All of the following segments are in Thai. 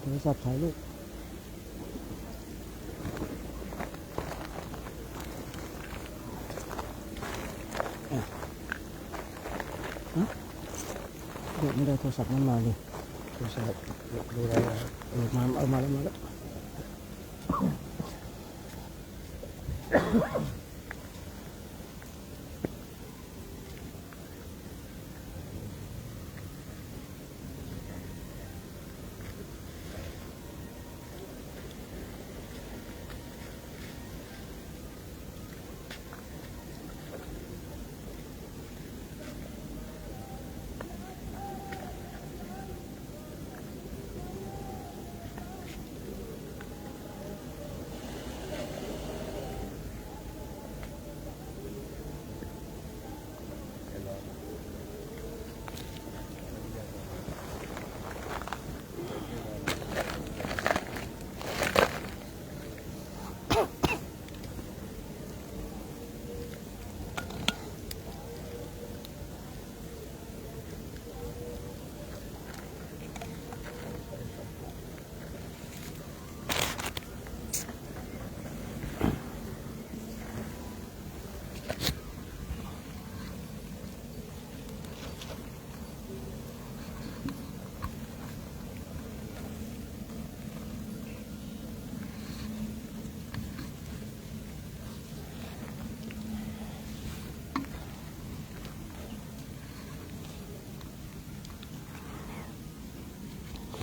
โทรศัพท์ถ่ายรูปเดี๋ยวไม่ได้โทรศัพท์นั้นมาเลยโทรศัพท์ดูอะไรมาแล้ว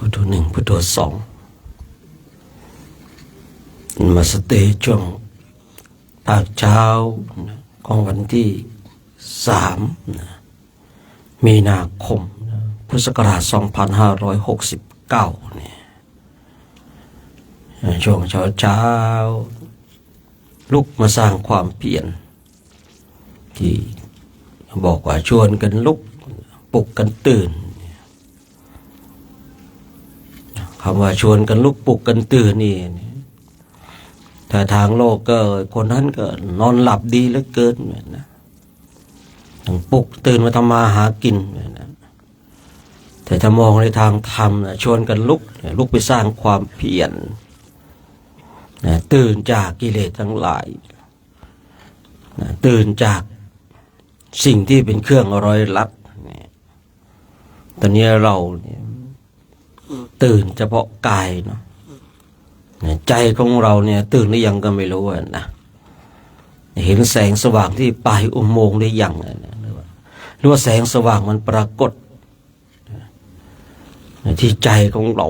พุทโธหนึ่งพุทโธสองมาสเตย์ช่วงภาคเช้าของวันที่3 มีนาคมพุทธศักราช2569เนี่ยช่วงเช้าลุกมาสร้างความเพียรที่บอกว่าชวนกันลุกปลุกกันตื่นคำว่าชวนกันลุกปลุกกันตื่นนี่แต่ทางโลกก็คนนั้นก็นอนหลับดีเหลือเกินนะต้องปลุกตื่นมาทำมาหากินนะแต่ถ้ามองในทางธรรมนะชวนกันลุกไปสร้างความเพียรนะตื่นจากกิเลสทั้งหลายนะตื่นจากสิ่งที่เป็นเครื่องร้อยลัดตอนนี้เราเนี่ยตื่นเฉพาะกายเนาะใจของเราเนี่ยตื่นหรือยังก็ไม่รู้นะเห็นแสงสว่างที่ปลายอุโมงค์หรือยังนะหรือว่าแสงสว่างมันปรากฏที่ใจของเรา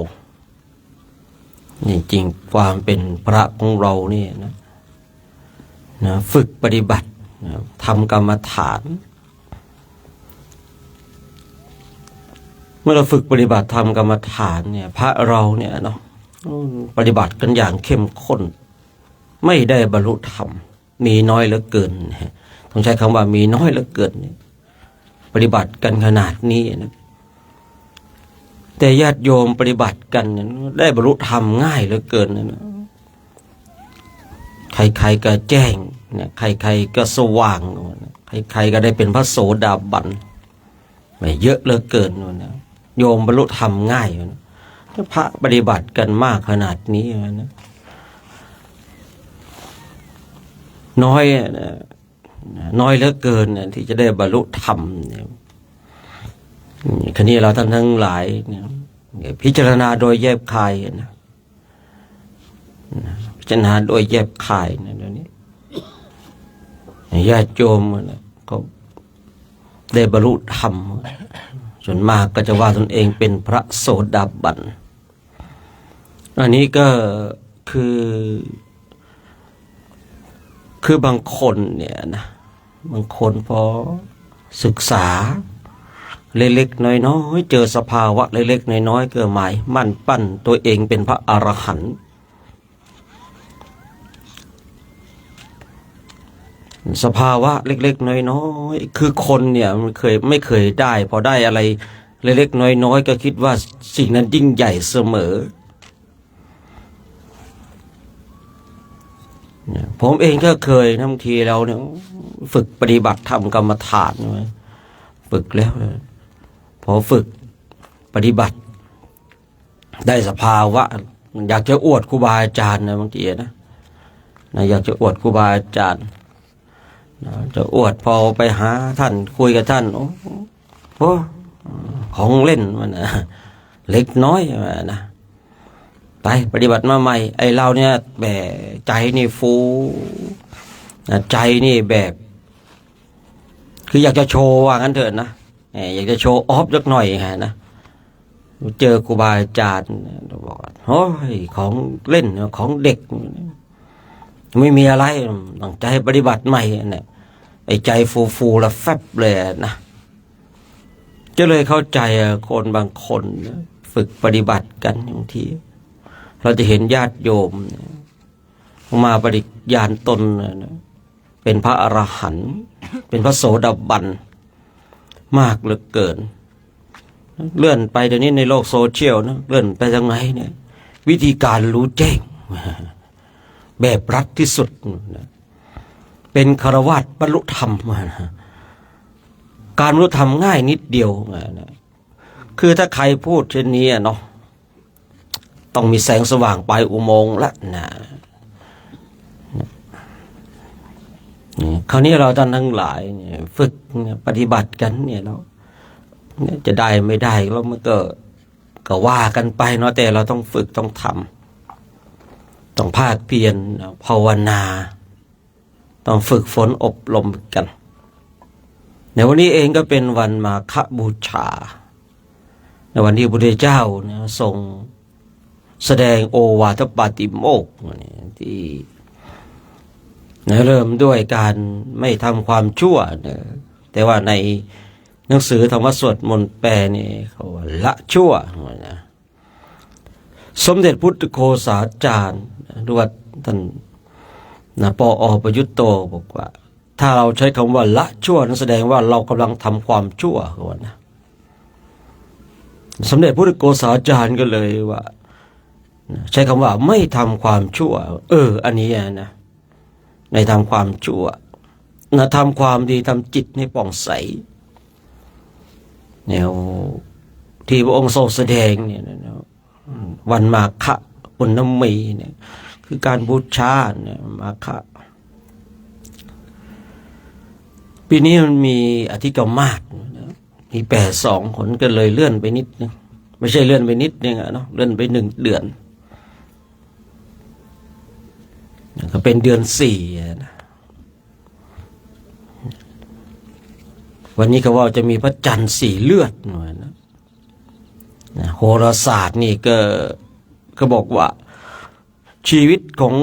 นี่จริงความเป็นพระของเรานี่นะฝึกปฏิบัติทำกรรมฐานเมื่อเราฝึกปฏิบัติธรรมกรรมฐานเนี่ยพระเราเนี่ยเนาะปฏิบัติกันอย่างเข้มข้นไม่ได้บรรลุธรรมมีน้อยเหลือเกินต้องใช้คำว่ามีน้อยเหลือเกินปฏิบัติกันขนาดนี้นะแต่ญาติโยมปฏิบัติกันได้บรรลุธรรมง่ายเหลือเกินนะใครๆก็แจ้งเนี่ยใครๆก็สว่างใครๆก็ได้เป็นพระโสดาบันไม่เยอะเหลือเกินนะโยมบรรลุธรรมง่ายนะพระปฏิบัติกันมากขนาดนี้นะน้อยเหลือเกินที่จะได้บรรลุธรรมคราวนี้เราท่านทั้งหลายพิจารณาโดยแยบคายนะพิจารณาโดยแยบคายนะเดี๋ยวนี้ญาติโยมก็ได้บรรลุธรรมส่วนมากก็จะว่าตนเองเป็นพระโสดาบันอันนี้ก็คือบางคนเนี่ยนะบางคนพอศึกษาเล็กๆน้อยๆเจอสภาวะเล็กๆน้อยๆเกิดหมายมั่นปั้นตัวเองเป็นพระอรหันต์สภาวะเล็กๆน้อยๆคือคนเนี่ยมันไม่เคยได้พอได้อะไรเล็กๆน้อยๆก็คิดว่าสิ่งนั้นยิ่งใหญ่เสมอผมเองก็เคยบางทีเราเนี่ยฝึกปฏิบัติธรรมกรรมฐานฝึกแล้วพอฝึกปฏิบัติ ได้สภาวะอยากจะอวดครูบาอาจารย์นะบางทีนะอยากจะอวดครูบาอาจารย์จะอวดพอไปหาท่านคุยกับท่านโอ้ของเล่นมันนะเล็กน้อยนะไปปฏิบัติมาใหม่ไอเราเนี่ยแบบใจนี่ฟูใจนี่แบบคืออยากจะโชว์ว่างั้นเถอะนะอยากจะโชว์ออฟสักหน่อยฮะนะเจอครูบาอาจารย์บอกโอ้ยของเล่นของเด็กไม่มีอะไรต้องใจปฏิบัติใหม่เนี่ยไอ้ใจฟูแล้วแฟบเลยนะจะเลยเข้าใจคนบางคนฝึกปฏิบัติกันบางทีเราจะเห็นญาติโยมมาปฏิญาณตนเป็นพระอรหันต์เป็นพระโสดาบันมากเหลือเกินเลื่อนไปเดี๋ยวนี้ในโลกโซเชียลนะเลื่อนไปยังไงเนี่ยวิธีการรู้แจ้งแบบรัดที่สุดเป็นฆราวาสบรรลุธรรมการบรรลุธรรมง่ายนิดเดียวคือถ้าใครพูดเช่นนี้เนาะต้องมีแสงสว่างปลายอุโมงค์ละนะคราวนี้เราท่านทั้งหลายฝึกปฏิบัติกันเนี่ยเราจะได้ไม่ได้แล้วมันก็ว่ากันไปเนาะแต่เราต้องฝึกต้องทำต้องภาคเพียรภาวนาต้องฝึกฝนอบรมกันในวันนี้เองก็เป็นวันมาฆบูชาในวันที่พระพุทธเจ้าทรงแสดงโอวาทปาติโมกข์ที่เริ่มด้วยการไม่ทำความชั่วแต่ว่าในหนังสือธรรมสวดมนต์แปลนี่เขาว่าละชั่วนะสมเด็จพุทธโฆษาจารย์หรือว่าท่านปอ.ประยุตโตบอกว่าถ้าเราใช้คำว่าละชั่วนั้นแสดงว่าเรากำลังทำความชั่วนะสมเด็จพุทธโฆษาจารย์ก็เลยว่าใช้คำว่าไม่ทำความชั่วอันนี้นะในทำความชั่วนะทำความดีทำจิตให้ป่องใสแนวที่พระองค์ทรงแสดงเนี่ยวันมาฆปุณณมีเนี่ยคือการบูชาเนี่ยมาฆปีนี้มันมีอธิกรรมาสมี82คนก็เลยเลื่อนไปนิดนึงไม่ใช่เลื่อนไปนิดนึงเนาะเลื่อนไป1 เดือนก็เป็นเดือน4นะวันนี้เขาว่าจะมีพระจันทร์สีเลือดหน่อยนะโหราศาสตร์นี่ก็บอกว่าชีวิตของ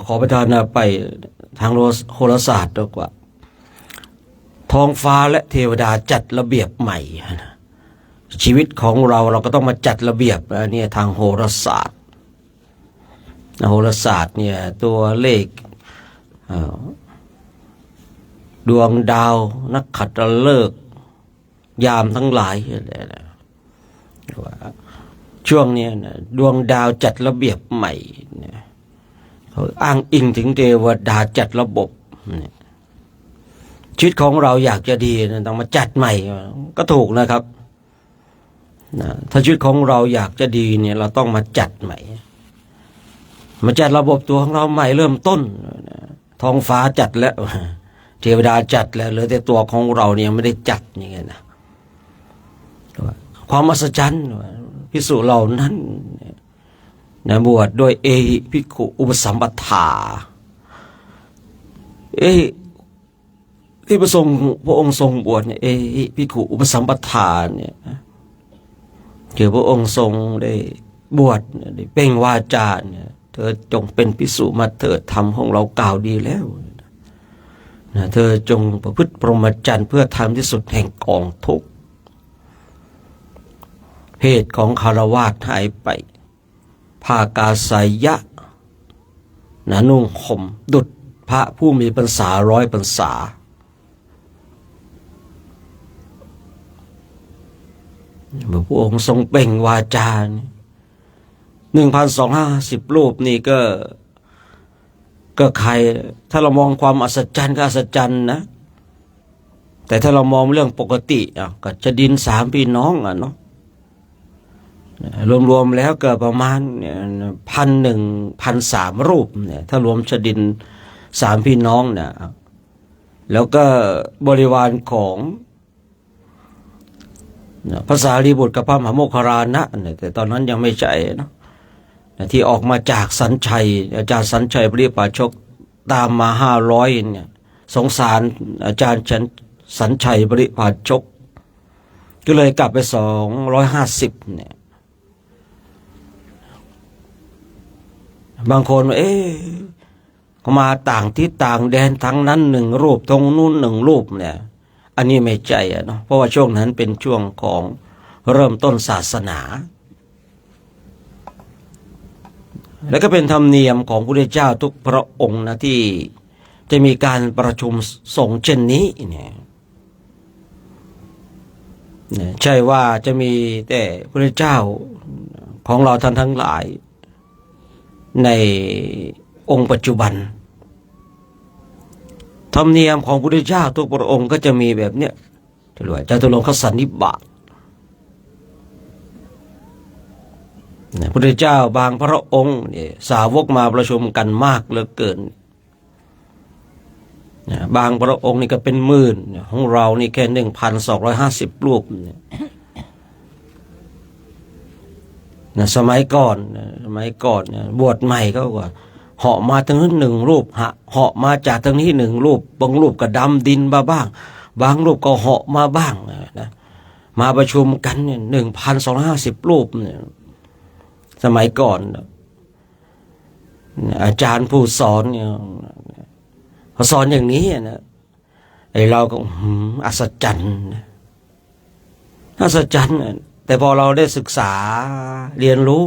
ขอประทานไปทางโหราศาสตร์บอกว่าท้องฟ้าและเทวดาจัดระเบียบใหม่นะชีวิตของเราก็ต้องมาจัดระเบียบเนี่ยทางโหราศาสตร์เนี่ยตัวเลขดวงดาวนักขัตฤกษ์ยามทั้งหลายว่าช่วงนี้นะดวงดาวจัดระเบียบใหม่เขาอ้างอิงถึงเทวดาจัดระบบชีวิตของเราอยากจะดีนะต้องมาจัดใหม่ก็ถูกนะครับถ้าชีวิตของเราอยากจะดีเนี่ยเราต้องมาจัดใหม่มาจัดระบบตัวของเราใหม่เริ่มต้นท้องฟ้าจัดแล้วเทวดาจัดแล้วเหลือแต่ตัวของเราเนี่ยไม่ได้จัดอย่างเงี้ยนะความอัศจรรย์ภิกษุเหล่านั้นบวชด้วยเอหิภิกขุอุปสัมปทาที่พระองค์ทรงบวชเนี่ยเอหิภิกขุอุปสัมปทาเนี่ยคือพระองค์ทรงได้บวชได้เปล่งวาจาเนี่ยเธอจงเป็นภิกษุมาเถิดธรรมของเรากล่าวดีแล้วเธอจงประพฤติพรหมจรรย์เพื่อทำที่สุดแห่งกองทุกข์เพศของคฤหัสถ์หายไปผ้ากาสายะนุ่งห่มดุจพระผู้มีพรรษา100 พรรษาพระองค์ทรงเปล่งวาจา1,250 รูปนี่ก็ใครถ้าเรามองความอัศจรรย์ก็อัศจรรย์นะแต่ถ้าเรามองเรื่องปกติก็จะดิน3 พี่น้องเนาะ รวมๆแล้วก็ประมาณ1,300 รูปเนี่ยถ้ารวมชดิน3 พี่น้องเนี่ยแล้วก็บริวารของพระสารีบุตรกับพระมหาโมคคัลลานะเนี่ยแต่ตอนนั้นยังไม่ใช่นะที่ออกมาจากสัญชัยอาจารย์สัญชัยปริพาชกตามมา500เนี่ยสงสารอาจารย์สัญชัยปริพาชกก็เลยกลับไป250เนี่ยบางคนเขามาต่างที่ต่างแดนทั้งนั้น1 รูปตรงนู้น1 รูปเนี่ยอันนี้ไม่ใจเนาะเพราะว่าช่วงนั้นเป็นช่วงของเริ่มต้นศาสนาแล้วก็เป็นธรรมเนียมของพระพุทธเจ้าทุกพระองค์นะที่จะมีการประชุมสงฆ์เช่นนี้เนี่ยใช่ว่าจะมีแต่พระพุทธเจ้าของเราท่านทั้งหลายในองค์ปัจจุบันธรรมเนียมของพระพุทธเจ้าทุกพระองค์ก็จะมีแบบเนี้ยที่เรียกว่าจตุรงคสันนิบาตพระพุทธเจ้าบางพระองค์สาวกมาประชุมกันมากเหลือเกินบางพระองค์นี่ก็เป็นหมื่นของเรานี่แค่1,250 รูปสมัยก่อนบวชใหม่ก็ว่าเหาะมาทางนั้น1 รูปเหาะมาจากทางนี้1 รูปบางรูปก็ดำดินมาบ้างบางรูปก็เหาะมาบ้างนะมาประชุมกันเนี่ย1,250 รูปเนี่ยสมัยก่อนอาจารย์ผู้สอนเนี่ยเขาสอนอย่างนี้นะไอ้เราก็อัศจรรย์อัศจรรย์แต่พอเราได้ศึกษาเรียนรู้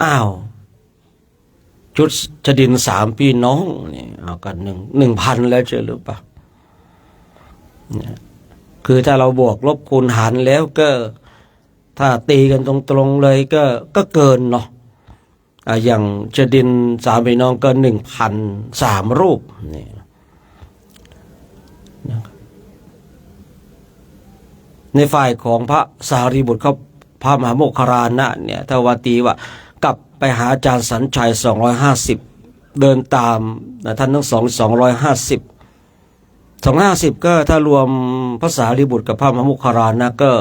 อ้าวชุดชดิน3 พี่น้องนี่เอากัน1,000แล้วเจอหรือเปล่าคือถ้าเราบวกลบคูณหารแล้วก็ถ้าตีกันตรงๆเลยก็เกินเนาะอย่างชดิน3 พี่น้องก็1,003 รูปนี่ในฝ่ายของพระสารีบุตรเขาพระมหาโมคคัลลานะเนี่ยถ้าว่าตีว่ากลับไปหาอาจารย์สัญชัย250เดินตามท่านทั้ง250ก็ถ้ารวมพระสารีบุตรกับพระมหาโมคคัลลานะก็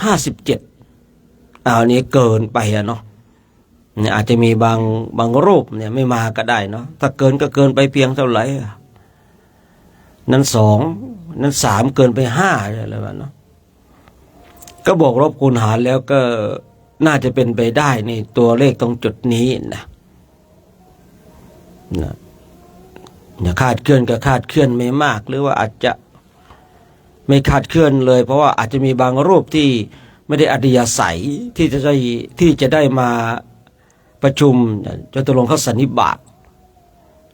257อันนี้เกินไปเนาะเนี่ยอาจจะมีบางรูปเนี่ยไม่มาก็ได้เนาะถ้าเกินก็เกินไปเพียงเท่าไหร่นั้น2นั้น3เกินไป5อะไรแบบเนาะก็บวกลบคูณหารแล้วก็น่าจะเป็นไปได้ในตัวเลขตรงจุดนี้นะอย่าคาดเคลื่อนก็คาดเคลื่อนไม่มากหรือว่าอาจจะไม่คาดเคลื่อนเลยเพราะว่าอาจจะมีบางรูปที่ไม่ได้อัธยาศัยที่จะได้มาประชุมจตุรงคสันนิบาต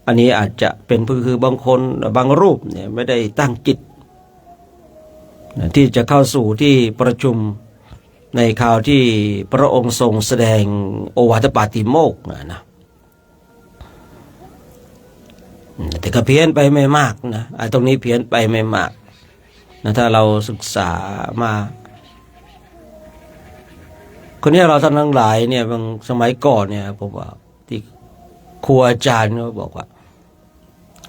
อันนี้อาจจะเป็นคือบางคนบางรูปเนี่ยไม่ได้ตั้งจิตที่จะเข้าสู่ที่ประชุมในคราวที่พระองค์ทรงแสดงโอวาทปาติโมกข์นะแต่ก็เพี้ยนไปไม่มากนะตรงนี้เพี้ยนไปไม่มากนะถ้าเราศึกษามาคนนี้เราท่านทั้งหลายเนี่ยบางสมัยก่อนเนี่ยผมว่าที่ครูอาจารย์เขาบอกว่า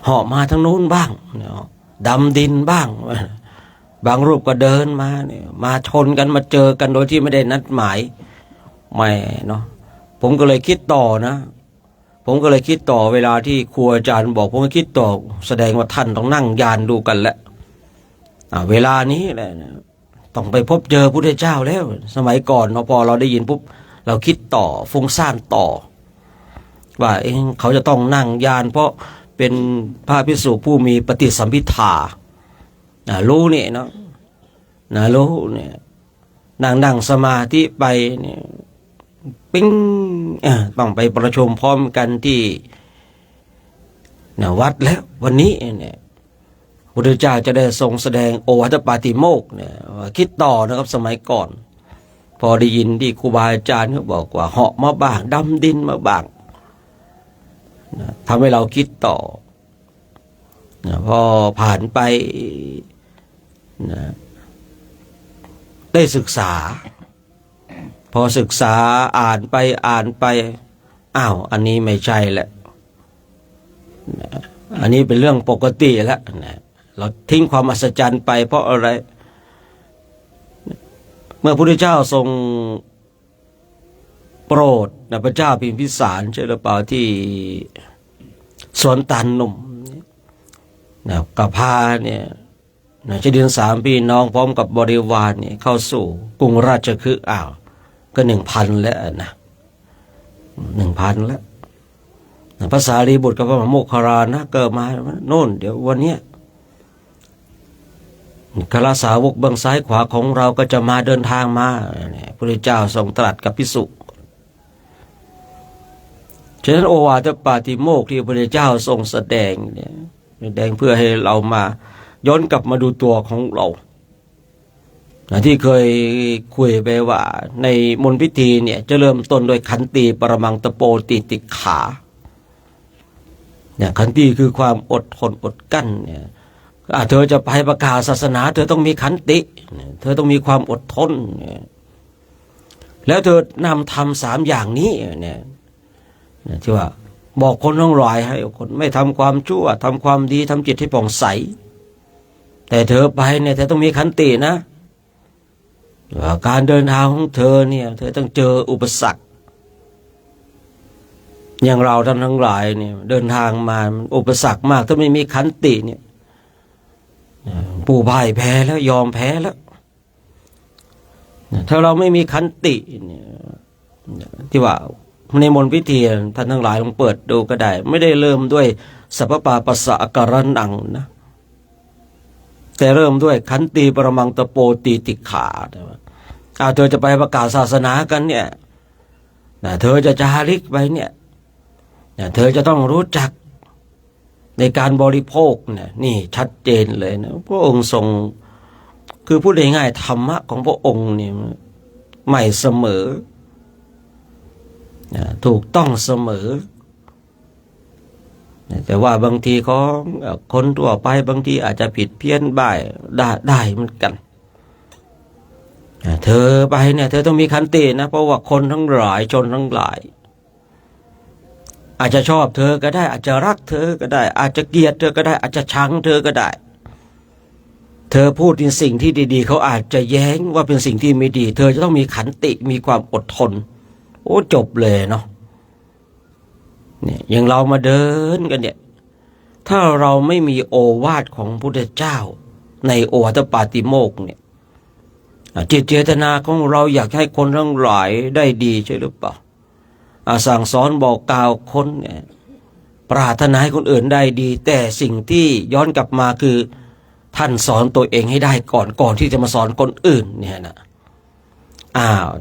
เหาะมาทางโน้นบ้างดำดินบ้างบางรูปก็เดินมาเนี่ยมาชนกันมาเจอกันโดยที่ไม่ได้นัดหมายไม่เนาะผมก็เลยคิดต่อนะผมก็เลยคิดต่อเวลาที่ครูอาจารย์บอกผมก็คิดต่อแสดงว่าท่านต้องนั่งยานดูกันแล้วเวลานี้แหละต้องไปพบเจอพระพุทธเจ้าแล้วสมัยก่อนพอเราได้ยินปุ๊บเราคิดต่อฟุ้งซ่านต่อว่าเขาจะต้องนั่งยานเพราะเป็นพระภิกษุผู้มีปฏิสัมภิทารู้เนี่ยเนาะรู้เนี่ยนั่งสมาธิไปเนี่ยปิ้งต้องไปประชุมพร้อมกันที่วัดแล้ววันนี้เนี่ยพระพุทธเจ้าจะได้ทรงแสดงโอวาทปาติโมกข์เนี่ยคิดต่อนะครับสมัยก่อนพอได้ยินที่ครูบาอาจารย์เขาบอกว่าเหาะมาบ้างดำดินมาบ้างทำให้เราคิดต่อพอผ่านไป ได้ศึกษาพอศึกษาอ่านไปอ้าวอันนี้ไม่ใช่แหละอันนี้เป็นเรื่องปกติแล้วเราทิ้งความอัศจรรย์ไปเพราะอะไรเมื่อพระพุทธเจ้าทรงโปรดพระเจ้าพิมพิสารใช่หรือเปล่าที่สวนตาลหนุ่มกับพาเนี่ยเฉเดือน3 ปีน้องพร้อมกับบริวารเนี่ยเข้าสู่กรุงราชคฤห์ก็ 1,000 แล้วนะ 1,000 แล้วภาษาลีบุตรกับพระโมคคัลลานะเกิดมาโน่นเดี๋ยววันนี้คณะสาวกเบื้องซ้ายขวาของเราก็จะมาเดินทางมาพระพุทธเจ้าทรงตรัสกับภิกษุฉะนั้นโอวาทปาติโมกข์ที่พระพุทธเจ้าทรงแสดงเนี่ยแสดงเพื่อให้เรามาย้อนกลับมาดูตัวของเราที่เคยคุยไปว่าในมนต์พิธีเนี่ยจะเริ่มต้นโดยขันติปรมังตโปติติขาเนี่ยขันติคือความอดทนอดกั้นเนี่ยเธอจะไปประกาศศาสนาเธอต้องมีขันติเธอต้องมีความอดทนแล้วเธอนำทำ3 อย่างนี้เนี่ยที่ว่าบอกคนทั้งหลายให้คนไม่ทำความชั่วทำความดีทำจิตให้ผ่องใสแต่เธอไปเนี่ยเธอต้องมีขันตินะการเดินทางของเธอเนี่ยเธอต้องเจออุปสรรคอย่างเราท่านทั้งหลายเนี่ยเดินทางมาอุปสรรคมากถ้าไม่มีขันติเนี่ยผู้พ่ายแพ้แล้วยอมแพ้แล้วถ้าเราไม่มีขันติเนี่ยที่ว่าในมนต์พิธีท่านทั้งหลายลองเปิดดูก็ได้ไม่ได้เริ่มด้วยสัพพปาปัสสะการนังนะแต่เริ่มด้วยขันติปรมังตโปติติขาเธอจะไปประกาศศาสนากันเนี่ยเธอจะจาริกไปเนี่ยเธอจะต้องรู้จักในการบริโภคเนี่ยนี่ชัดเจนเลยนะพระองค์ทรงคือพูดง่ายๆธรรมะของพระองค์เนี่ยใหม่เสมอถูกต้องเสมอแต่ว่าบางทีของคนทั่วไปบางทีอาจจะผิดเพี้ยนบ่ายได้เหมือนกันเธอไปเนี่ยเธอต้องมีขันตินะเพราะว่าคนทั้งหลายชนทั้งหลายอาจจะชอบเธอก็ได้อาจจะรักเธอก็ได้อาจจะเกลียดเธอก็ได้อาจจะชังเธอก็ได้เธอพูดในสิ่งที่ดีๆเขาอาจจะแย้งว่าเป็นสิ่งที่ไม่ดีเธอจะต้องมีขันติมีความอดทนโอ้จบเลยเนาะเนี่ยอย่างเรามาเดินกันเนี่ยถ้าเราไม่มีโอวาทของพระพุทธเจ้าในโอวาทปาติโมกข์เนี่ยจิตเจตนาของเราอยากให้คนทั้งหลายได้ดีใช่หรือเปล่าสั่งสอนบอกกล่าวคนเนี่ยปรารถนาให้คนอื่นได้ดีแต่สิ่งที่ย้อนกลับมาคือท่านสอนตัวเองให้ได้ก่อนที่จะมาสอนคนอื่นเนี่ยนะ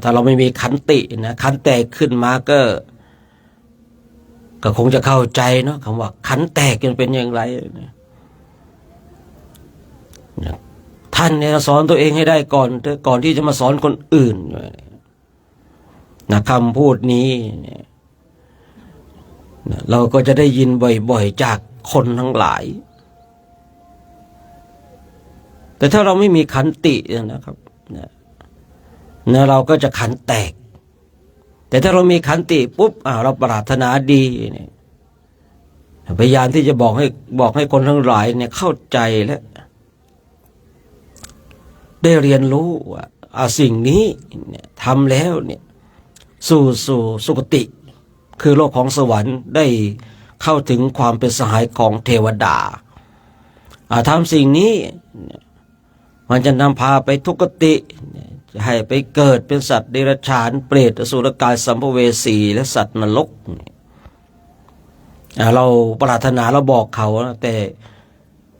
ถ้าเราไม่มีขันตินะขันแตกขึ้นมาก็คงจะเข้าใจเนาะคำว่าขันแตกมันเป็นอย่างไรท่านเนี่ยสอนตัวเองให้ได้ก่อนที่จะมาสอนคนอื่นนะคำพูดนี้เนี่ยเราก็จะได้ยินบ่อยๆจากคนทั้งหลายแต่ถ้าเราไม่มีขันตินะครับนะเราก็จะขันแตกแต่ถ้าเรามีขันติปุ๊บเราปรารถนาดีเนี่ยพยายามที่จะบอกให้คนทั้งหลายเนี่ยเข้าใจและได้เรียนรู้ว่าสิ่งนี้เนี่ยทำแล้วเนี่ยสู่สุคติคือโลกของสวรรค์ได้เข้าถึงความเป็นสหายของเทวดาทำสิ่งนี้มันจะนำพาไปทุกขติจะให้ไปเกิดเป็นสัตว์เดรัจฉานเปรตอสุรกายสัมภเวสีและสัตว์นรกเราปรารถนาเราบอกเขาแต่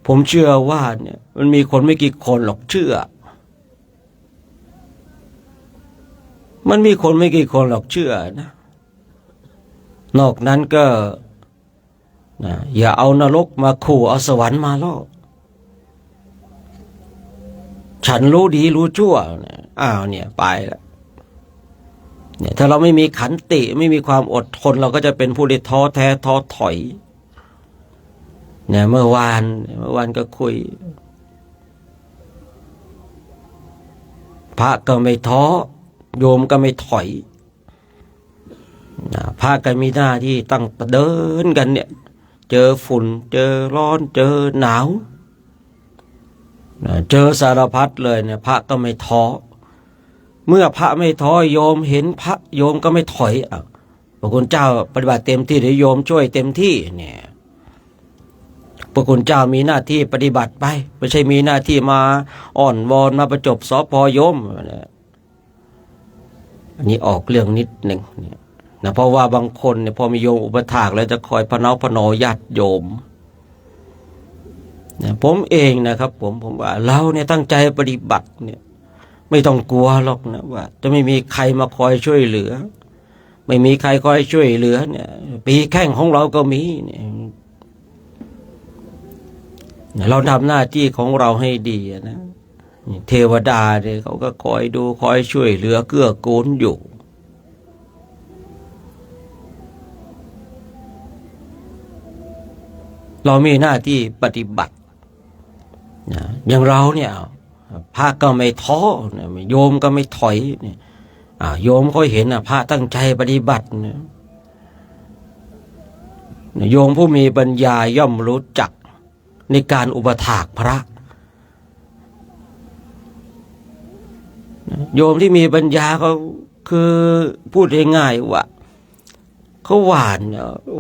ผมเชื่อว่าเนี่ยมันมีคนไม่กี่คนหรอกเชื่อมันมีคนไม่กี่คนหรอกเชื่อนะนอกนั้นก็อย่าเอานรกมาขู่เอาสวรรค์มาล่อฉันรู้ดีรู้ชั่วเนี่ยไปแล้วเนี่ยถ้าเราไม่มีขันติไม่มีความอดทนเราก็จะเป็นผู้ที่ท้อแท้ท้อถอยเนี่ยเมื่อวานก็คุย พระก็ไม่ท้อโยมก็ไม่ถอยพระก็มีหน้าที่ตั้งเดินกันเนี่ยเจอฝุ่นเจอร้อนเจอหนาวเจอสารพัดเลยเนี่ยพระก็ไม่ท้อเมื่อพระไม่ท้อโยมเห็นพระโยมก็ไม่ถอยพระคุณเจ้าปฏิบัติเต็มที่เดี๋ยวโยมช่วยเต็มที่เนี่ยพระคุณเจ้ามีหน้าที่ปฏิบัติไปไม่ใช่มีหน้าที่มาอ้อนวอนมาประจบสพโยมอันนี้ออกเรื่องนิดหนึ่งเนี่ยนะเพราะว่าบางคนเนี่ยพอมีโยมอุปถากแล้วจะคอยพเนาพนอญาติโยมเนี่ยผมเองนะครับผมว่าเราเนี่ยตั้งใจปฏิบัติเนี่ยไม่ต้องกลัวหรอกนะว่าจะไม่มีใครมาคอยช่วยเหลือไม่มีใครคอยช่วยเหลือเนี่ยปีแข้งของเราก็มีเนี่ยเราทำหน้าที่ของเราให้ดีนะเทวดาเนี่ยเขาก็คอยดูคอยช่วยเหลือเกื้อกูลอยู่เรามีหน้าที่ปฏิบัติอย่างเราเนี่ยพระก็ไม่ท้อโยมก็ไม่ถอยเนี่ยโยมเขาเห็นพระตั้งใจปฏิบัติเนี่ยโยมผู้มีปัญญาย่อมรู้จักในการอุปถากพระโยมที่มีปัญญาเขาคือพูดง่ายๆว่าเขาหว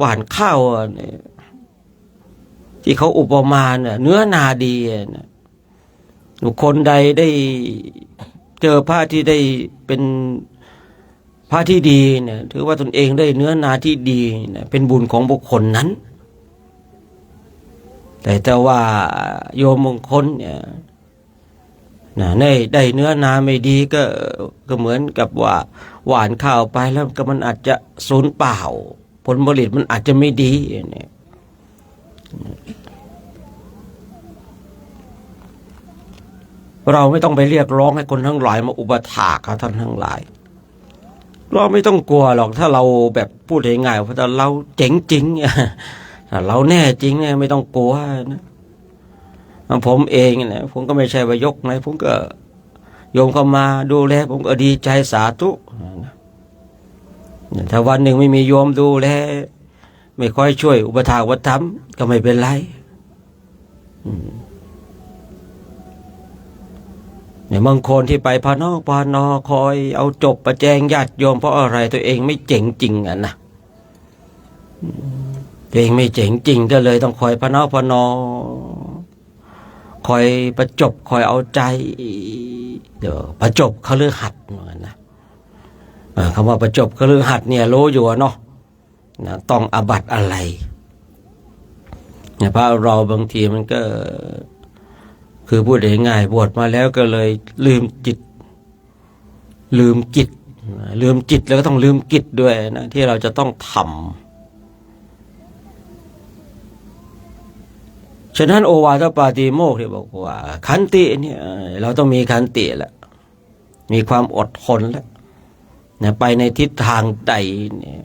านข้าวเนี่ยที่เขาอุปมาเนี่ยเนื้อนาดีเนี่ยคนใดได้เจอพระที่ได้เป็นพระที่ดีเนี่ยถือว่าตนเองได้เนื้อนาที่ดีเนี่ยเป็นบุญของบุคคลนั้นแต่ว่าโยมมงคลเนี่ยได้เนื้อนาไม่ดีก็เหมือนกับว่าหวานข้าวไปแล้วก็มันอาจจะสูญเปล่าผลผลิตมันอาจจะไม่ดีเนี่ยเราไม่ต้องไปเรียกร้องให้คนทั้งหลายมาอุปถากท่านทั้งหลายเราไม่ต้องกลัวหรอกถ้าเราแบบพูดง่ายๆว่าถ้าเราเจ๋งจริงถ้าเราแน่จริงเนี่ยไม่ต้องกลัวนะผมเองเนี่ยผมก็ไม่ใช่ว่ายกนะผมก็โยมเข้ามาดูแลผมก็ดีใจสาธุถ้าวันหนึ่งไม่มีโยมดูแลไม่ค่อยช่วยอุปถากวัดธรรมก็ไม่เป็นไรเนี่ยบางคนที่ไปพานอกพานอคอยเอาจบประแจงญาติโยมเพราะอะไรตัวเองไม่เจ๋งจริงนะตัวเองไม่เจ๋งจริงก็เลยต้องคอยพานอกพานอคอยประจบคอยเอาใจเดี๋ยวประจบคฤหัสถ์เหมือนกันนะคำว่าประจบคฤหัสถ์เนี่ยรู้อยู่เนาะต้องอาบัติอะไรเนี่ยพระเราบางทีมันก็คือพูดง่ายๆบวชมาแล้วก็เลยลืมจิตแล้วก็ต้องลืมกิจด้วยนะที่เราจะต้องทำฉะนั้นโอวาทปาติโมกข์ที่บอกว่าขันติเนี่ยเราต้องมีขันติแหละมีความอดทนแล้วนะไปในทิศทางใดเนี่ย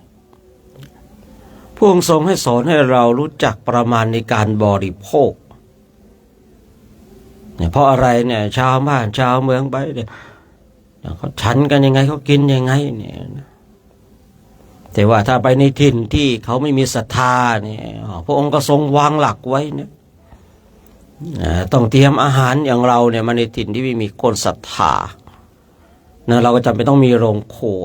พระองค์ทรงให้สอนให้เรารู้จักประมาณในการบริโภคเนี่ยเพราะอะไรเนี่ยชาวบ้านชาวเมืองไปเนี่ยเขาฉันกันยังไงเขากินยังไงเนี่ยแต่ว่าถ้าไปในถิ่นที่เขาไม่มีศรัทธาเนี่ยพระองค์ก็ทรงวางหลักไว้เนี่ยต้องเตรียมอาหารอย่างเราเนี่ยมาในถิ่นที่ไม่มีคนศรัทธานะเราก็จำเป็นต้องมีโรงครัว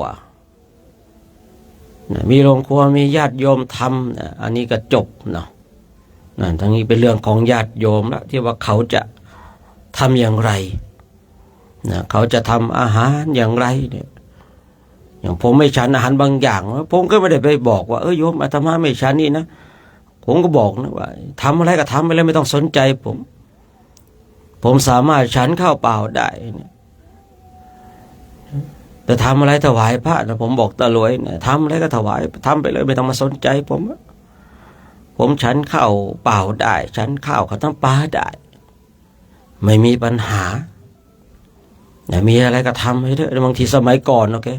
มีโรงครัวมีญาติโยมทำอันนี้ก็จบเนาะทั้งนี้เป็นเรื่องของญาติโยมละที่ว่าเขาจะทำอย่างไรเขาจะทำอาหารอย่างไรเนี่ยอย่างผมไม่ฉันอาหารบางอย่างผมก็ไม่ได้ไปบอกว่าโยมอาตมาไม่ฉันนี่นะผมก็บอกนะว่าทำอะไรก็ทำไปเลยไม่ต้องสนใจผมสามารถฉันข้าวเปล่าได้เนี่ยแต่ทำอะไรถวายพระนะผมบอกตะลวยเนี่ยทำอะไรก็ถวายทำไปเลยไม่ต้องมาสนใจผมฉันข้าวเปล่าได้ฉันข้าวทั้งปลาได้ไม่มีปัญหามีอะไรก็ทำให้เถอะบางทีสมัยก่อนโอเค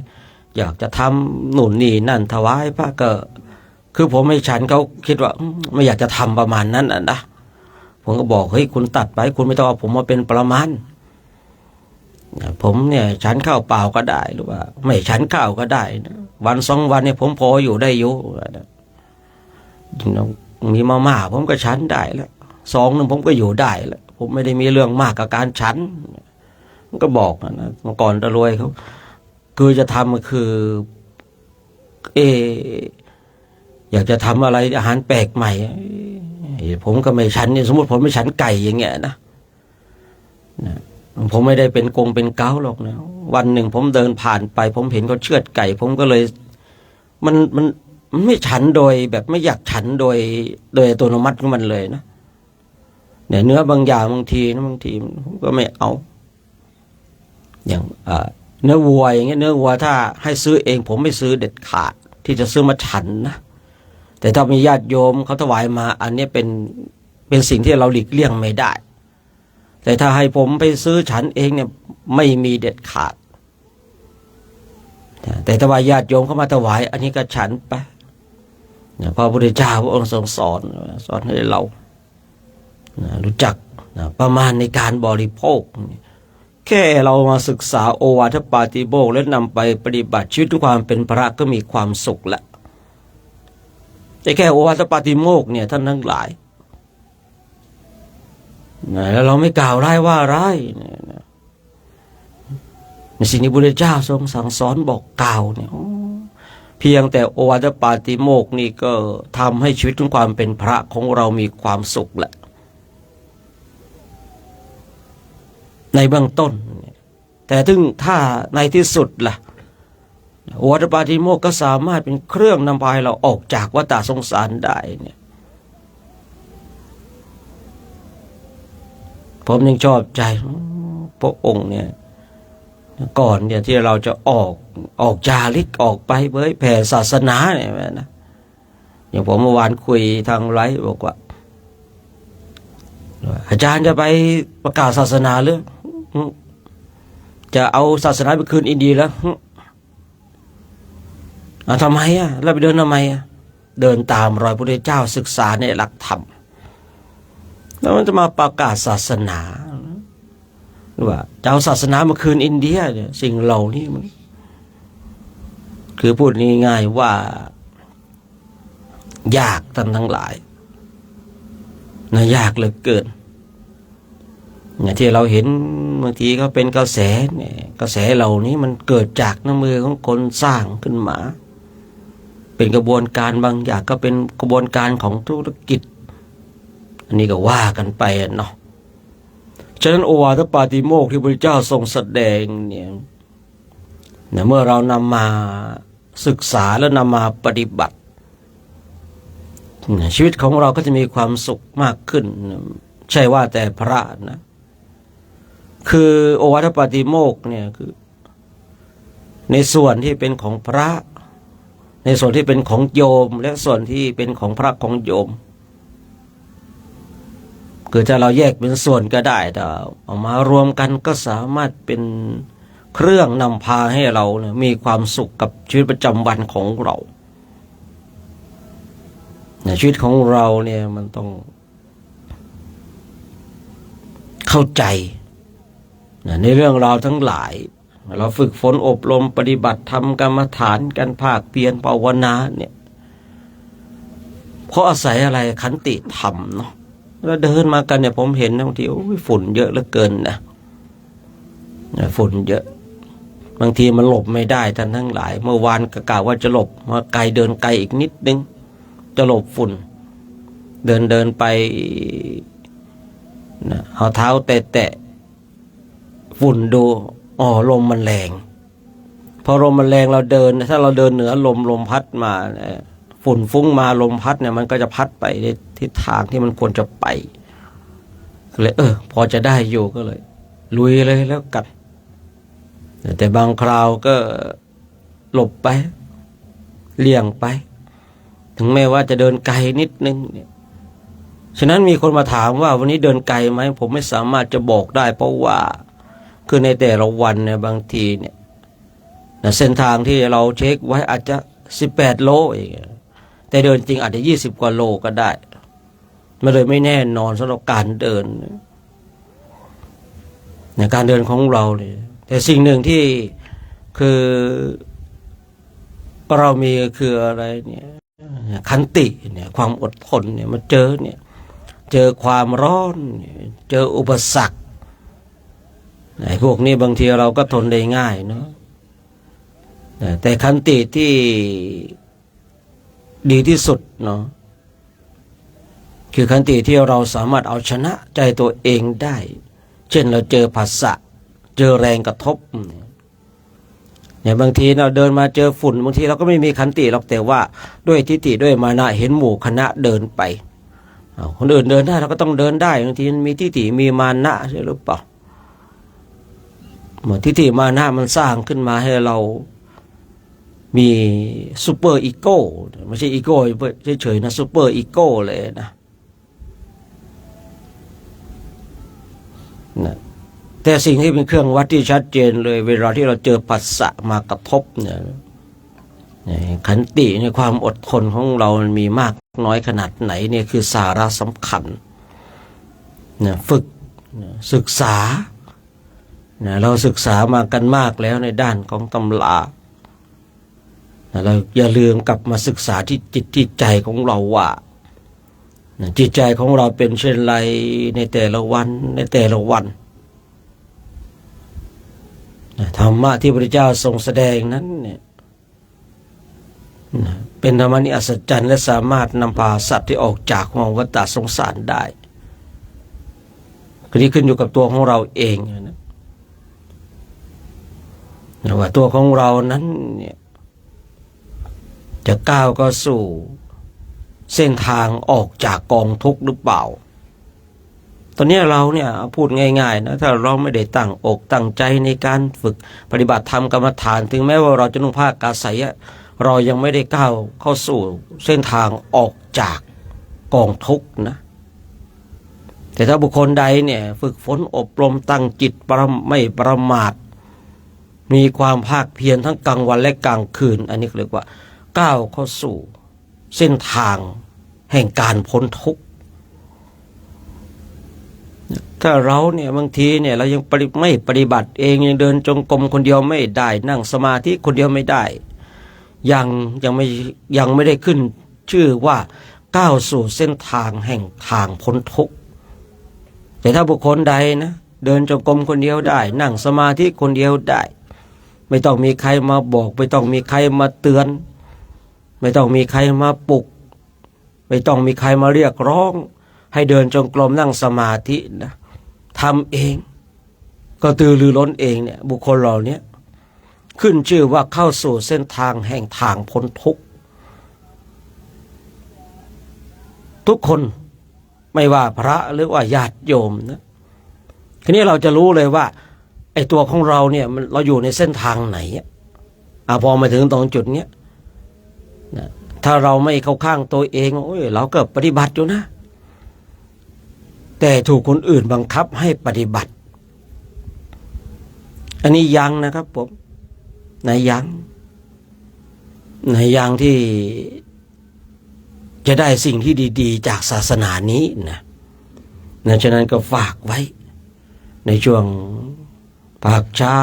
อยากจะทำหนุนนี่นั่นถวายพระก็คือผมไม่ฉันเขาคิดว่าไม่อยากจะทำประมาณนั้นนะผมก็บอกเฮ้ยคุณตัดไปคุณไม่ต้องเอาผมมาเป็นประมาณ ผมเนี่ยฉันข้าวเปล่าก็ได้หรือว่าไม่ฉันข้าวก็ได้นะวันสองวันเนี่ยผมพออยู่ได้อยู่มีมาม่าผมก็ฉันได้แล้วซองนึงผมก็อยู่ได้แล้วผมไม่ได้มีเรื่องมากกับการฉันมันก็บอกนะเมื่อก่อนตะรวยเขาคือจะทำก็คืออยากจะทำอะไรอาหารแปลกใหม่ผมก็ไม่ฉันเนี่ยสมมติผมไม่ฉันไก่อย่างเงี้ยนะผมไม่ได้เป็นเป็นเก้าหรอกนะวันหนึ่งผมเดินผ่านไปผมเห็นเขาเชือดไก่ผมก็เลยมันไม่ฉันโดยแบบไม่อยากฉันโดยอัตโนมัติของมันเลยนะเนี่ยเนื้อบางอย่างบางทีผมก็ไม่เอาอย่างเนื้อวัวอย่างเงี้ยเนื้อวัวถ้าให้ซื้อเองผมไม่ซื้อเด็ดขาดที่จะซื้อมาฉันนะแต่ถ้ามีญาติโยมเขาถวายมาอันนี้เป็นสิ่งที่เราหลีกเลี่ยงไม่ได้แต่ถ้าให้ผมไปซื้อฉันเองเนี่ยไม่มีเด็ดขาดแต่ถ้าว่าญาติโยมเขามาถวายอันนี้ก็ฉันไปพระพุทธเจ้าพระองค์ทรงสอนให้เรารู้จักประมาณในการบริโภคแค่เรามาศึกษาโอวาทปาติโมกข์และนำไปปฏิบัติชีวิตทุกความเป็นพระก็มีความสุขแล้วแต่แค่โอวาทปาติโมกข์เนี่ยท่านทั้งหลายแล้วเราไม่กล่าวร้ายว่าร้ายในสิ่งที่พระพุทธเจ้าทรงสั่งสอนบอกกล่าวเนี่ยเพียงแต่โอวาทปาติโมกข์นี่ก็ทำให้ชีวิตของความเป็นพระของเรามีความสุขแหละในเบื้องต้นแต่ถึงถ้าในที่สุดล่ะโอวาทปาติโมกข์ก็สามารถเป็นเครื่องนำพาให้เราออกจากวัฏสงสารได้เนี่ยผมยังชอบใจพระองค์เนี่ยก่อนเนี่ยที่เราจะออกจาริกออกไปเผยแผ่ศาสนาเนี่ยนะอย่างผมเมื่อวานคุยทางไลฟ์บอกว่าอาจารย์จะไปประกาศศาสนาหรือจะเอาศาสนาไปคืนอินเดียแล้วทำไมแล้วไปเดินทำไมเดินตามรอยพระพุทธเจ้าศึกษาในหลักธรรมแล้วมันจะมาประกาศศาสนาหรือว่าจะเอาศาสนามาคืนอินเดียเนี่ยสิ่งเหล่านี้มันคือพูดง่ายๆว่ายากท่านทั้งหลายนะยากเหลือเกินอย่างที่เราเห็นบางทีก็เป็นกระแสเนี่ยกระแสเหล่านี้มันเกิดจากน้ำมือของคนสร้างขึ้นมาเป็นกระบวนการบางอย่างก็เป็นกระบวนการของธุรกิจอันนี้ก็ว่ากันไปเนาะฉะนั้นโอวาทปาติโมกข์ที่พระเจ้าทรงแสดงเนี่ยเมื่อเรานำมาศึกษาแล้วนำมาปฏิบัติชีวิตของเราก็จะมีความสุขมากขึ้นใช่ว่าแต่พระนะคือโอวาทปาติโมกข์เนี่ยคือในส่วนที่เป็นของพระในส่วนที่เป็นของโยมและส่วนที่เป็นของพระของโยมคือถ้าเราแยกเป็นส่วนก็ได้แต่เอามารวมกันก็สามารถเป็นเครื่องนำพาให้เราเนี่ยมีความสุขกับชีวิตประจำวันของเราชีวิตของเราเนี่ยมันต้องเข้าใจในเรื่องราวทั้งหลายเราฝึกฝนอบรมปฏิบัติทำกรรมฐานกันภาคเพียรภาวนาเนี่ยเพราะอาศัยอะไรขันติธรรมเนาะแล้วเดินมากันเนี่ยผมเห็นบางทีฝุ่นเยอะเหลือเกินนะฝุ่นเยอะบางทีมันหลบไม่ได้ท่านทั้งหลายเมื่อวานก็กล่าวว่าจะหลบมาไกลเดินไกลอีกนิดนึงจะหลบฝุ่นเดินไปนะเอาเท้าแตะฝุ่นดูลมมันแรงพอลมมันแรงเราเดินถ้าเราเดินเหนือลมพัดมาฝุ่นฟุ้งมาลมพัดเนี่ยมันก็จะพัดไปในทิศทางที่มันควรจะไปก็เลยพอจะได้อยู่ก็เลยลุยเลยแล้วกันแต่บางคราวก็หลบไปเลี่ยงไปถึงแม้ว่าจะเดินไกลนิดนึงเนี่ยฉะนั้นมีคนมาถามว่าวันนี้เดินไกลไหมผมไม่สามารถจะบอกได้เพราะว่าคือในแต่ละวันเนี่ยบางทีเนี่ยเส้นทางที่เราเช็คไว้อาจจะ18 โลเองแต่เดินจริงอาจจะ20 กว่าโลก็ได้มันเลยไม่แน่นอนสำหรับการเดินในการเดินของเราเนี่ย แต่สิ่งหนึ่งที่คือเรามีคืออะไรเนี่ยขันติเนี่ยความอดทนเนี่ยมาเจอความร้อนเจออุปสรรคไอ้พวกนี้บางทีเราก็ทนได้ง่ายเนาะแต่ขันติที่ดีที่สุดเนาะคือขันติที่เราสามารถเอาชนะใจตัวเองได้เช่นเราเจอภาษะเจอแรงกระทบเนี่ยบางทีเราเดินมาเจอฝุ่นบางทีเราก็ไม่มีขันติหรอกแต่ว่าด้วยทิฏฐิด้วยมานะเห็นหมู่คณะเดินไปคนอื่นเดินได้เราก็ต้องเดินได้บางทีมีทิฏฐิมีมานะใช่หรือเปล่าเหมือนทิฏฐิมานะมันสร้างขึ้นมาให้เรามีซูเปอร์อีโก้ไม่ใช่อีโก้เฉยๆนะซูเปอร์อีโก้เลยนะแต่สิ่งที่เป็นเครื่องวัดที่ชัดเจนเลยเวลาที่เราเจอผัสสะมากระทบเนี่ยขันติในความอดทนของเรามันมีมากน้อยขนาดไหนเนี่ยคือสาระสำคัญเนี่ยฝึกศึกษาเราศึกษามากันมากแล้วในด้านของตำราเราอย่าลืมกลับมาศึกษาที่จิตที่ใจของเราว่าจิตใจของเราเป็นเช่นไรในแต่ละวันธรรมะที่พระเจ้าทรงแสดงนั้นเนี่ยเป็นธรรมะที่อัศจรรย์และสามารถนำพาสัตว์ที่ออกจากห่วงวัฏสงสารได้คือที่ขึ้นอยู่กับตัวของเราเองนะว่าตัวของเรานั้นเนี่ยจะก้าวก็สู่เส้นทางออกจากกองทุกข์หรือเปล่าตอนนี้เราเนี่ยพูดง่ายๆนะถ้าเราไม่ได้ตั้งอกตั้งใจในการฝึกปฏิบัติธรรมกรรมฐานถึงแม้ว่าเราจะนุ่งผ้ากาสายเรายังไม่ได้ก้าวเข้าสู่เส้นทางออกจากกองทุกข์นะแต่ถ้าบุคคลใดเนี่ยฝึกฝนอบรมตั้งจิตไม่ประมาทมีความภาคเพียรทั้งกลางวันและกลางคืนอันนี้เรียกว่าก้าวเข้าสู่เส้นทางแห่งการพ้นทุกข์ถ้าเราเนี่ยบางทีเนี่ยเรายังไม่ปฏิบัติเองยังเดินจงกรมคนเดียวไม่ได้นั่งสมาธิคนเดียวไม่ได้ยังไม่ได้ขึ้นชื่อว่าก้าวสู่เส้นทางแห่งทางพ้นทุกข์แต่ถ้าบุคคลใดนะเดินจงกรมคนเดียวได้นั่งสมาธิคนเดียวได้ไม่ต้องมีใครมาบอกไม่ต้องมีใครมาเตือนไม่ต้องมีใครมาปลุกไม่ต้องมีใครมาเรียกร้องให้เดินจงกรมนั่งสมาธินะทำเองก็ตือรือร้นเองเนี่ยบุคคลเหล่านี้ขึ้นชื่อว่าเข้าสู่เส้นทางแห่งทางพ้นทุกข์ทุกคนไม่ว่าพระหรือว่าญาติโยมนะทีนี้เราจะรู้เลยว่าไอ้ตัวของเราเนี่ยเราอยู่ในเส้นทางไหนพอมาถึงตรงจุดเนี้ยนะถ้าเราไม่เข้าข้างตัวเองเราก็ปฏิบัติอยู่นะแต่ถูกคนอื่นบังคับให้ปฏิบัติอันนี้ยังนะครับผมในยังที่จะได้สิ่งที่ดีๆจากศาสนานี้นะฉะนั้นก็ฝากไว้ในช่วงภาคเช้า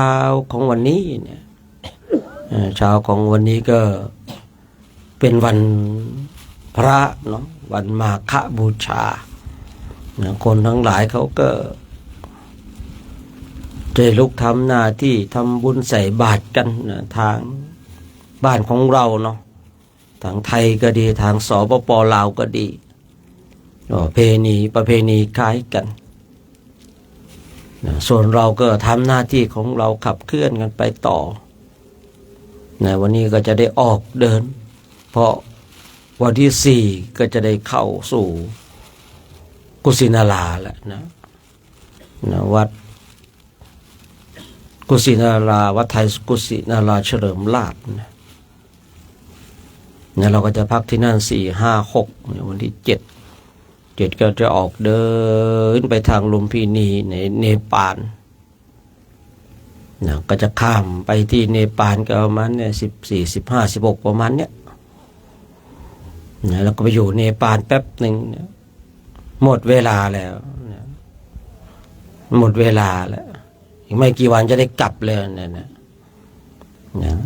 ของวันนี้เนี่ยเช้าของวันนี้ก็เป็นวันพระเนาะวันมาฆบูชาคนทั้งหลายเขาก็จะลุกทำหน้าที่ทำบุญใส่บาตรกันทางบ้านของเราเนาะทางไทยก็ดีทางสปป.ลาวก็ดีประเพณีคล้ายกันส่วนเราก็ทำหน้าที่ของเราขับเคลื่อนกันไปต่อวันนี้ก็จะได้ออกเดินเพราะวันที่4ก็จะได้เข้าสู่กุสินาราแล้วนะวัดกุสินาราวัดไทยกุสินาราเฉลิมลาภนะเราก็จะพักที่นั่น4 5 6วันที่7ก็จะออกเดินไปทางลุมพินีในเนปาลก็จะข้ามไปที่เนปาลก็ประมาณ14 15 16ประมาณเนี้ยแล้วก็ไปอยู่เนปาลแป๊บหนึ่งหมดเวลาแล้ว อีกไม่กี่วันจะได้กลับเลยเนี่ย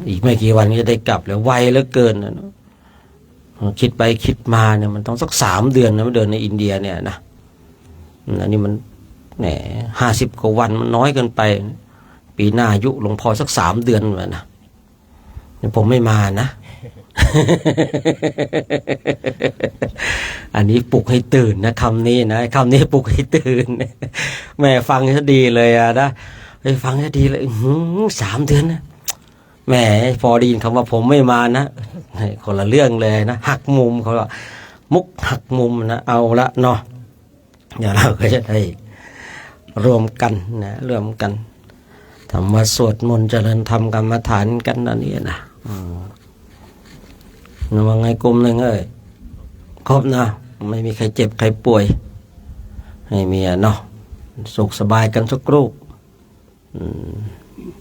อีกไม่กี่วันจะได้กลับแล้วไวเหลือเกินนะคิดไปคิดมาเนี่ยมันต้องสัก3 เดือนนะเดินในอินเดียเนี่ยนะอันนี้มันแหม50 กว่าวันมันน้อยเกินไปปีหน้าอายุหลวงพ่อสัก3 เดือนเลยนะผมไม่มานะ อันนี้ปลุกให้ตื่นนะคำนี้นะคำนี้ปลุกให้ตื่น แม่ฟังซะดีเลยอะนะไปฟังซะดีเลย3 เดือนนะแหมพอได้ยินคำว่าผมไม่มานะคนละเรื่องเลยนะหักมุมเขาว่ามุกหักมุมนะเอาละเนาะเดี๋ยวเราก็จะได้รวมกันนะรวมกันทำมาสวดมนต์เจริญธรรมกรรมฐานกันนั่นนี่นะว่าไงกลุ่มหนึ่งครบนะไม่มีใครเจ็บใครป่วยไม่มีเนาะสุขสบายกันทุกรูป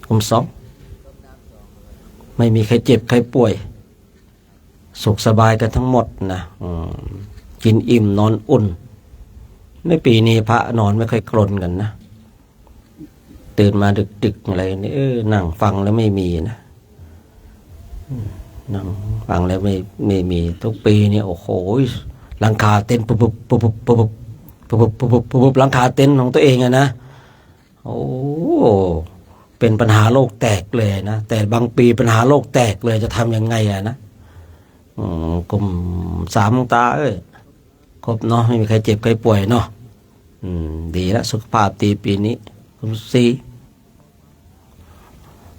กลุ่ม 2ไม่มีใครเจ็บใครป่วยสุขสบายกันทั้งหมดนะกินอิ่มนอนอุ่นในปีนี้พระนอนไม่ค่อยกรนกันนะตื่นมาดึกๆอะไรนี่นั่งฟังแล้วไม่มีนะนั่งฟังแล้วไม่มีทุกปีนี่โอ้โหหลังคาเต็นท์ปุ๊บปุ๊บปุ๊บปุ๊บปุ๊บปุ๊บปุ๊บปุ๊บหลังคาเต็นท์ของตัวเองนะโอ้เป็นปัญหาโลกแตกเลยนะแต่บางปีปัญหาโลกแตกเลยจะทำยังไงนะกลุ่ม3ตาครบเนาะไม่มีใครเจ็บใครป่วยเนาะดีแล้วสุขภาพดีปีนี้กลุ่ม 4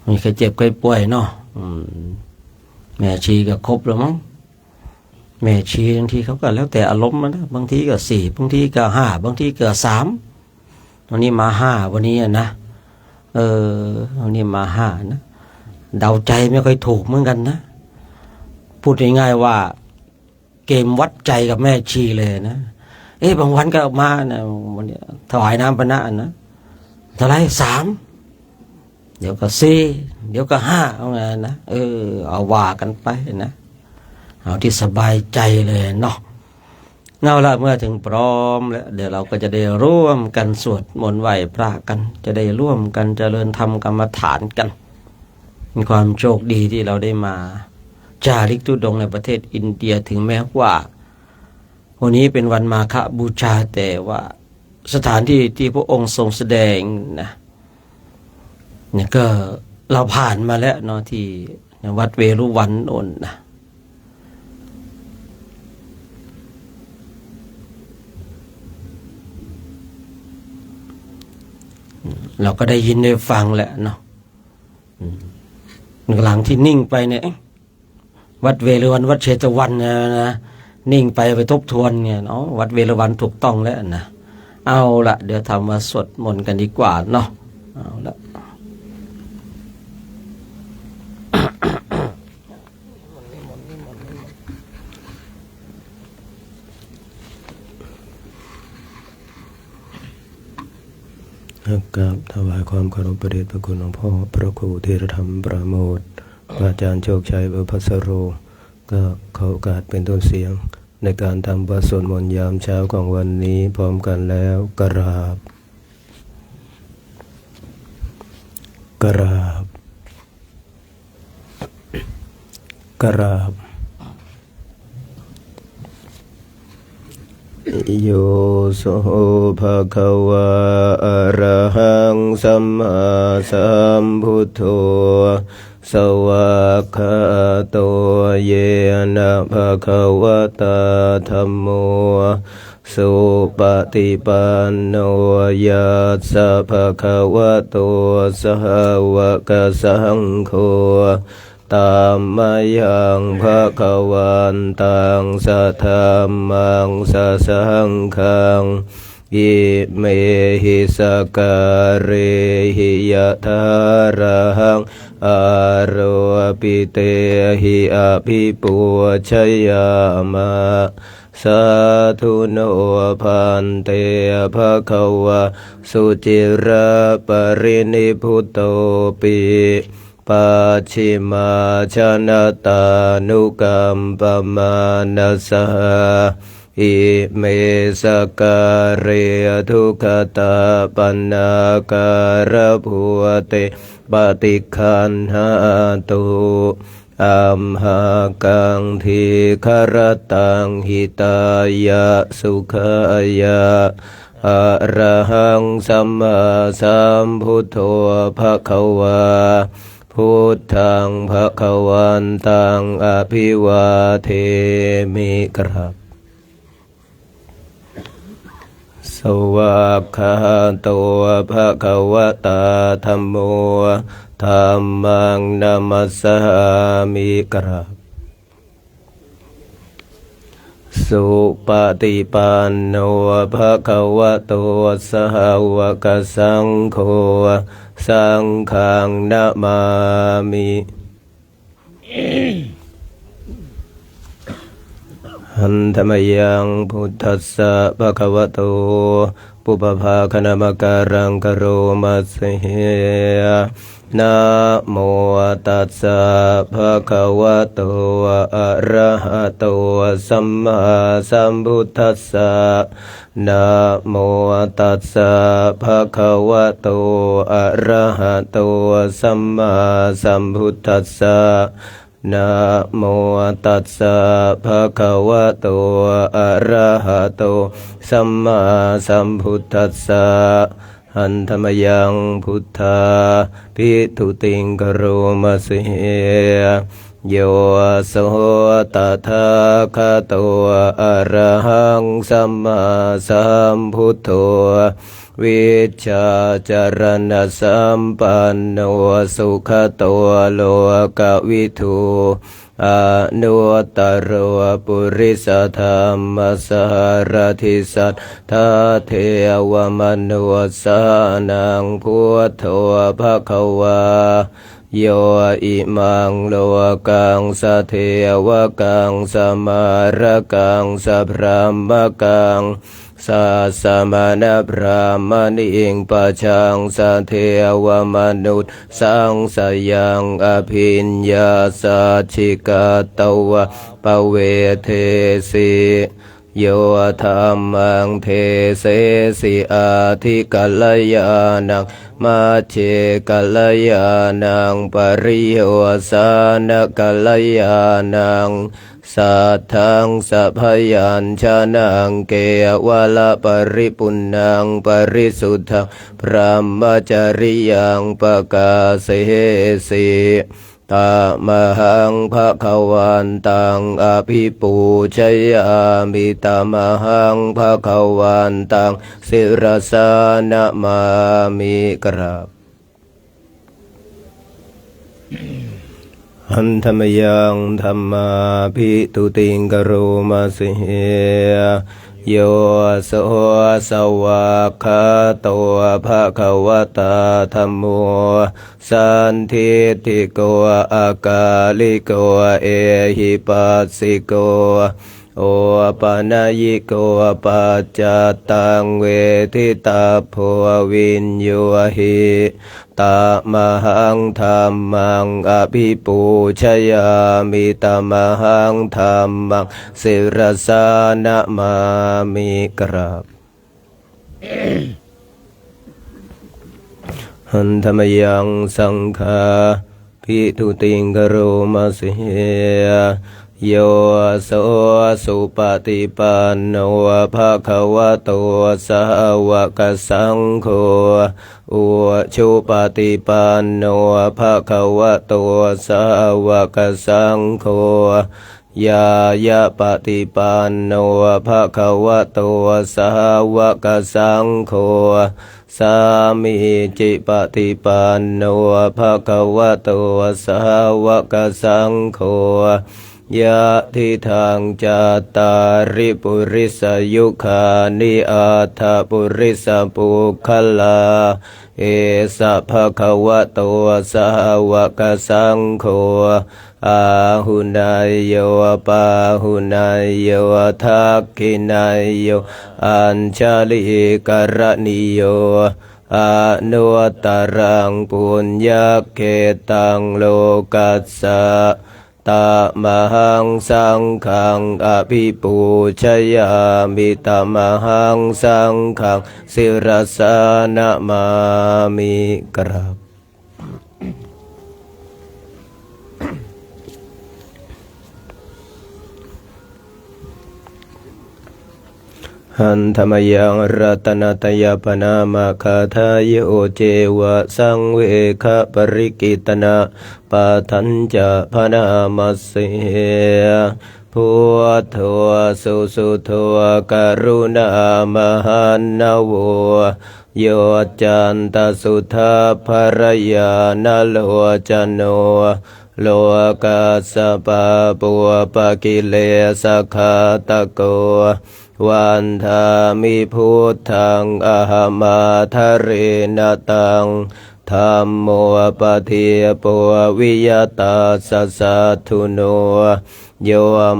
ไม่มีใครเจ็บใครป่วยเนาะแม่ชีก็ครบแล้วมั้งแม่ชีบางทีเขาก็แล้วแต่อารมณ์นะบางทีก็4บางทีก็5บางทีก็3วันนี้มา5วันนี้นะวันนี้มา5นะเดาใจไม่ค่อยถูกเหมือนกันนะพูดง่ายๆว่าเกมวัดใจกับแม่ชีเลยนะบางวันก็ออกมานะวันนี้ถวายน้ำปนะนะเท่าไร3เดี๋ยวก็4เดี๋ยวก็5เอาไงนะเอาว่ากันไปนะเอาที่สบายใจเลยเนาะเอาละเมื่อถึงพร้อมแล้วเดี๋ยวเราก็จะได้ร่วมกันสวดมนต์ไหว้พระกันจะได้ร่วมกันเจริญธรรมกรรมฐานกันมีความโชคดีที่เราได้มาจาริกธุดงค์ในประเทศอินเดียถึงแม้ว่าวันนี้เป็นวันมาฆบูชาแต่ว่าสถานที่ที่พระองค์ทรงแสดงนะเนี่ยก็เราผ่านมาแล้วเนาะที่วัดเวรุวันโน่นนะเราก็ได้ยินได้ฟังแหละเนาะหลังที่นิ่งไปเนี่ยวัดเวรุวันวัดเชตวันนะนิ่งไปทบทวนเนี่ยเนาะวัดเวรุวันถูกต้องแล้วนะเอาละเดี๋ยวทำมาสวดมนต์กันดีกว่าเนาะเอาละกราบถวายความเคารพพระเดชพระคุณหลวงพ่อพระครูเทรธรรมประโมทพระอาจารย์โชคชัยอุปัสสโรก็ขอโอกาสเป็นต้นเสียงในการทำบทสวดมนต์ยามเช้าของวันนี้พร้อมกันแล้วกราบกราบกราบโยโสภะคะวะอะระหังสัมมาสัมพุทโธสวากขาโตเยนะภะคะวะตาธัมโมสุปฏิปันโนยัสสะภะคะวะโตสาวกสังโฆตามมายังภะคะวันตังสัทธัมมังสัสสังฆังอิเมหิสการเรหิยะทารังอาโรปิเตหิอภิปุชยามะสาธุโนพันเตภะคะวะสุจิระปรินิพุตโตปิปัจฉิมาชนะตานุกัมปมานัสสะ อิเมสการเรทุกขตาปันนาการภูเตปฏิคันหาตุอัมหากังทีครตังหิตายะสุขายะอะระหังสัมมาสัมพุทโธภควาพุทธังภควันตังอภิวาเทมิครับสวากขาโตภควตาธัมโมธัมมังนัมมัสสามิครับสุปฏิปันโนภควโตสาวกสังโฆสังฆังนะมามิหันธรรมยังพุทธัสสะภะคะวะโตปุปภาคณมการังกโรมัสเหนะโมตัสสะภะคะวะโตอะระหะโตสัมมาสัมพุทธัสสะนะโมตัสสะภะคะวะโตอะระหะโตสัมมาสัมพุทธัสสะนะโมตัสสะภะคะวะโตอะระหะโตสัมมาสัมพุทธัสสะหันธรรมยังพุทธาภิทุติงกโรมัสเหโยโสตถาคโตอะระหังสัมมาสัมพุทโธวิชชาจารณะสัมปันโนสุขโตโลกวิทูอนุตตรปุริสธรรมสารทิสัทธาเทวมนุสสานังพุทโธภควาโยอิมังโลกังสเทวกังสมารกังสพรหมกังสัสสมณพราหมณิงปัจจังสัเทวมนุษย์สังสยังอภิญญาสัจฉิกตวะปเวเทสิโยธรรมังเทเสสิอาทิกัลยานังมัจเจกัลยานังปริโยสานกัลยานังสัทธังสัพยัญชนะเกวะละปริปุณังปริสุทธังพระมจริยังปกาเสสิตามหังภะคะวันตังอภิปูชยามิตามหังภะคะวันตังศิรสานะมามิกราบหันธรรมยังธรรมาภิตุติงกโรมาสิเหโยโสสวากขาโตภะคะวตาธัมโมสันทิติโกอากาลิโกเอหิปัสสิโกโอปานายิโกปัจจตังเวทิตาโพวินโยหิตามหังธรรมังอภิปูชยามิตามหังธรรมังศิรสานะมามิกราบหันธรรมยังสังฆาภิทุติงกโรมาสิเหโยโสสุปฏิปันโนภะคะวะโตสาวกสังโฆอุชุปฏิปันโนภะคะวะโตสาวกสังโฆยายะปฏิปันโนภะคะวะโตสาวกสังโฆสามิจิปฏิปันโนภะคะวะโตสาวกสังโฆยะทิทางจัตตาริปุริสยุคานิอัฏฐปุริสปุคลาเอสะภะคะวะโตสาวกสังโฆอาหุนายโยปาหุนายโยทักขินายโยอัญชลิกรณิโยอนุตตรังปุญญเกตังโลกัสสะ ตมหังสังฆังอภิปูชยามิตมหังสังฆังศิรสานะมามิกราบหันธรรมยังรัตนตยปนามาคาทายโอเจวะสังเวคะปริกิตนาปะทัญจะพนามัสเสพุทโธสุสุโธกรุณามหันนโวโยจันตสุทธาภรยานโลจโนโลกัสสปะปัวปะกิเลสขาตะโกวันธามิพุทธังอะหะมาทะเรนตังธัมโมปะเทปววิยตาสัสสะทุโนโย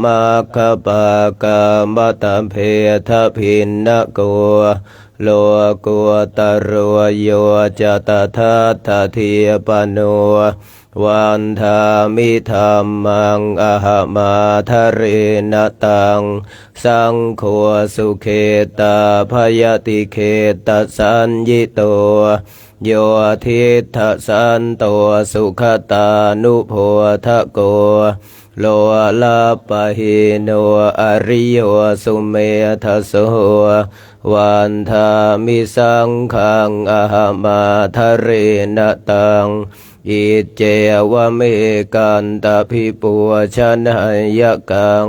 มาคปะกามตะเพทะพินนะโกโลกุตโรโยจตถาทะเทปโนวันธามิธัมมังอะหะมาทะเรนตังสังโฆสุเขตาพยติเขตสัญญิโตโยทิฏฐสันโตสุขตานุโพธโกโลลาปะหิโนอริโยสุเมธโสวันธามิสังขังอะหะมาทะเรนตังอิเจวะเมกันตะพิปัวชนะยกัง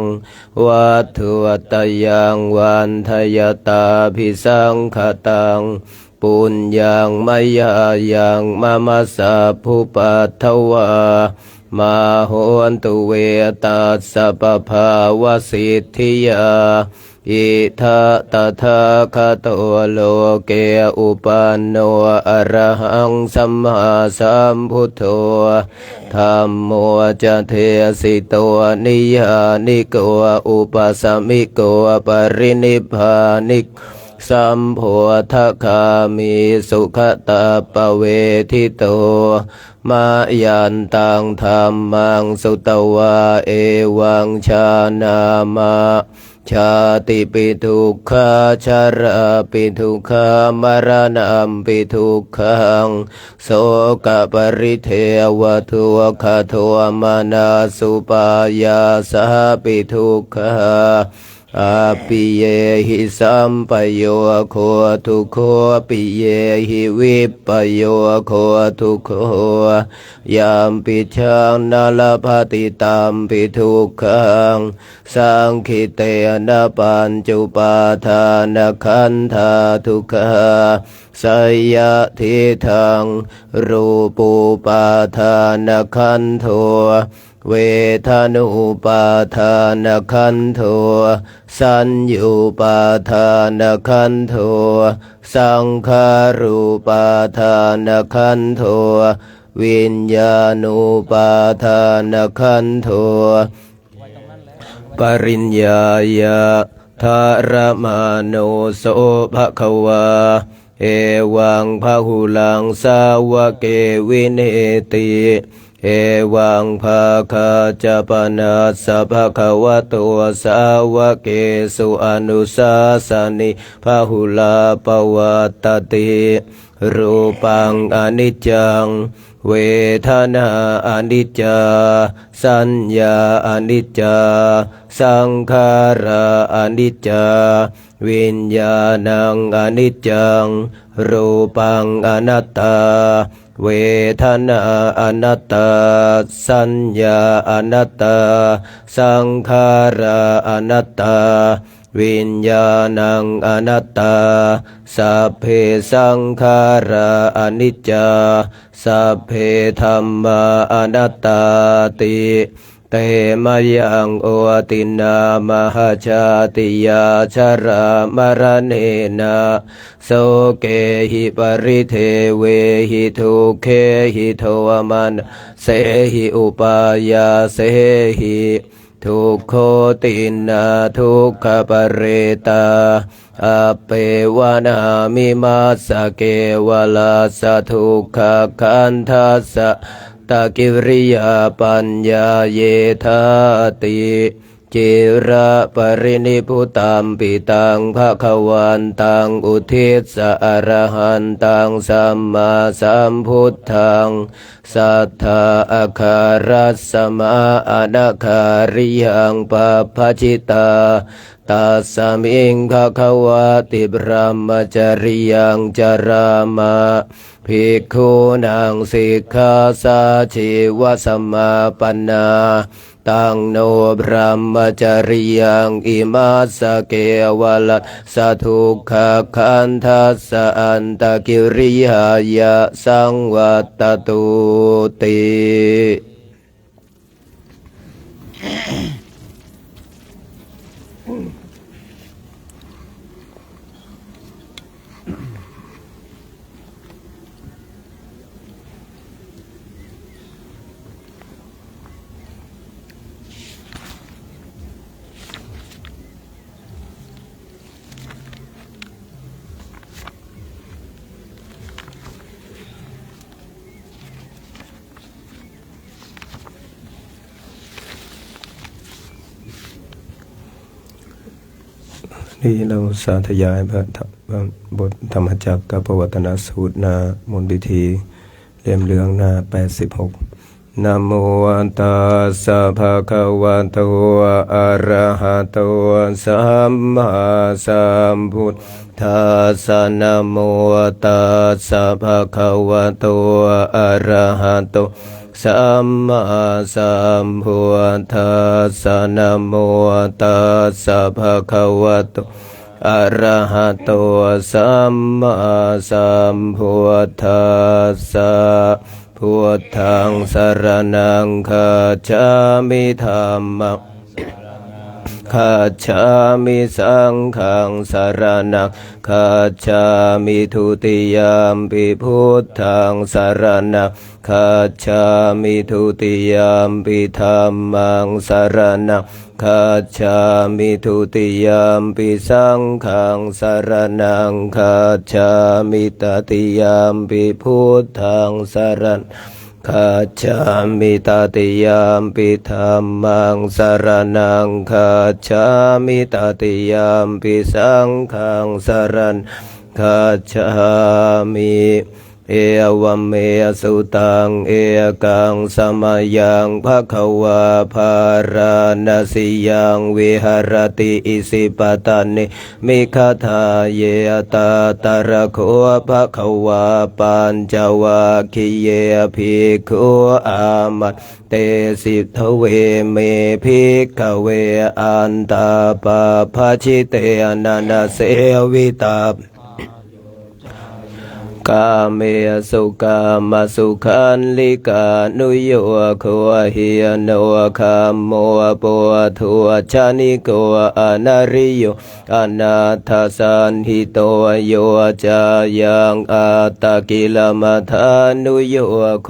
วัตถุตยังวันทยตาภิสังขตังปุญญังมยายังมะมัสสะภุปัทถวามาโหนตุเวตัสสะปะภาวสิทธิยาอิทะตถาคโตโลเกอุปันโนอะระหังสัมมาสัมพุทโธธัมโมจะเทสิโตนิยานิโกอุปสมิโกปรินิพพานิสัมโพธคามิสุขตาปเวทิโตมายันตังธัมมังสุตวาเอวังชานามะชาติปิทุกขาชาราปิทุกขามรณะปิทุกขังโสกปริเทวทุกขโทมานาสุปายาสาปิทุกขาอาปิเยหิสัมปโยโคทุโคปิเยหิวิปโยโคทุโคยามปิชังนาลภติตามปิทุกขังสังคิเตนะปัญจุปาทานขันธาทุกขาสยทิทังรูปูปาทานขันโทเวทานุปาทานขันโทสัญญูปาทานขันโทสังขารูปาทานขันโทวิญญาณุปาทานขันโทปริญญายะธารมาโนโสภควาเอวังพหุลังสาวเกวินเติเอวังภาคาจปนาสภะคะวะโตสาวเกสุอนุสาสนิพหุลาปวัตตติรูปังอนิจจังเวทนาอนิจจาสัญญาอนิจจาสังขาราอนิจจาวิญญาณังอนิจจังรูปังอนัตตาเวทนาอนัตตาสัญญาอนัตตาสังขาราอนัตตาวิญญาณังอนัตตาสัพเพสังขาราอนิจจาสัพเพธัมมาอนัตตาติเตมยังโอตินามหาชาติยาชรามรเนนะโสเกหิปริเทเวหิทุเคหิโทมันเสหิอุปายาเสหิทุกโคตินาทุกขปเรตาอเปวานามิมาสเกวลาสทุกขคันทัสสะ ตกิริยาปัญญาเยธาติจิระปรินิพุตัมปิตังภวันตังอุทิศอรหันตังสัมมาสัมพุทธังสัทธาอาคารัสสมาอนาคาริยังปัพพชิตาตัสสมิงภควติบรมจริยังจารามาภิกขุนังสิกขาสาชีวสมาปันนาตังโนบรมจริยังอิมาสเกวลัสสะทุกขคันทัสสะอันตกิริยายะสังวัตตุตินี่เราสาธยายพระบทธรรมจักรกับปวัตนสูตรนามนต์พิธีเล่มเหลืองหน้า86นะโมตัสสะภะคะวะโตอะระหะโตสัมมาสัมพุทธัสสะนะโมตัสสะภะคะวะโตอะระหะโตสัมมาสัมพุทธัสสะนะโมตัสสะภะคะวะโตอะระหะโตสัมมาสัมพุทธัสสะพุทธังสรณังคัจฉามิธัมมังคัจฉามิสังฆังสรณังคัจฉามิทุติยามปิพุทธังสรณังคัจฉามิทุติยามปิธัมมังสรณังคัจฉามิทุติยามปิสังฆังสรณังคัจฉามิตติยามปิพุทธังสรณังคัจฉามิตติยามปิธัมมังสรณังคัจฉามิตติยามปิสังฆังสรณังคัจฉามิเอวเมสุตังเอกังสมัยยังภควาภารณสิยังวิหรติอิสิปตานิมิคทาเยตาตระโคภควาปัญจวัคคีเยภิกขุอามัตเตสิทเวเมภิกขเวอันตาปาภชิเตอนันเสวิตา กาเมสุกามสุขันลิกานุโยโคหิยโนคามโมปัวทัวชานิโกอนาริโยอนาทาสันหิโตโยจายังอาตากิลมัทานุโยโค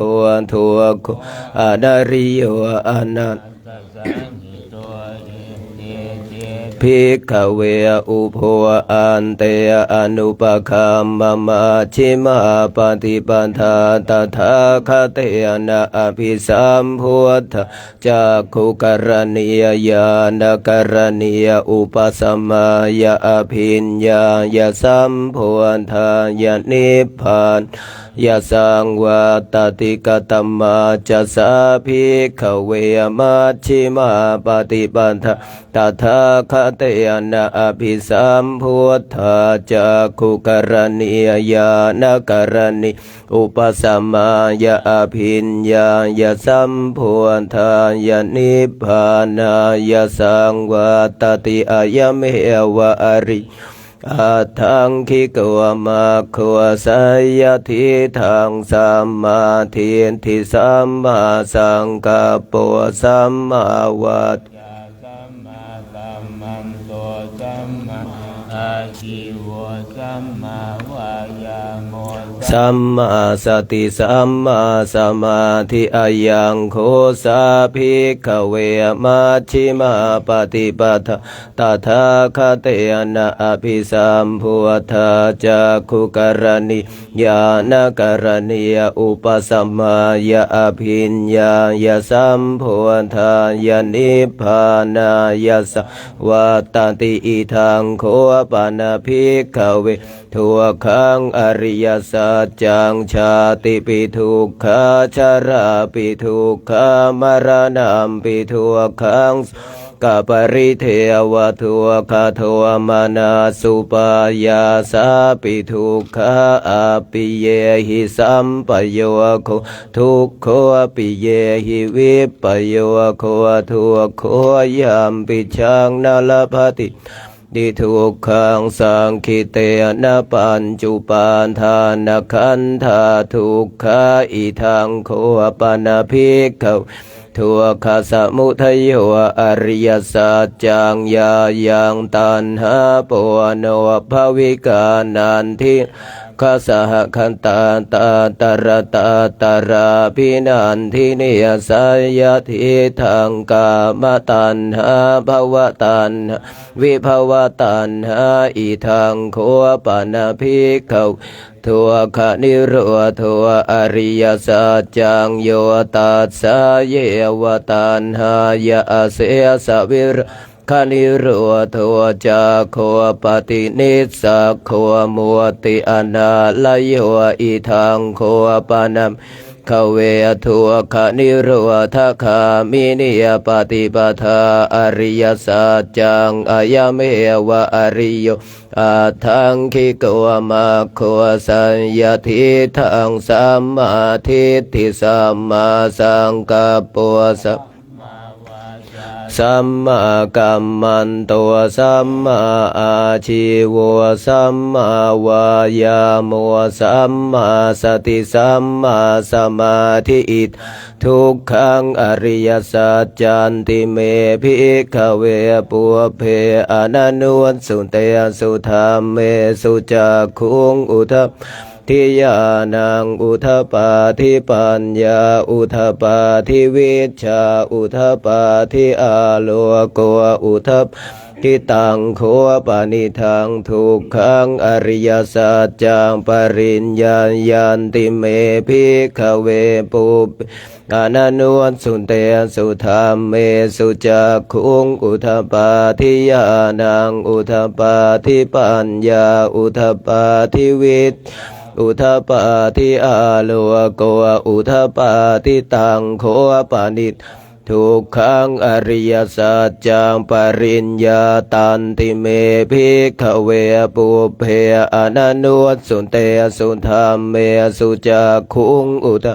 ทัวโคอนาริโยอนาภิกขเวอุโภอันเตอนุปคัมมมาชิมาปฏิปันธาตถาคเตนะอภิสัมพุทธจักขุกรณียญาณกรณียอุปสัมมายะอภิญญายะสัมพุทธายะนิพพานยะสังวาตติกตัมมาจัสสะภิกขเวมัชฌิมาปฏิปันธาตถาคเตนะอภิสัมพุทธาจักขุกรณียญาณกรณีอุปสัมมายะอภิญญายะสัมพุทธายะนิพพานายะสังวาตติอายะเมวะอริอาทังคิกวมาโคสายทิทังสัมมาทิฏฐิสัมมาสังกัปปะสัมมาวัตสัมมาสัมมันโตสัมมาอาชีว สัมมาวายาโม สัมมาสติสัมมาสมาธิอายังโคสาภิกขเวมัชฌิมาปฏิปทาตถาคเตนะอภิสัมพุทธาจักขุกรณีญาณกรณียอุปสัมมายะอภิญญายะสัมพุทธายะนิพพานายะสวัตติอิทังโคปานาภิกขเวทุกขังอริยสัจจังชาติปิทุกขาชาราปิทุกขามรณะปิทุกขังกปริเทวทุกขโทมานาสุปายาสาปิทุกขาอปิเยหิสัมปโยโคทุกขปิเยหิวิปโยโคทุกขยามปิชังนาลภติดิทุกขังสังคิเตนะปัญจุปาทานขันธาทุกขาอิทังโคปนาภิกขทุกขสมุทัยโยอริยสัจจังยายังตัณหาปโนภวิกานันทิขสหคันตาตาตระตาตราพินันทิเนยสายทิทังกามตัณหาภวตัณหาวิภวตัณหาอิทังโคปนาภิกขทุกขนิโรธอริยสัจจังโยตัสสะเยวตัณหายะเสสะวิรคณิโรธจาโคปฏินิสสะโคมุติอนาลโยอิทังโคปนัมขเวทุกขนิโรธคามินิยปฏิปทาอริยสัจจังอายเมวะอริโยอาทังคิโกมาโคสัญญาทิทังสัมมาทิฏฐิสัมมาสังกัปปะสัมมากัมมันโตสัมมาอาชีวะสัมมาวายาโมสัมมาสติสัมมาสมาธิอิททุกขังอริยสัจจันติเมภิกขเวปุเพอนันวนสุเตสุธรรมเมสุจักขุงอุทธทิยานังอุทปาทิปัญญาอุทปาทิวิชชาอุทปาทิอาโลโกอุทปทิตังโคปานิทังทุกขังอริยสัจจังปริญญายันติเมภิกขเวปุอนันวนสุเตสุธรรมเมสุจักขุงอุทปาทิยานังอุทปาทิปัญญาอุทปาทิวิชอุทปาทิอาโลโกอุทปาทิตังโคปานิทุกขังอริยสัจจังปริญญาตันติเมภิกขเวปุเพอนันวนสุเตสุธรรมเมสุจักขุงอุท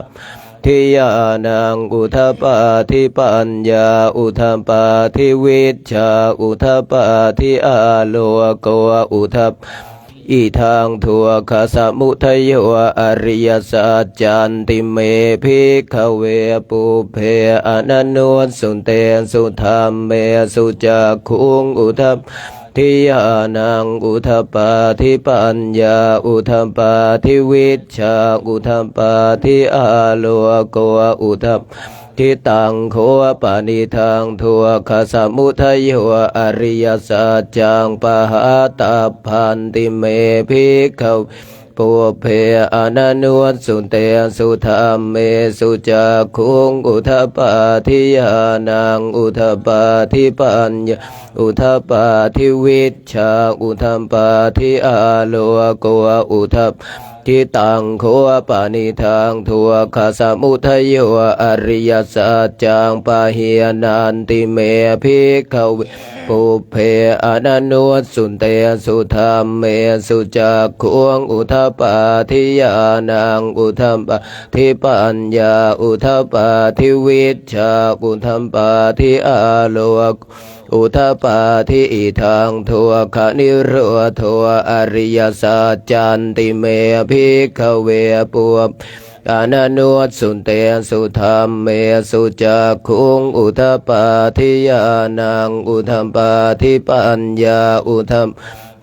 ทิยานังอุทปาทิปัญญาอุทปาทิวิชชาอุทปาทิอาโลโกอุทอิทังทุกขสมุทัยโยอริยสัจจันติเมภิกขเวปุเพอนันวนสุเตสุธรรมเมสุจักขุงอุททิยานังอุทปาทิปัญญาอุทปาทิวิชชาอุทปาทิอาโลโกอุททิตังโคปานิทังทุกขสมุทัยโยอริยสัจจังปหาตาพันติเมภิกขปุเพอนันวนสุเตสุธรรมเมสุจักขุงอุทปาทิยานังอุทปาทิปัญญาอุทปาทิวิชชาอุทปาทิอาโลโกอุททิตังโคปานิทังทุกขสมุทัยโยอริยสัจจังปะหิยนันติเมภิกขเวปุเพอนันวนสุเตสุธรรมเมสุจักขุงอุทปาทิยานังอุทปาทิปัญญาอุทปาทิวิชชาอุทปาทิอาโลกอุทปาทิอิทังทุกขนิโรธอริยสัจจันติเมภิกขเวปุอนันวนสุเตสุธรรมเมสุจักขุงอุทปาทิยานังอุทปาทิปัญญาอุท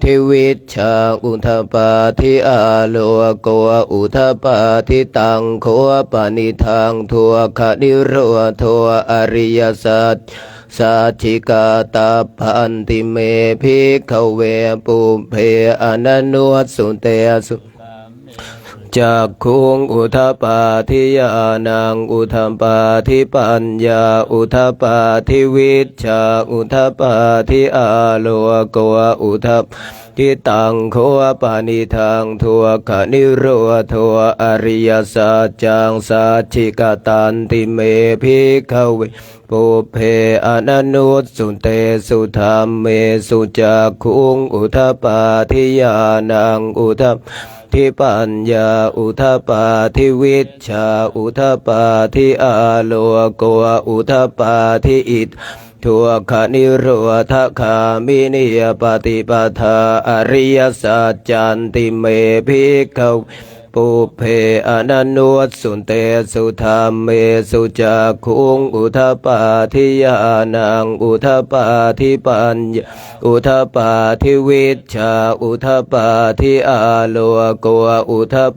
ทิวิชชาอุทปาทิอาโลโกอุทปาทิตังโคปานิทังทัวคนิโรทัวอริยสัจสัจฉิกาตาพันติเมภิกขเวปุเพอนันโนสุเตสุจักขุงอุทปาทิยานังอุทปาทิปัญญาอุทปาทิวิชชาอุทปาทิอาโลโกอุทปทิตังโคปานิทังทัวคนิโรทัวอริยสัจจังสัจฉิกตันติเมภิกขเวปุเพอนันโนสุเตสุธรรมเมสุจักขุงอุทปาทิยานังอุทปทิปัญญาอุทปาทิวิชชาอุทปาทิอาโลโกอุทปาทิอิททัวคนิโรธคามินิยปฏิปทาอริยสัจจันติเมภิกขเวปุเพอนันโนสุเตสุธรรมเมสุจักขุงอุทปาทิยานังอุทปาทิปัญญาอุทปาทิวิชชาอุทปาทิอาโลโกอุทป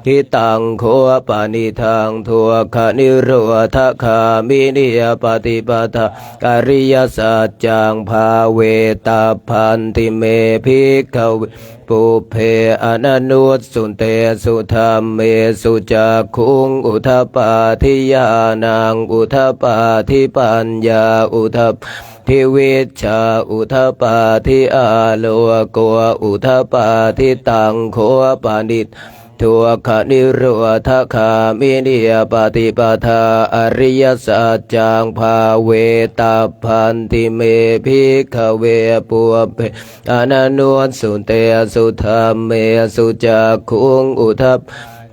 ทิตังโคปานิทังทัวคนิโรธคามินิยปฏิปทาอริยสัจจังภาเวตาพันติเมภิกขเวปุเพอนันโนสุเตสุธรรมเมสุจักขุงอุทปาทิยานังอุทปาทิปัญญาอุทปทิวิชชาอุทปาทิอาโลโกอุทปาทิตังโคปานิทัวคนิโรธคามินิยปฏิปทาอริยสัจจังภาเวตาพันติเมภิกขเวปุเพอนันโนสุเตสุธรรมเมสุจักขุงอุทป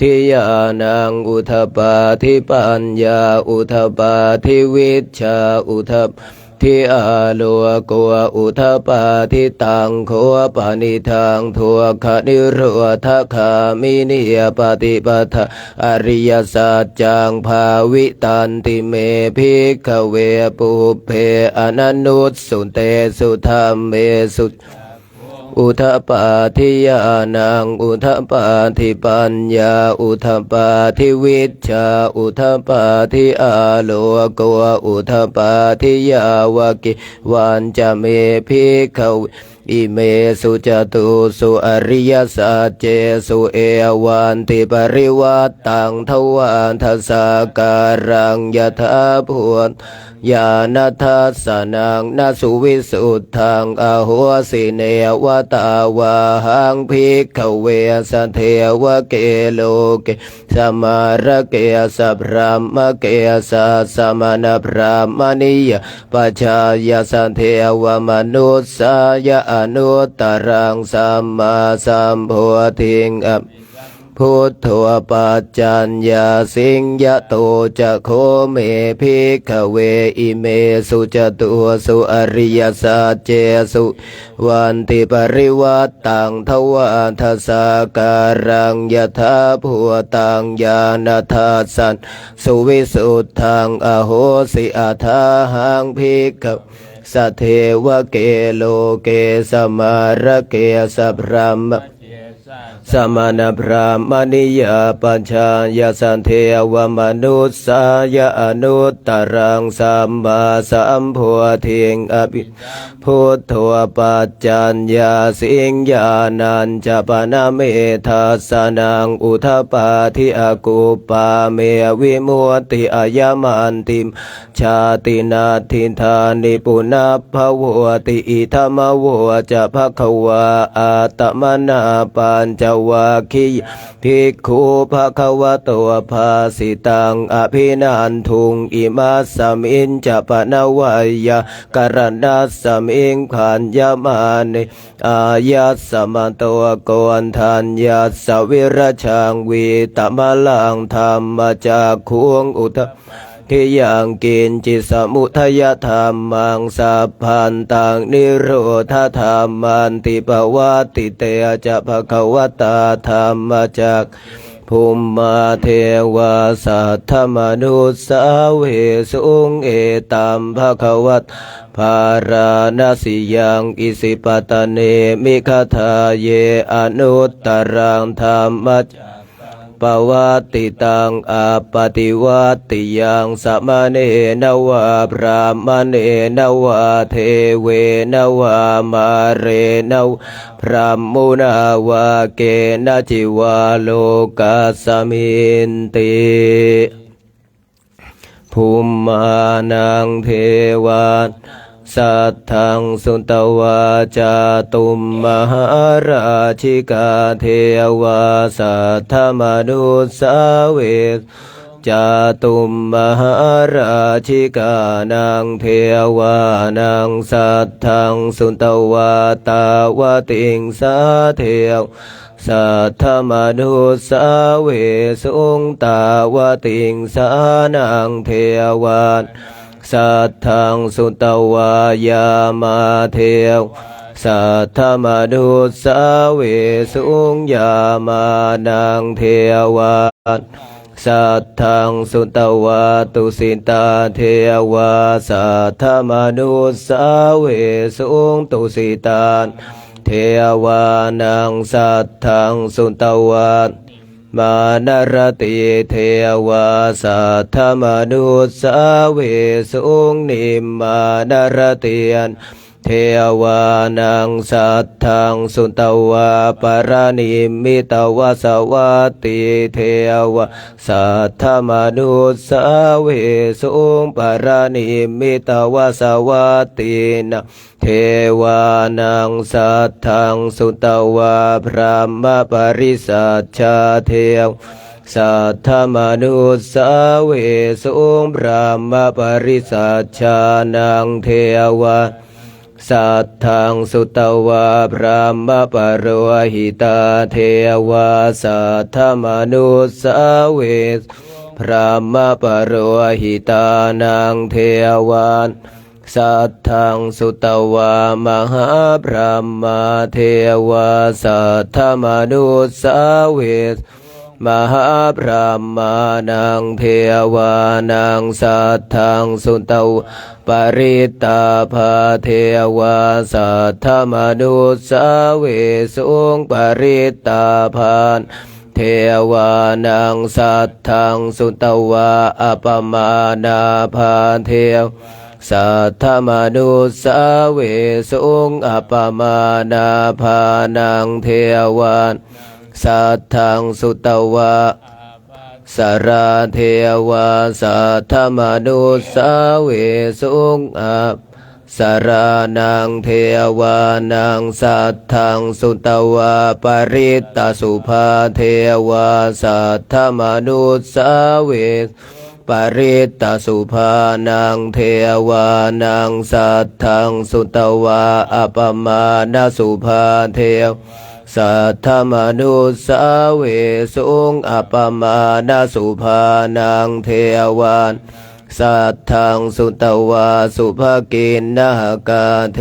ทิยานังอุทปาทิปัญญาอุทปาทิวิชชาอุทปทิอาโลโกอุทปาทิตังโคปานิทังทัวคนิโรธคามินิยปฏิปทาอริยสัจจังภาวิตันติเมภิกขเวปุเพอนันโนสุเตสุธรรมเมสุอุทปาทิยานังอุทปาทิปัญญาอุทปาทิวิชชาอุทปาทิอาโลโกอุทปาทิยาวกิวันจะเมภิกขเวอิเมสุจตุสุอริยสัจเจสุเอวันติปริวัตตังทวันทัสสาการังยถาภูตญาณทัสสนังนสุวิสุทธังอโหสิเนวตาวาหังภิกขเวสเทวเกโลเกสมาระเกสัพรามเกสัสมณพรามณิยปัจจายสันเทวมนุสสายอนุตตรังสัมมาสัมโพธิงพุทโธปัจจัญญาสิงยโตจะโคเมภิกขเวอิเมสุจตุสุอริยสัจเจสุวันติปริวัตตังทวันทัสสาการังยถาภูตังญาณทัสสันสุวิสุทธังอโหสิอัฏฐาหังภิกขสเทวเกโลเกสมาระเกสัพรามสมณพราหมณิยปัญชายสันเทวมนุสสายอนุตตรังสัมมาสัมโพธิงอภิพุทโธปัจจัญญาสิงญาณัญจปนะเมทัสสนังอุทปาทิอากุปาเมวิมุตติอายมันติมชาตินาทินทานิปุณภวติอิธรรมวจะภควาอาตมนาปัญจวาคีภิกขุภควโตภาสิตังอภินันทุงอิมัสสมินจะปนวัยยะกรณัสสมิงขันยมานิอายัสสมันโตโกนทัญญัสสวิรชังวีตมะลังธรรมจากขุงอุททิยังกินจิสมุทยธรรมังสัพพันตังนิโรธธรรมันติปวัติเตจะภควตาธรรมจัก ภูมิมาเทวาสัทธมนุสสาเวสุงเอตัมภควตภาราณสิยังอิสิปตเนมิคทาเยอนุตตรังธรรมจปวัตติตังอปฏิวัตติยังสมณเณนวะพรามเณนวะเทเวนวะมาเรนวะพรหมุนาวะเกณจิวาโลกัสสมินติภูมิมานังเทวาสัทธังสุตวาจาตุมมหาราชิกาเทวาสัทธมนุสสาเวจาตุมมหาราชิกานังเทวานังสัทธังสุตวาตาวติงสาเทวสัทธมนุสสาเวสุงตาวติงสานังเทวาสัทธังสุตวายามาเทวสัทธมนุสสาเวสุงยามานังเทวาสัทธังสุตวาตุสิตาเทวาสัทธมนุสสาเวสุงตุสิตาเทวานังสัทธังสุตวามานรติเทวาสัทธมนุสสาเวสุงนิมมานรติยนเทวานังสัทธังสุตวาปรานิมิตวสวัตติเทวาสัทธมนุสสาเวสุงปรานิมิตวสวัตตินะเทวานังสัทธังสุตวาพระมปริสัชชาเทวสัทธมนุสสาเวสุงพระมปริสัชชานังเทวาสัทธังสุตวาพระมปโรหิตาเทวาสัทธมนุสสาเวพระมปโรหิตานังเทวาสัทธังสุตวามหาพระมเทวาสัทธมนุสสาเวมหาพระมานังเทวานังสัทธังสุตวปริตาภาเทวาสัทธมนุสสาเวสุงปริตาภานเทวานังสัทธังสุตวาอปมานาภาเทวสัทธมนุสสาเวสุงอปมานาภานังเทวาสัทธังสุตวาสราเทวาสัทธมนุสสาเวสุงอัปสรานังเทวานังสัทธังสุตวาปริตตสุภาเทวาสัทธมนุสสาเวปริตตสุภานังเทวานังสัทธังสุตวาอปมาณสุภาเทวสัทธมนุสสาเวสุงอปมาณสุภานังเทวาสัทธังสุตวาสุภกินนาคาเท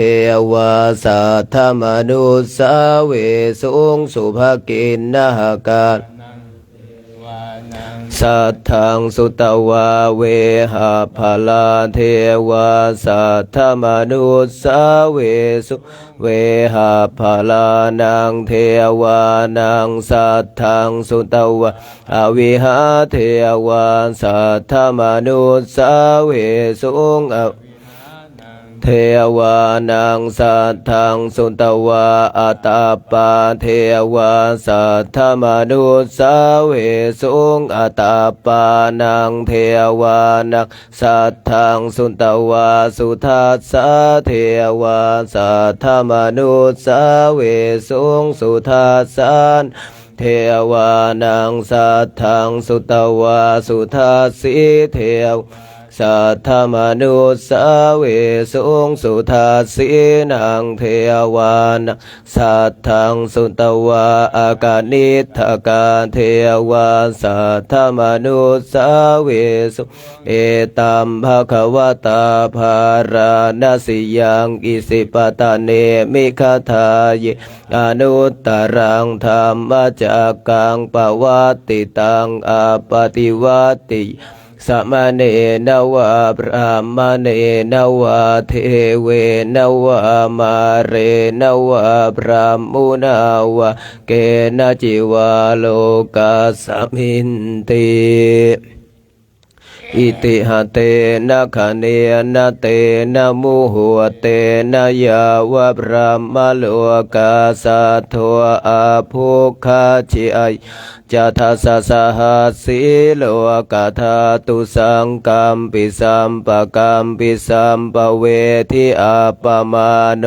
วาสัทธมนุสสาเวสุงสุภกินนาคาสัทธังสุตวาเวหาภาลาเทวาสัทธมนุสสาเวสุเวหาภาลานังเทวานังสัทธังสุตวาอวิหาเทวาสัทธมนุสสาเวสุงเทวานังสัทธังสุตวาอัตตปาเทวาสัทธมนุสสาเวสุงอัตตปานังเทวานังสัทธังสุตวาสุทัสสะเทวาสัทธมนุสสาเวสุงสุทัสสะเทวานังสัทธังสุตวาสุทัสสีเทว สัทธมนุสาเวสุงสุทัสสีนังเทวานังสัทธังสุตวาอากานิทกาเทวาสัทธมนุสาเวสุเอตัมภควตาภาราณสิยังอิสิปตะเนมิคทายอนุตตรังธรรมจักกังปวัตติตังอาปฏิวัติสมณเณนวะพระมเณนวะเทเวนวะมาเรนวะพระมุนาวะเกณจิวาโลกาสมินติอิติหะเตนะคะเนนะเตนะมุหัวเตนะยาวะพระมโลกาสัทโธอาภุคาชิไอจัตถาสสหัสสีโลกาธาตุสังกัมปิสัมปะกัมปิสัมปะเวทิอาปมาโน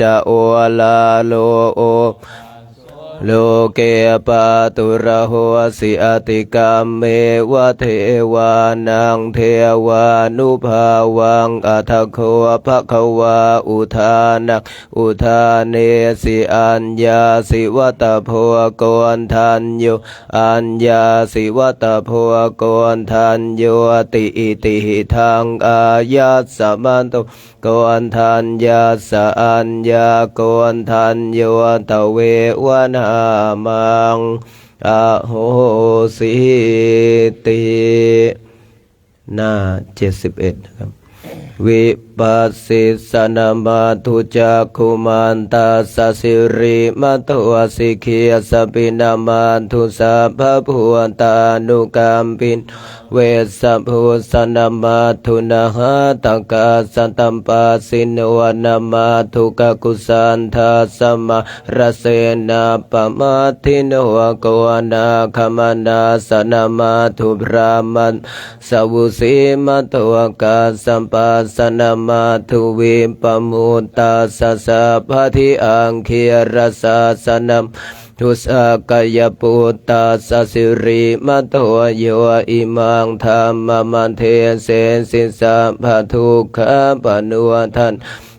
จะโอลาโลโอโลเกปะตุระโหสิอติกามเมวะเทวานังเทวานุภาวังอัทโคภะคะวาอุทานักอุทาเนสิอัญญาสิวัตโพโกนทันโยอัญญาสิวัตโพโกนทันโยติอิติหิทังอายัสสะมันโตโกนทันยาสะอัญญาโกนทันโยตเววนามังอโหสิติหน้า71นะครับวิปัสสิสนามาทุจักขุมันตาสสิริมัตวสิกขีสปินามาทุสัพพพุตตานุกัมปินเวสสพุสนามาทุนะหะตังกาสันตัมปัสสิโนนามาทุกกุสันทัสสมารเสนาปมาทิโนโกนาคมนาสนามาทุพรามันสวุสีมัตวกาสัมปัสสนามาทุวิปมุตตาสัสสะภะทิอังคีรสัสสนัมทุสกายปุตตาสสิริมัตโตโยอิมังธรรมมันเทเสสิสะภะทุกขะปะนุทัน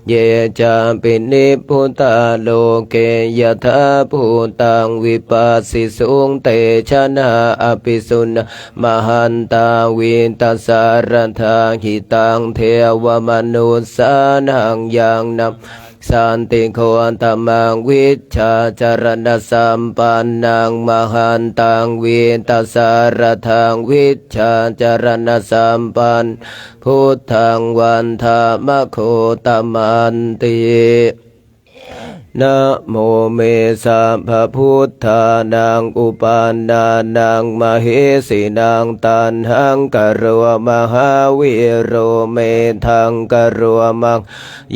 เยจาปินิพุตตาโลเกยถาภูตังวิปัสสิสุงเตชะนาอภิสุนมหันตาวินตสารทาหิตังเทวมนุสานังยังนับสันติโคตมังวิชาจารณสัมปันนังมหันตังวินตสารทางวิชาจารณสัมปันพุทธังวันธามโคตมันตินะโมเมสัมภพุทธานังอุปานานังมเหสีนังตันหังกโรมหาวิโรเมทังกโรมัง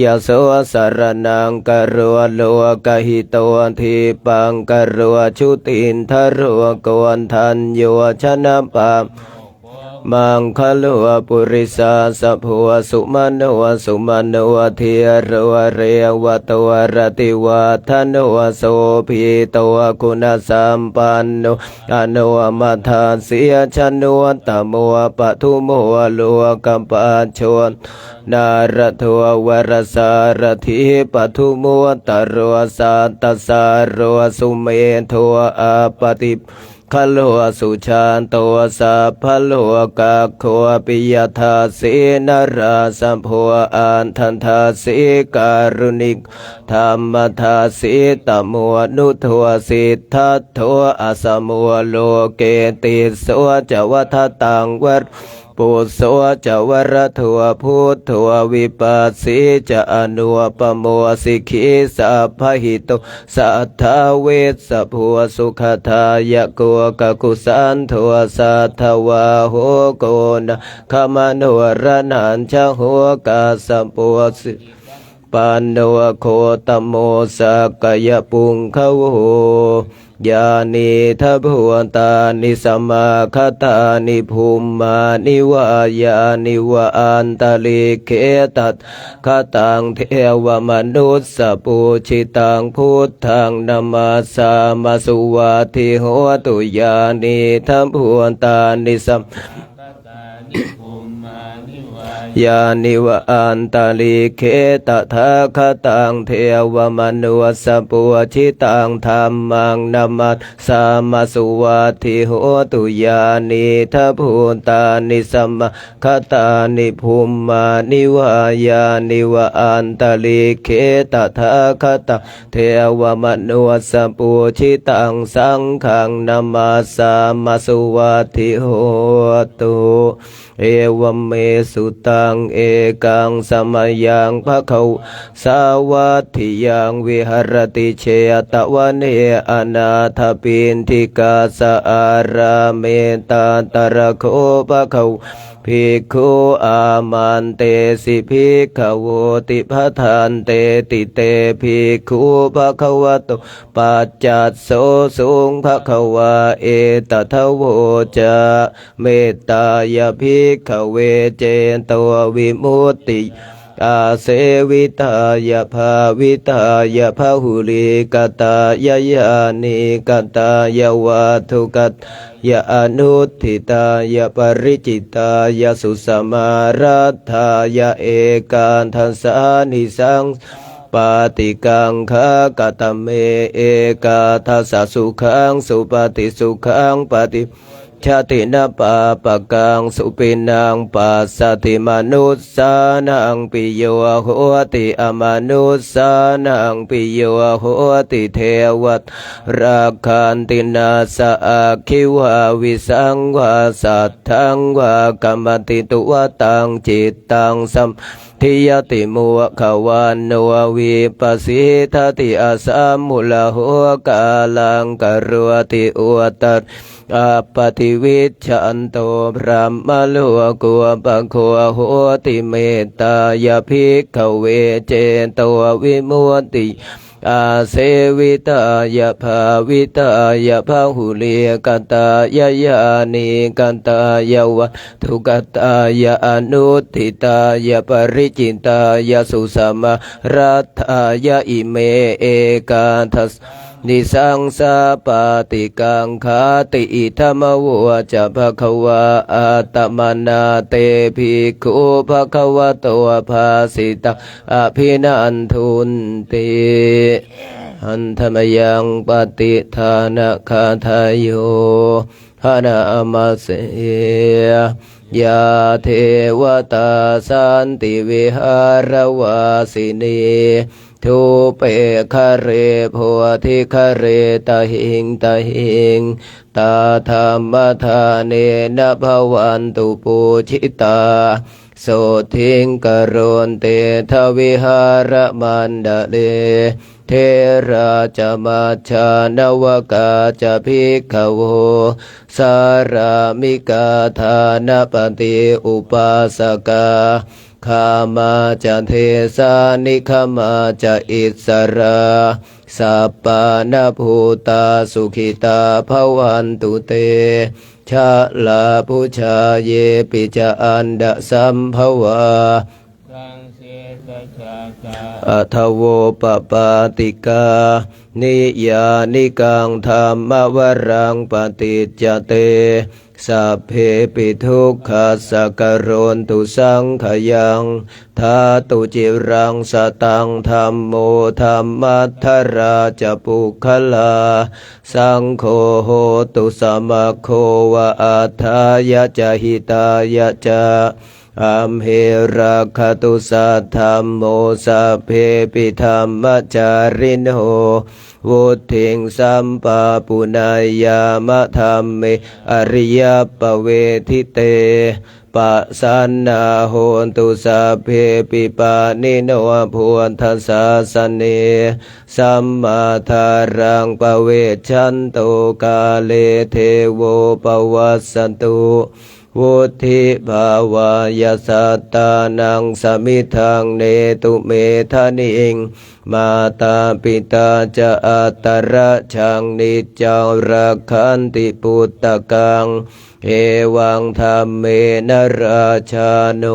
ยโสสรนังกโรโลกหิตวทิปังกโรชุตินทโรโกนทันโยชนะปามมังคลัวปุริสาสะผัวสุมาโนสุมาโนเทียรวเรวตวรติวัฒโนโสภิตวคุณสัมปันโนอโนมัทธาเสียชนวตโมปทุโมโลกัมปัจชนนารทววรสารถิปทุโมตโรสัตตสารโรสุเมโทอาปติขโลสุชานโตสัพพโลกาโคปิยธาสีนราสัมโพอันทันทาสีการุณิกธรรมทาสีตโมนุทวสิทธัตโทอสโมโลเกติสวจวัฏตังวัฏปุโสจะวรทัวพุทธัววิปัสสิจะอนุปโมสิกขิสัพพหิโตสัทธาเวสสะผัวสุขทายะโกกกุสันทัวสัทธวาโหโกนะขมโนรนันชะโหกาสัมปัวสิปันโนโคตโมสักยปุงขโวญาณิทัพพวันตานิสัมมาคตานิภูมิมานิวายานิวะอันตลิเขตัตคตังเทวมนุสสปูชิตังพุทธังนามาสามาสุวาทิโหตุญาณิทัพพวันตานิสัม ยานิวอันตลิเขตถาคตังเทวมนุสปุชิตังธรรมังนามัสสามาสุวัตถิโหตุยานิทัพพุตานิสัมมาคตานิภูมิมานิวายานิวอันตลิเขตถาคตังเทวมนุสปุชิตังสังฆังนามัสสามาสุวัตถิโหตุเอวเมสุตังเอกังสมยังภควสาวัตถิยังวิหรติเชตวันเนอนาถปินทิกาสอาราเมตาตระโคภควภิกขุอามันเตสิภิกขโวติภัทธันเตติเตภิกขุภควโตปัจจัสโสสุงภควาเอตทะโวจะเมตตายภิกขเวเจนตววิมุตติอาเสวิตายภาวิตายภาหุลิกตายายานิกตายวัตถุกตยาอนุทิตายปริจิตายสุสมารัตถายเอกันทัสสานิสังปาติกังขากตเมเอกาทัสสะสุขังสุปฏิสุขังปฏิชาตินาปาปะกังสุปินังปัสสติมนุสสานังปิโยโหติอมนุสสานังปิโยโหติเทวัตราคันตินาสะอาคิวาวิสังวาสัทธังวากรรมติตุวตังจิตตังสัมทิยติมุขวันโนวิปัสสิทติอาสัมมุลโหกาลังกรวติอุตัตอาปฏิวิชันโตพระมโลกุปะโคโหติเมตตายภิกขเวเจโตวิมุตติอาเสวิตายภาวิตายภาหุลิกตายายานิกตายวัตถุกตายอนุทิตายปริจิตายสุสมารัตถายอิเมเอกาทัสนิสังสาปาติกังขาติอิธรรมวัวจะภควาอาตมนาเตภิกขุภควโตภาสิตังอภินันทุนติหันธรรมยังปฏิทานะคาทายโยหานามาเสยาเทวตาสันติวิหารวาสินีทุเปคะเรโพธิคะเรตหิงตหิงตาธรรมทาเนนะภวันตุปูชิตาโสทิงกโรนเตทวิหารมันดาเลเทราจมัชฌานวกาจะภิกขโวสารามิกาธานปฏิอุปาสกาขามาจะเทสานิขมาจะอิสราสัปปานาภูตาสุขิตาภวันตุเตชะลาพุชาเยปิจาอันดะสัมภวาอัทโวปปาติกานิยานิกังธรรมวรังปฏิจจเตสัพเพปิทุกขสกโรนตุสังขยังทาตุจิรังสตังธรรมโมธรรมัทธราจปุคลาสังโฆโหตุสมะโควะอัฏฐายะจหิตายะจาอัมเหราคตุสัทธัมโมสัพเพปิธรรมจาริโนวุถิงสัมปาปุณายามะธรรมเมอริยปเวทิเตปัสสันนาโหนตุสัพเพปิปานิโนภวนทัสสะสะเนสัมมาทารังปเวชันโตกาเลเทโวปวัสสันตุวุธิภาวายสัตตานังสมิทังเนตุเมธานิงมาตาปิตาจะอัตตระชังนิจจารักขันติปุตตะกังเอวังธรรมเมนราชาโน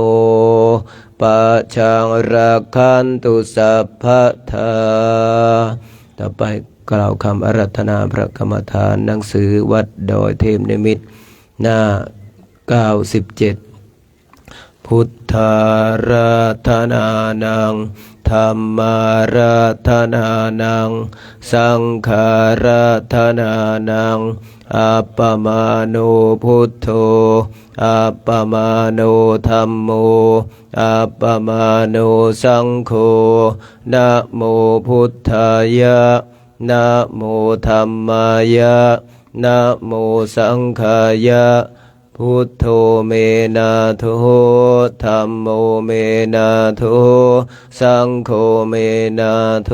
ปัจฉังรักขันตุสัพพทาต่อไปกล่าวคำอาราธนาพระกรรมฐานหนังสือวัดดอยเทพนิมิตรหน้า97 พุทธาราธนานังธัมมาราธนานังสังฆาราธนานังอัปปมาโนพุทโธอัปปมาโนธัมโมอัปปมาโนสังโฆนะโมพุทธายะนะโมธัมมายะนะโมสังฆายะพุทโธเมนะโธธัมโมเมนะโธสังโฆเมนะโธ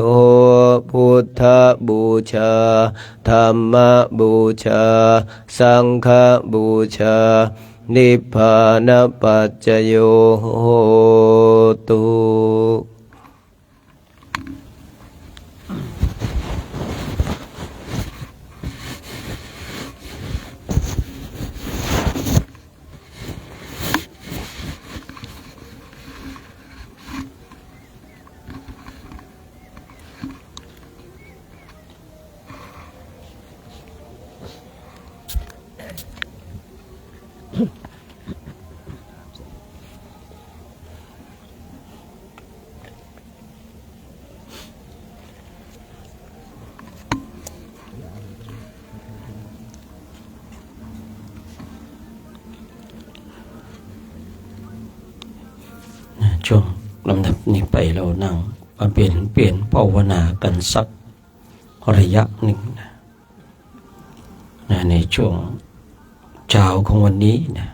พุทธบูชาธัมมบูชาสังฆบูชานิพพานปัจจโยโหตุ ช่วงลำดับนี้ไปเรานั่งมาเปลี่ยนภาวนากันสักระยะหนึ่งนะในช่วงเช้าของวันนี้นะ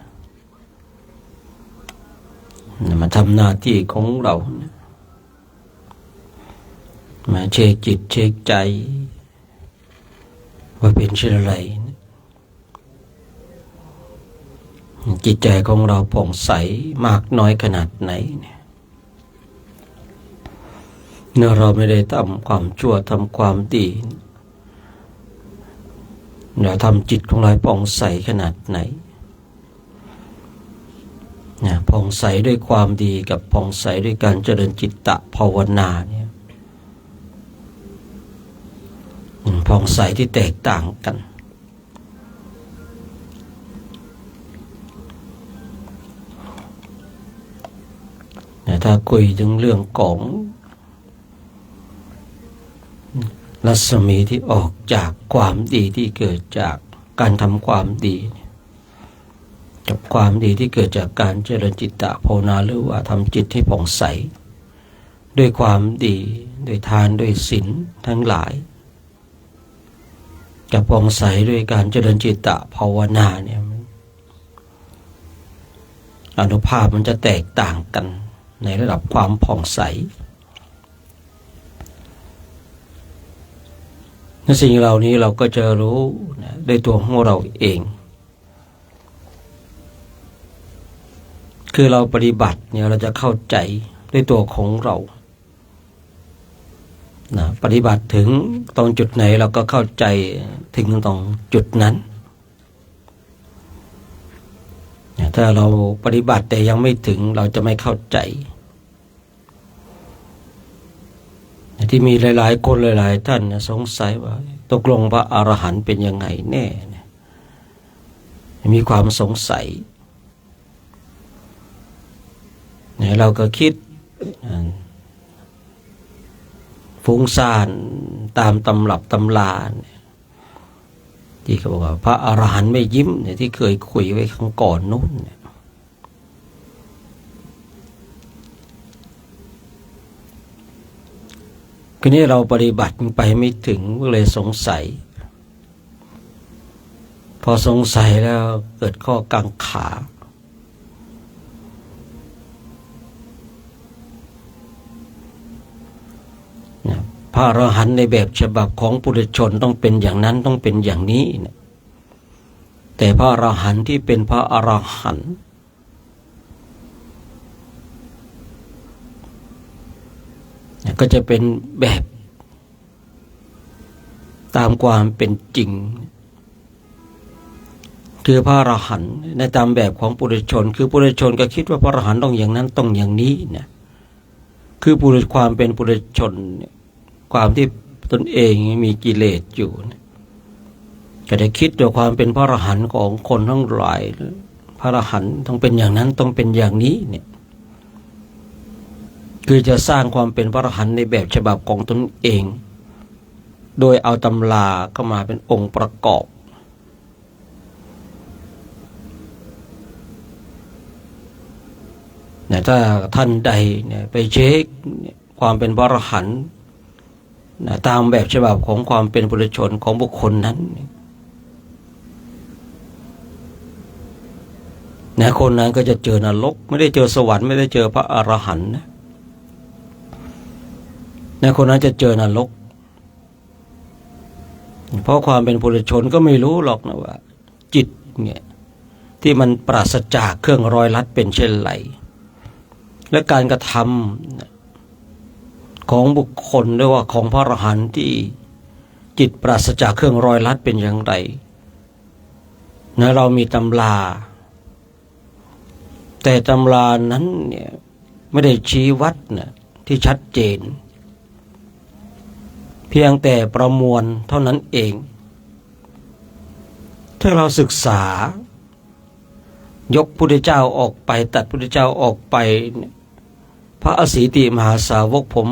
มาทำหน้าที่ของเรานะมาเช็คจิตเช็คใจว่าเป็นเช่นไรนะจิตใจของเราผ่องใสมากน้อยขนาดไหนเนี่ยเมื่อเราไม่ได้ทำความชั่วทำความดีเราทำจิตของเราผ่องใสขนาดไหนผ่องใสด้วยความดีกับผ่องใสด้วยการเจริญจิตตภาวนาเนี่ยผ่องใสที่แตกต่างกันถ้าคุยถึงเรื่องของรัศมีที่ออกจากความดีที่เกิดจากการทำความดีกับความดีที่เกิดจากการเจริญจิตตภาวนาหรือว่าทำจิตให้ผ่องใสด้วยความดีด้วยทานด้วยศีลทั้งหลายกับผ่องใสด้วยการเจริญจิตตภาวนาเนี่ยอานุภาพมันจะแตกต่างกันในระดับความผ่องใสในสิ่งเหล่านี้เราก็จะรู้ด้วยตัวของเราเองคือเราปฏิบัติเนี่ยเราจะเข้าใจด้วยตัวของเราปฏิบัติถึงตรงจุดไหนเราก็เข้าใจถึงตรงจุดนั้นถ้าเราปฏิบัติแต่ยังไม่ถึงเราจะไม่เข้าใจที่มีหลายๆคนหลายๆท่านสงสัยว่าตกลงพระอรหันต์เป็นยังไงแน่มีความสงสัยเราก็คิดฟุ้งซ่านตามตำรับตำราที่เขาบอกว่าพระอรหันต์ไม่ยิ้มที่เคยคุยไว้ครั้งก่อนนู้นทีนี้เราปฏิบัติไปไม่ถึงก็เลยสงสัยพอสงสัยแล้วเกิดข้อกังขาพระอรหันต์ในแบบฉบับของปุถุชนต้องเป็นอย่างนั้นต้องเป็นอย่างนี้แต่พระอรหันต์ที่เป็นพระอรหันต์ก็จะเป็นแบบตามความเป็นจริงคือพระอรหันต์ในตามแบบของปุถุชนคือปุถุชนก็คิดว่าพระอรหันต์ต้องอย่างนั้นต้องอย่างนี้เนี่ยคือความเป็นปุถุชนความที่ตนเองมีกิเลสอยู่ก็ได้คิดว่าความเป็นพระอรหันต์ของคนทั้งหลาย พระอรหันต์ต้องเป็นอย่างนั้นต้องเป็นอย่างนี้เนี่ยคือจะสร้างความเป็นพระอรหันต์ในแบบฉบับของตนเอง โดยเอาตำราเข้ามาเป็นองค์ประกอบเนี่ยถ้าท่านใดเนี่ยไปเช็คความเป็นพระอรหันต์ตามแบบฉบับของความเป็นปุถุชนของบุคคลนั้นนะคนนั้นก็จะเจอนรกไม่ได้เจอสวรรค์ไม่ได้เจอพระอรหันต์นะคนนั้นจะเจอนรกเพราะความเป็นปุถุชนก็ไม่รู้หรอกนะว่าจิตเนี่ยที่มันปราศจากเครื่องร้อยลัดเป็นเช่นไรและการกระทำของบุคคลหรือว่าของพระอรหันต์ที่จิตปราศจากเครื่องร้อยลัดเป็นอย่างไรนะเรามีตำราแต่ตำรานั้นเนี่ยไม่ได้ชี้วัดนะที่ชัดเจนเพียงแต่ประมวลเท่านั้นเองถ้าเราศึกษายกพุทธเจ้าออกไปตัดพุทธเจ้าออกไปพระอสีติมหาสาวกผม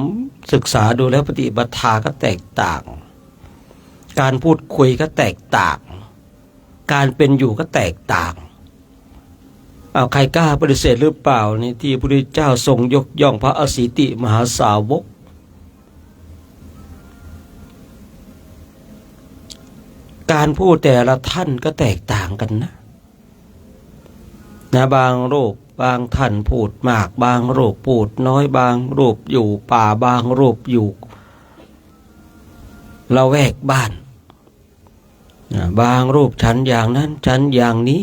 ศึกษาดูแล้วปฏิบัติก็แตกต่างการพูดคุยก็แตกต่างการเป็นอยู่ก็แตกต่างเอาใครกล้าปฏิเสธหรือเปล่านี่ที่พระพุทธเจ้าทรงยกย่องพระอสีติมหาสาวกการพูดแต่ละท่านก็แตกต่างกันนะบางรูปบางท่านพูดมากบางรูปพูดน้อยบางรูปอยู่ป่าบางรูปอยู่ละแวกบ้านบางรูปฉันอย่างนั้นฉันอย่างนี้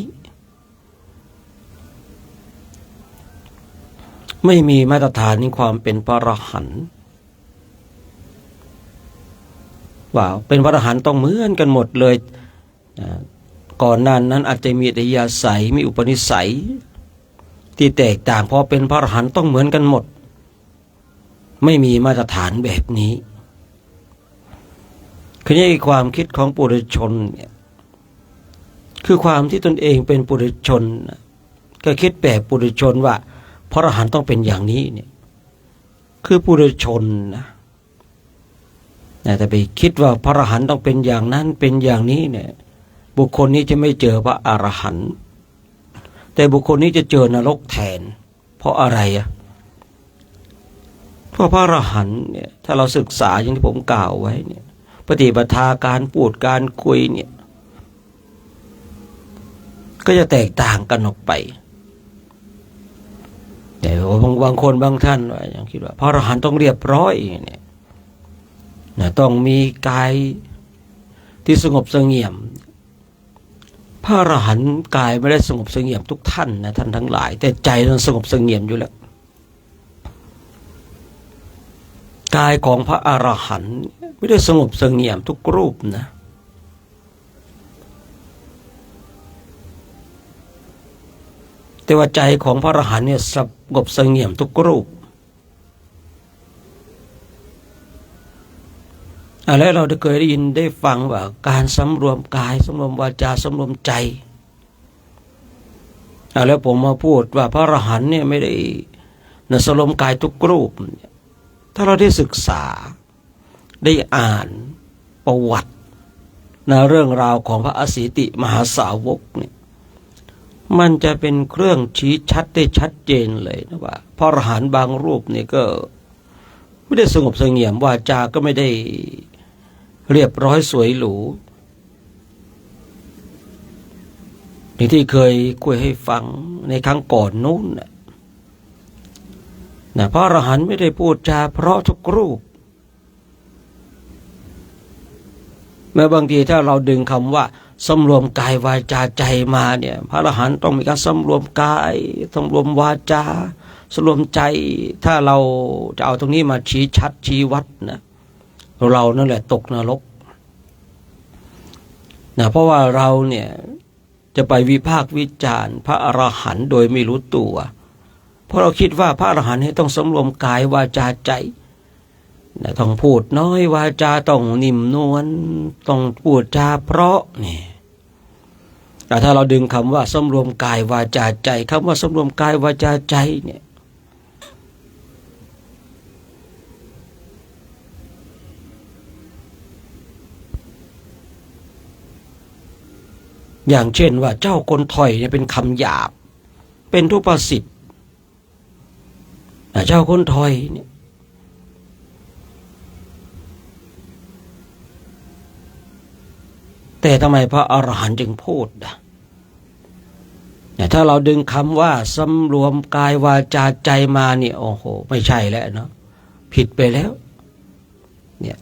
ไม่มีมาตรฐานในความเป็นพระอรหันต์ว่าเป็นพระอรหันต์ต้องเหมือนกันหมดเลยก่อนหน้านั้นอาจจะมีอัธยาศัยมีอุปนิสัยที่แตกต่างพอเป็นพระอรหันต์ต้องเหมือนกันหมดไม่มีมาตรฐานแบบนี้คือนี่ความคิดของปุถุชนเนี่ยคือความที่ตนเองเป็นปุถุชนก็คิดแบบปุถุชนว่าพระอรหันต์ต้องเป็นอย่างนี้เนี่ยคือปุถุชนนะแต่ไปคิดว่าพระอรหันต์ต้องเป็นอย่างนั้นเป็นอย่างนี้เนี่ยบุคคลนี้จะไม่เจอพระอรหันต์แต่บุคคลนี้จะเจอนรกแทนเพราะอะไรเพราะพระอรหันต์เนี่ยถ้าเราศึกษาอย่างที่ผมกล่าวไว้เนี่ยปฏิปทาการพูดการคุยเนี่ยก็จะแตกต่างกันออกไปแต่บางคนบางท่านว่าอย่างคิดว่าพระอรหันต์ต้องเรียบร้อยเนี่ยต้องมีกายที่สงบเสงี่ยมพระอรหันต์กายไม่ได้สงบเสงี่ยมทุกท่านนะท่านทั้งหลายแต่ใจมันสงบเสงี่ยมอยู่แล้วกายของพระอรหันต์ไม่ได้สงบเสงี่ยมทุกรูปนะแต่ว่าใจของพระอรหันต์เนี่ยสงบเสงี่ยมทุกรูปแล้วเราได้เคยได้ยินได้ฟังว่าการสำรวมกายสำรวมวาจาสำรวมใจแล้วผมมาพูดว่าพระอรหันต์เนี่ยไม่ได้สำรวมกายทุกรูปถ้าเราได้ศึกษาได้อ่านประวัติเรื่องราวของพระอสีติมหาสาวกเนี่ยมันจะเป็นเครื่องชี้ชัดได้ชัดเจนเลยนะว่าพระอรหันต์บางรูปเนี่ยก็ไม่ได้สงบเสงี่ยมวาจาก็ไม่ได้เรียบร้อยสวยหรูอย่างที่เคยคุยให้ฟังในครั้งก่อนนู้นนะพระอรหันต์ไม่ได้พูดจาเพราะทุกรูปแม้บางทีถ้าเราดึงคำว่าสำรวมกายวาจาใจมาเนี่ยพระอรหันต์ต้องมีการสำรวมกายสำรวมวาจาสำรวมใจถ้าเราจะเอาตรงนี้มาชี้ชัดชี้วัดนะเรานั่นแหละตกนรกนะเพราะว่าเราเนี่ยจะไปวิพากษ์วิจารณ์พระอรหันต์โดยไม่รู้ตัวเพราะเราคิดว่าพระอรหันต์ต้องสำรวมกายวาจาใจนะต้องพูดน้อยวาจาต้องนิ่มนวลต้องพูดจาเพราะนี่ แต่ถ้าเราดึงคำว่าสำรวมกายวาจาใจคำว่าสำรวมกายวาจาใจเนี่ยอย่างเช่นว่าเจ้าคนถอยเนี่ยเป็นคำหยาบเป็นทุพภสิทธิ์เจ้าคนถอยเนี่ยแต่ทำไมพระอรหันต์จึงพูดถ้าเราดึงคำว่าสำรวมกายวาจาใจมาเนี่ยโอ้โหไม่ใช่แล้วเนาะผิดไปแล้วเนี่ย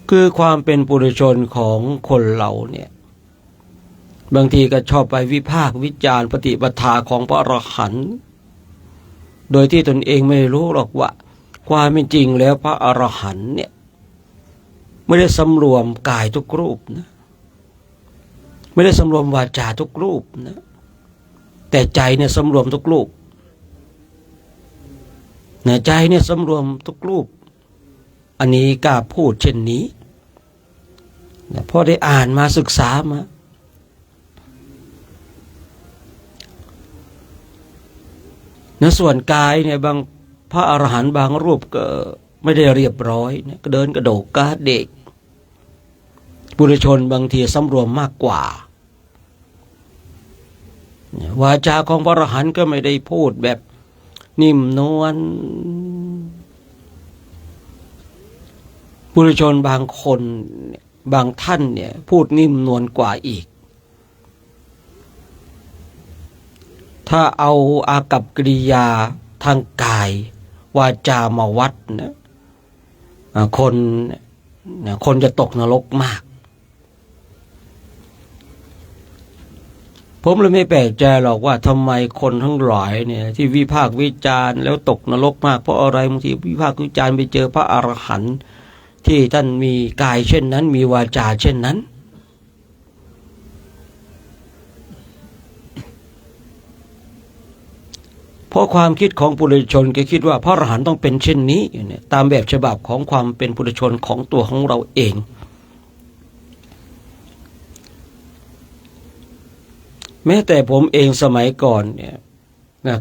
คือความเป็นปุถุชนของคนเราเนี่ยบางทีก็ชอบไปวิพากษ์วิจารณ์ปฏิปทาของพระอรหันต์โดยที่ตนเองไม่รู้หรอกว่าความเป็นจริงแล้วพระอรหันต์เนี่ยไม่ได้สำรวมกายทุกรูปนะไม่ได้สำรวมวาจาทุกรูปนะแต่ใจเนี่ยสำรวมทุกรูปเนี่ยใจเนี่ยสำรวมทุกรูปอันนี้กล้าพูดเช่นนี้นะเพราะได้อ่านมาศึกษามาในส่วนกายเนี่ยบางพระอรหันต์บางรูปก็ไม่ได้เรียบร้อยเนี่ยก็เดินกระโดดกาเด็กปุถุชนบางทีสำรวมมากกว่าวาจาของพระอรหันต์ก็ไม่ได้พูดแบบนิ่มนวลปุถุชนบางคนบางท่านเนี่ยพูดนิ่มนวลกว่าอีกถ้าเอาอากัปกิริยาทางกายวาจามาวัดนะคนจะตกนรกมากผมเลยไม่แปลกใจหรอกว่าทำไมคนทั้งหลายเนี่ยที่วิพากษ์วิจารณ์แล้วตกนรกมากเพราะอะไรบางทีวิพากษ์วิจารณ์ไปเจอพระอรหันต์ที่ท่านมีกายเช่นนั้นมีวาจาเช่นนั้นเพราะความคิดของปุถุชนก็คิดว่าพระอรหันต์ต้องเป็นเช่นนี้เนี่ยตามแบบฉบับของความเป็นปุถุชนของตัวของเราเองแม้แต่ผมเองสมัยก่อนเนี่ย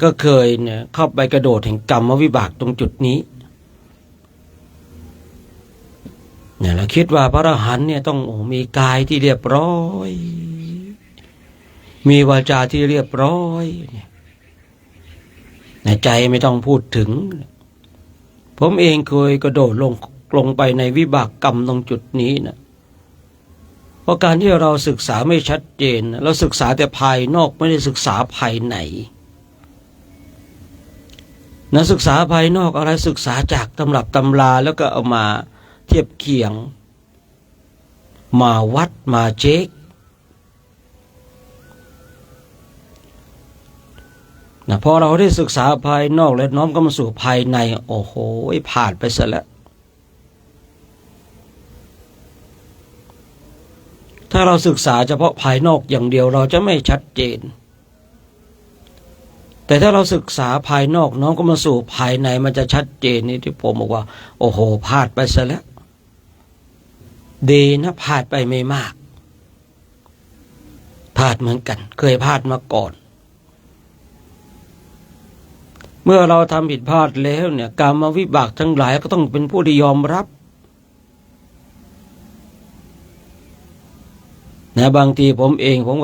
ก็เคยเนี่ยเข้าไปกระโดดแห่งกรรมวิบากตรงจุดนี้เนี่ยเราคิดว่าพระอรหันต์เนี่ยต้องมีกายที่เรียบร้อยมีวาจาที่เรียบร้อยในใจไม่ต้องพูดถึงผมเองเคยกระโดดลงไปในวิบากกรรมตรงจุดนี้นะเพราะการที่เราศึกษาไม่ชัดเจนเราศึกษาแต่ภายนอกไม่ได้ศึกษาภายในนะศึกษาภายนอกอะไรศึกษาจากตำรับตำราแล้วก็เอามาเทียบเคียงมาวัดมาเช็คพอเราได้ศึกษาภายนอกและน้อมเข้ามาสู่ภายในโอ้โหผ่านไปซะแล้วถ้าเราศึกษาเฉพาะภายนอกอย่างเดียวเราจะไม่ชัดเจนแต่ถ้าเราศึกษาภายนอกน้อมเข้ามาสู่ภายในมันจะชัดเจนนี่ที่ผมบอกว่าโอ้โหพลาดไปซะแล้วดีนะพลาดไปไม่มากพลาดเหมือนกันเคยพลาดมาก่อนเมื่อเราทำผิดพลาดแล้วเนี่ยกรรมวิบากทั้งหลายก็ต้องเป็นผู้ที่ยอมรับนะบางทีผม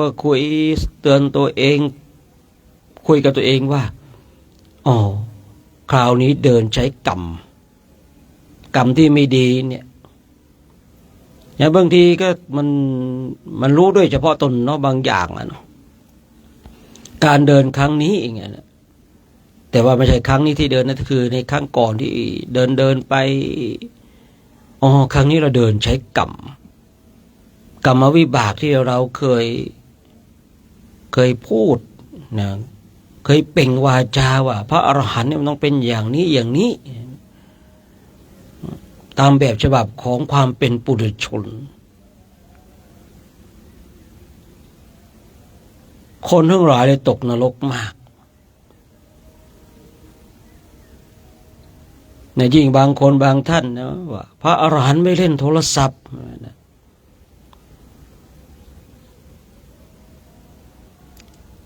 ก็คุยเตือนตัวเองคุยกับตัวเองว่าอ๋อคราวนี้เดินใช้กรรมที่ไม่ดีเนี่ยบางทีก็มันรู้ด้วยเฉพาะตนเนาะบางอย่างนะเนาะการเดินครั้งนี้อย่างเงี้ยแต่ว่าไม่ใช่ครั้งนี้ที่เดินนั่นคือในครั้งก่อนที่เดินไปอ๋อครั้งนี้เราเดินใช้กรรมวิบากที่เราเคยพูดนะเคยเปล่งวาจาว่าพระอรหันต์เนี่ยมันต้องเป็นอย่างนี้อย่างนี้ตามแบบฉบับของความเป็นปุถุชนคนทั้งหลายเลยตกนรกมากในยิ่งบางคนบางท่านนะว่าพระอรหันต์ไม่เล่นโทรศัพท์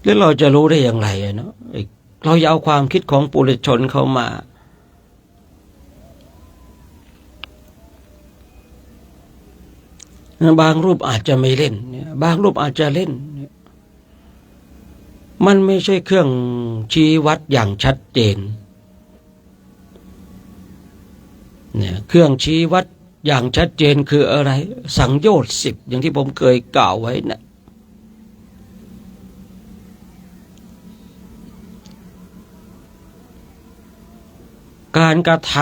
แล้วเราจะรู้ได้อย่างไรเนาะเราอย่าเอาความคิดของปุถุชนเข้ามาบางรูปอาจจะไม่เล่นบางรูปอาจจะเล่นมันไม่ใช่เครื่องชี้วัดอย่างชัดเจนเนี่ยเครื่องชี้วัดอย่างชัดเจนคืออะไรสังโยชน์10อย่างที่ผมเคยกล่าวไว้นะการกระท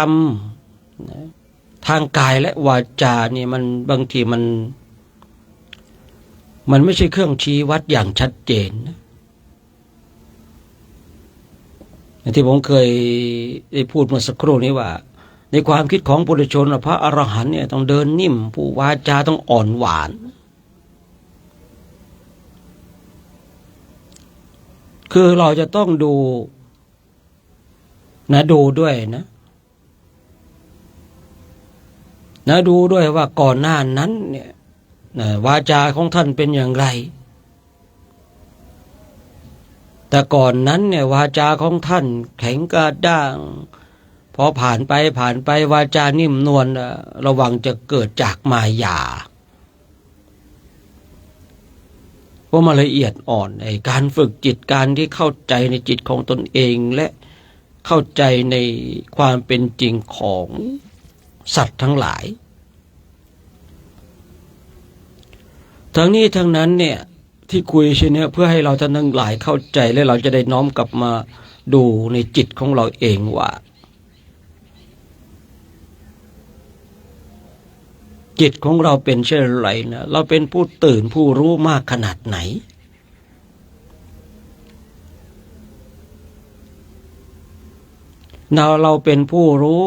ำทางกายและวาจาเนี่ยมันบางทีมันไม่ใช่เครื่องชี้วัดอย่างชัดเจนนะที่ผมเคยได้พูดเมื่อสักครู่นี้ว่าในความคิดของปุถุชนพระอรหันต์เนี่ยต้องเดินนิ่มผู้วาจาต้องอ่อนหวานคือเราจะต้องดูดูด้วยนะดูด้วยว่าก่อนหน้านั้นเนี่ยวาจาของท่านเป็นอย่างไรแต่ก่อนนั้นเนี่ยวาจาของท่านแข็งกระด้างพอผ่านไปวาจานิ่มนวลระวังจะเกิดจากมายาเพราะมันละเอียดอ่อนการฝึกจิตการที่เข้าใจในจิตของตนเองและเข้าใจในความเป็นจริงของสัตว์ทั้งหลายทั้งนี้ทั้งนั้นเนี่ยที่คุยเช่นนี้เพื่อให้เราท่านทั้งหลายเข้าใจและเราจะได้น้อมกลับมาดูในจิตของเราเองว่าจิตของเราเป็นเช่นไรนะเราเป็นผู้ตื่นผู้รู้มากขนาดไหนเราเป็นผู้รู้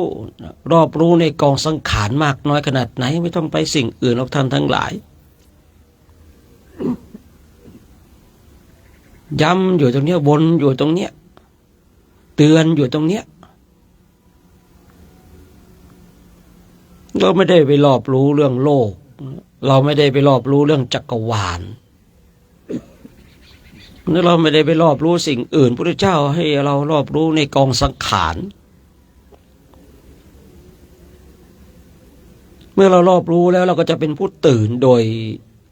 รอบรู้ในกองสังขารมากน้อยขนาดไหนไม่ต้องไปสิ่งอื่นหรอกท่านทั้งหลายย้ำอยู่ตรงเนี้ยวนอยู่ตรงเนี้ยเตือนอยู่ตรงเนี้ยเราไม่ได้ไปรอบรู้เรื่องโลกเราไม่ได้ไปรอบรู้เรื่องจักรวาลเราไม่ได้ไปรอบรู้สิ่งอื่นพระพุทธเจ้าให้เรารอบรู้ในกองสังขารเมื่อเรารอบรู้แล้วเราก็จะเป็นผู้ตื่นโดย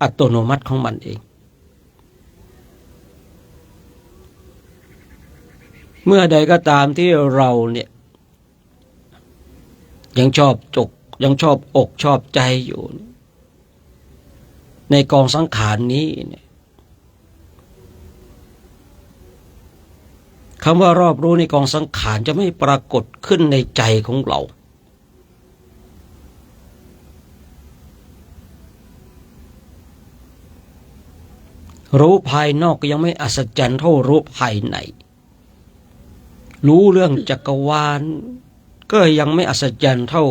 อัตโนมัติของมันเองเมื่อใดก็ตามที่เราเนี่ยยังชอบอกชอบใจอยู่ในกองสังขารนี้เนี่ยคำว่ารอบรู้ในกองสังขารจะไม่ปรากฏขึ้นในใจของเรารู้ภายนอกก็ยังไม่อัศจรรย์เท่ารู้ภายในรู้เรื่องจักรวาลก็ยังไม่อัศจรรย์เท่า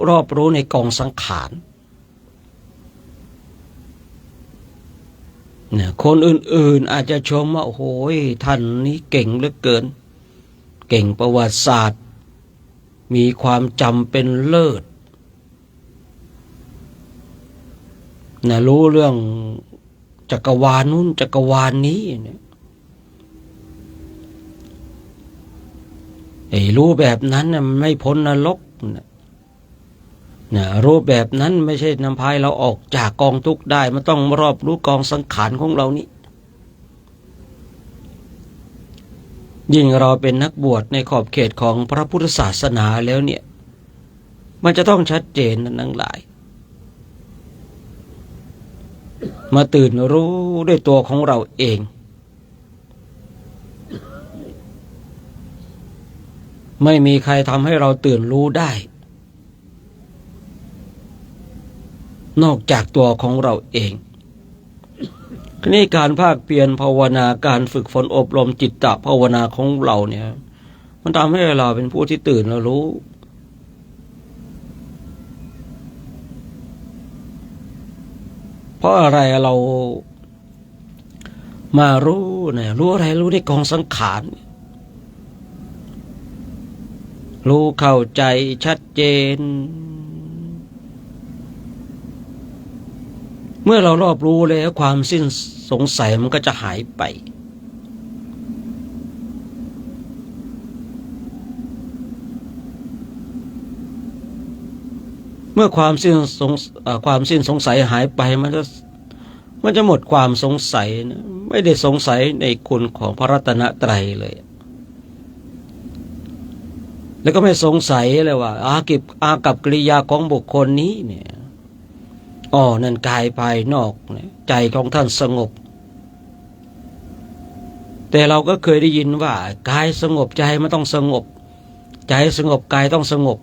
รอบรู้ในกองสังขารเนี่ยคนอื่นๆอาจจะชมว่าโอ้โหท่านนี้เก่งเหลือเกินเก่งประวัติศาสตร์มีความจำเป็นเลิศนะรู้เรื่องจักรวาลนู้นจักรวาลนี้เนี่ยรู้แบบนั้นน่ะมันไม่พ้นนรกนะรู้แบบนั้นไม่ใช่นำพายเราออกจากกองทุกข์ได้มันต้องรอบรู้กองสังขารของเรานี่ยิ่งเราเป็นนักบวชในขอบเขตของพระพุทธศาสนาแล้วเนี่ยมันจะต้องชัดเจนทั้งหลายมาตื่นรู้ด้วยตัวของเราเองไม่มีใครทำให้เราตื่นรู้ได้นอกจากตัวของเราเองนี่การภาคเพียรภาวนาการฝึกฝนอบรมจิตตภาวนาของเราเนี่ยมันทำให้เราเป็นผู้ที่ตื่นและรู้เพราะอะไรเรามารู้เนี่ยรู้อะไรรู้ในกองสังขารรู้เข้าใจชัดเจนเมื่อเรารอบรู้แล้วความสิ้นสงสัยมันก็จะหายไป มื่อความสิ้นสงสัยหายไปมันจะหมดความสงสัยนะไม่ได้สงสัยในคุณของพระรัตนตรัยเลย แล้วก็ไม่สงสัยเลยว่าอากับกิริยาของบุคคลนี้เนี่ยนั่นกายภายนอกใจของท่านสงบแต่เราก็เคยได้ยินว่ากายสงบใจมันต้องสงบใจสงบกายต้องสงบ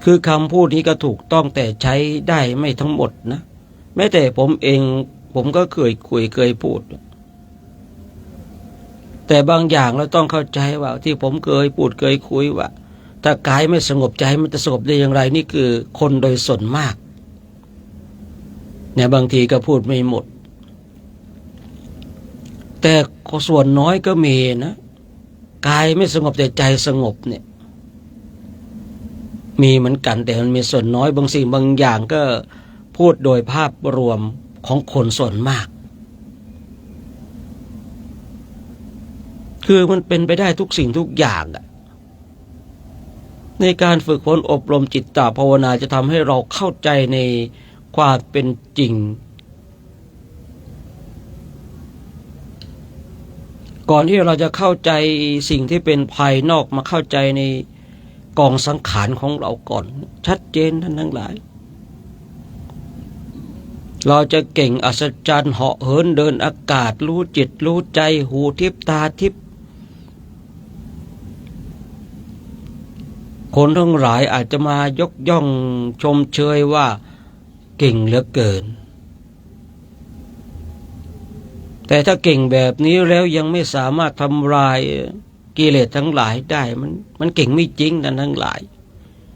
คือคำพูดนี้ก็ถูกต้องแต่ใช้ได้ไม่ทั้งหมดนะแม้แต่ผมเองผมก็เคยพูดแต่บางอย่างเราต้องเข้าใจว่าที่ผมเคยพูดเคยคุยว่าถ้ากายไม่สงบใจมันจะสงบได้อย่างไรนี่คือคนโดยส่วนมากเนี่ยบางทีก็พูดไม่หมดแต่ส่วนน้อยก็มีนะกายไม่สงบแต่ใจสงบเนี่ยมีเหมือนกันแต่มันมีส่วนน้อยบางสิ่งบางอย่างก็พูดโดยภาพรวมของคนส่วนมากคือมันเป็นไปได้ทุกสิ่งทุกอย่างในการฝึกฝนอบรมจิตตภาวนาจะทำให้เราเข้าใจในความเป็นจริงก่อนที่เราจะเข้าใจสิ่งที่เป็นภายนอกมาเข้าใจในกองสังขารของเราก่อนชัดเจนท่านทั้งหลายเราจะเก่งอัศจรรย์เหาะเหินเดินอากาศรู้จิตรู้ใจหูทิพตาทิพคนทั้งหลายอาจจะมายกย่องชมเชยว่าเก่งเหลือเกินแต่ถ้าเก่งแบบนี้แล้วยังไม่สามารถทำลายกิเลสทั้งหลายได้มันเก่งไม่จริงนั่นทั้งหลาย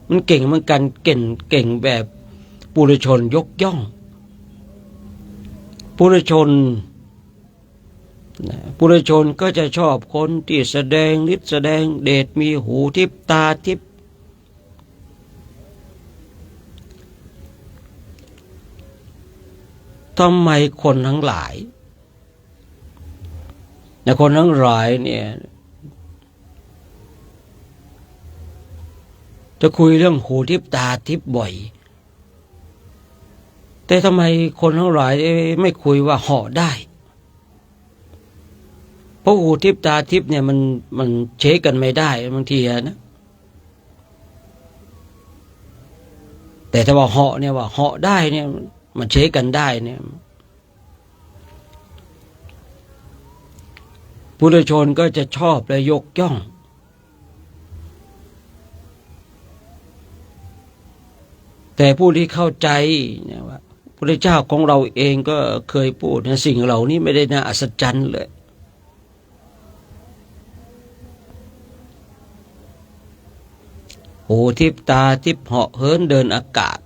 มันเก่งเหมือนกันเก่งแบบปุถุชนยกย่องปุถุชนก็จะชอบคนที่แสดงฤทธิ์แสดงเดชมีหูทิพตาทิพทำไมคนทั้งหลายคนทั้งหลายเนี่ยจะคุยเรื่องหูทิพตาทิพบ่อยแต่ทำไมคนทั้งหลายไม่คุยว่าเหาะได้เพราะหูทิพตาทิพเนี่ยมันเช็คกันไม่ได้บางทีนะแต่ถ้าว่าเหาะเนี่ยว่าเหาะได้เนี่ยมันเช็คกันได้เนี่ยปุถุชนก็จะชอบและยกย่องแต่ผู้ที่เข้าใจเนี่ยว่าพระเจ้าของเราเองก็เคยพูดนะสิ่งเหล่านี้ไม่ได้น่าอัศจรรย์เลยหูทิพตาทิพเหาะเหินเดินอากาศ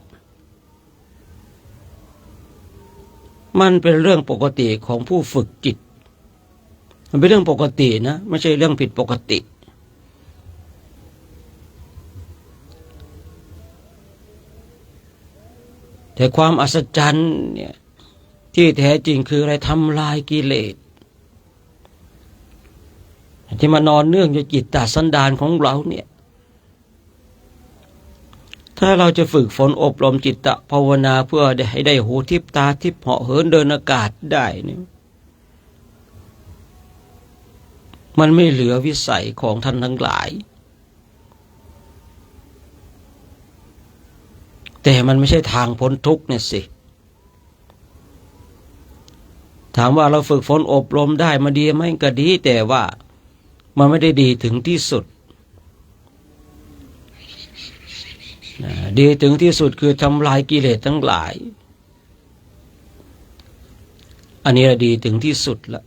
มันเป็นเรื่องปกติของผู้ฝึกจิตมันเป็นเรื่องปกตินะไม่ใช่เรื่องผิดปกติแต่ความอัศจรรย์เนี่ยที่แท้จริงคืออะไรทำลายกิเลสที่มานอนเนื่องอยู่จิตตสันดานของเราเนี่ยถ้าเราจะฝึกฝนอบรมจิตตภาวนาเพื่อให้ได้หูทิพตาทิพเหาะเหินเดินอากาศได้เนี่ยมันไม่เหลือวิสัยของท่านทั้งหลายแต่มันไม่ใช่ทางพ้นทุกข์เนี่ยสิถามว่าเราฝึกฝนอบรมได้มาดีไหมก็ดีแต่ว่ามันไม่ได้ดีถึงที่สุดดีถึงที่สุดคือทำลายกิเลสทั้งหลายอันนี้ดีถึงที่สุดละ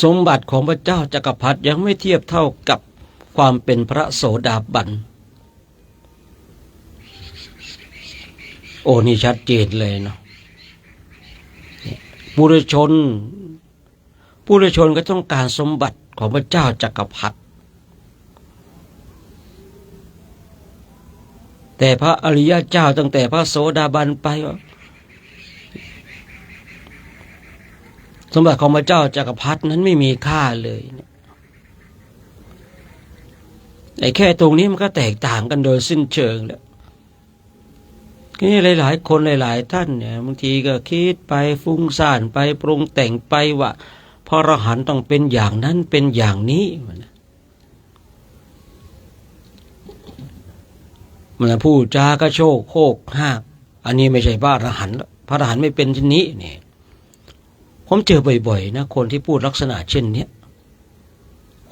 สมบัติของพระเจ้าจักรพรรดิยังไม่เทียบเท่ากับความเป็นพระโสดาบันโอ้นี่ชัดเจนเลยเนาะปุถุชนก็ต้องการสมบัติของพระเจ้าจักรพรรดิแต่พระอริยเจ้าตั้งแต่พระโสดาบันไปสมบัติของพระเจ้าจักรพรรดินั้นไม่มีค่าเลย ไอ้แค่ตรงนี้มันก็แตกต่างกันโดยสิ้นเชิงแล้วนี่หลายๆคนหลายๆท่านเนี่ยบางทีก็คิดไปฟุ้งซ่านไปปรุงแต่งไปว่าพระอรหันต์ต้องเป็นอย่างนั้นเป็นอย่างนี้มันพูดจากระโชกโคกห้ากอันนี้ไม่ใช่พระอรหันต์พระอรหันต์ไม่เป็นเช่นนี้เนี่ยผมเจอบ่อยๆนะคนที่พูดลักษณะเช่นนี้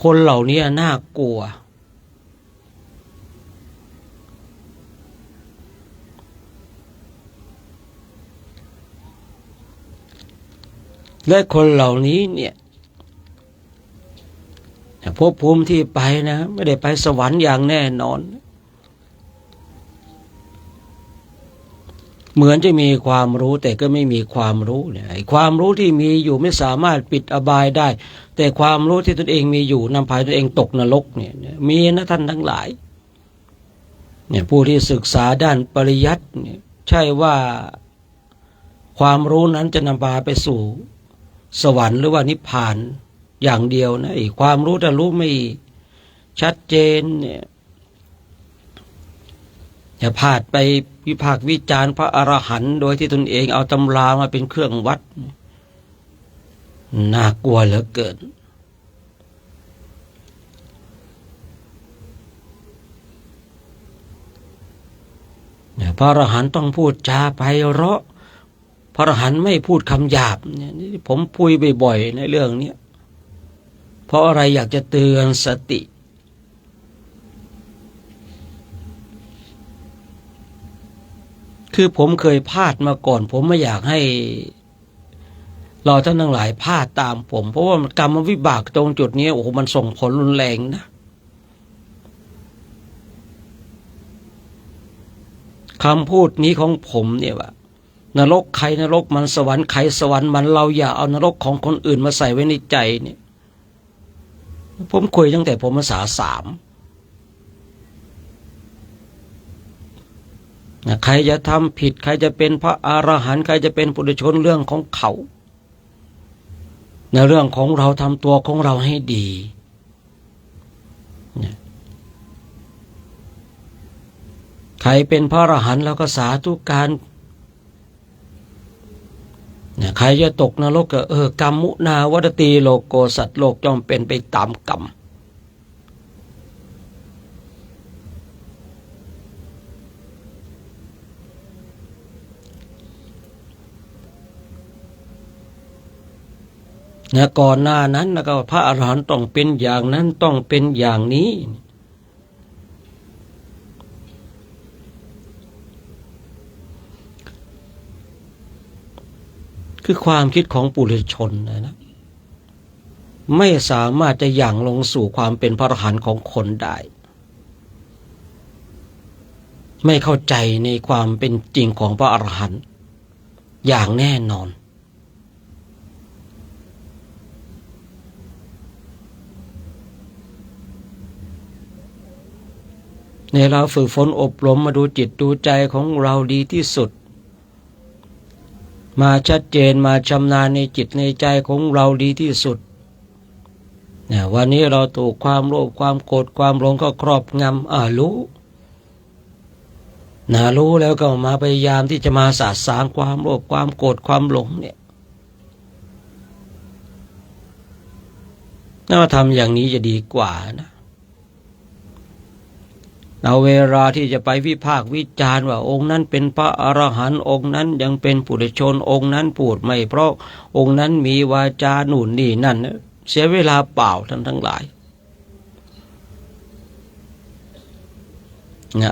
คนเหล่านี้น่ากลัวและคนเหล่านี้เนี่ยภพภูมิที่ไปนะไม่ได้ไปสวรรค์อย่างแน่นอนเหมือนจะมีความรู้แต่ก็ไม่มีความรู้เนี่ยความรู้ที่มีอยู่ไม่สามารถปิดอบายได้แต่ความรู้ที่ตนเองมีอยู่นำพาตนเองตกนรกเนี่ยมีนะท่านทั้งหลายเนี่ยผู้ที่ศึกษาด้านปริยัติเนี่ยใช่ว่าความรู้นั้นจะนำพาไปสู่สวรรค์หรือว่านิพพานอย่างเดียวนะความรู้แต่รู้ไม่ชัดเจนเนี่ยอย่าพลาดไปวิพากษ์วิจารณ์พระอรหันต์โดยที่ตนเองเอาตำรามาเป็นเครื่องวัดน่ากลัวเหลือเกินพระอรหันต์ต้องพูดจาไพเราะพระอรหันต์ไม่พูดคำหยาบเนี่ยผมพูดบ่อยๆในเรื่องนี้เพราะอะไรอยากจะเตือนสติคือผมเคยพลาดมาก่อนผมไม่อยากให้เราท่านทั้งหลายพลาดตามผมเพราะว่ากรรมวิบากตรงจุดนี้โอ้โหมันส่งผลรุนแรงนะคำพูดนี้ของผมเนี่ยว่านรกใครนรกมันสวรรค์ใครสวรรค์มันเราอย่าเอานรกของคนอื่นมาใส่ไว้ในใจเนี่ยผมคุยตั้งแต่ผมภาษา3ใครจะทำผิดใครจะเป็นพระอรหันต์ใครจะเป็นปุถุชนเรื่องของเขาในเรื่องของเราทำตัวของเราให้ดีใครเป็นพระอรหันต์แล้วก็สาธุการใครจะตกนรกก็กรรมมุนาวัตติโลโกสัตว์โลกย่อมเป็นไปตามกรรมก่อนหน้านั้นแล้วก็พระอรหันต์ต้องเป็นอย่างนั้นต้องเป็นอย่างนี้คือความคิดของปุถุชนนะไม่สามารถจะย่างลงสู่ความเป็นพระอรหันต์ของคนได้ไม่เข้าใจในความเป็นจริงของพระอรหันต์อย่างแน่นอนในเราฝึกฝนอบรมมาดูจิตดูใจของเราดีที่สุดมาชัดเจนมาชำนาญในจิตในใจของเราดีที่สุดวันนี้เราถูกความโลภความโกรธความหลงก็ครอบงำรู้รู้แล้วก็มาพยายามที่จะมาสะสางความโลภความโกรธความหลงเนี่ยน่าทำอย่างนี้จะดีกว่านะเอาเวลาที่จะไปวิพากษ์วิจารณ์ว่าองค์นั้นเป็นพระอรหันต์องค์นั้นยังเป็นปุถุชนองค์นั้นพูดไม่เพราะองค์นั้นมีวาจาหนุนนี่นั่นเสียเวลาเปล่าทั้งหลาย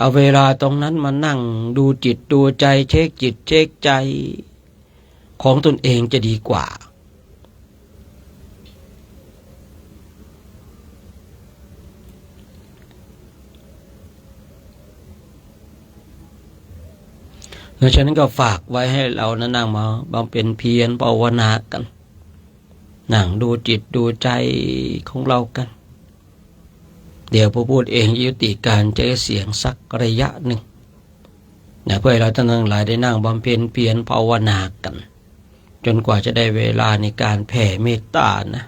เอาเวลาตรงนั้นมานั่งดูจิตดูใจเช็คจิตเช็คใจของตนเองจะดีกว่าเพราะฉะนั้นก็ฝากไว้ให้เรานั่งมาบำเพ็ญเพียรภาวนากันนั่งดูจิตดูใจของเรากันเดี๋ยวผู้พูดเองยุติการใช้เสียงสักระยะหนึ่งเพื่อให้เราทั้งหลายได้นั่งบำเพ็ญเพียรภาวนากันจนกว่าจะได้เวลาในการแผ่เมตตานะ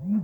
อ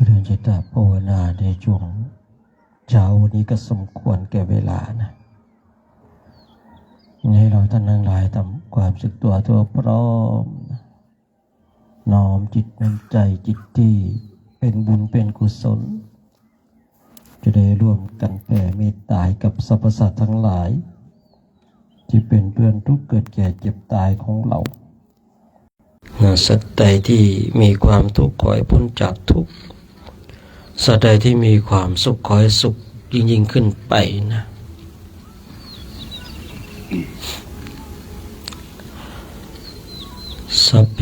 เรื่องจิตตภาวนาในช่วงเช้านี้ก็สมควรแก่เวลานะให้เราท่านทั้งหลายทำความสึกตัวทั่วพร้อมน้อมจิตน้อมใจจิตที่เป็นบุญเป็นกุศลจะได้ร่วมกันแผ่เมตตากับสรรพสัตว์ทั้งหลายที่เป็นเพื่อนทุกข์เกิดแก่เจ็บตายของเราสัตว์ใดที่มีความทุกข์ขอให้พ้นจากทุกข์สัตว์ใดที่มีความสุขขอให้สุขยิ่งขึ้นไปนะสัพเพ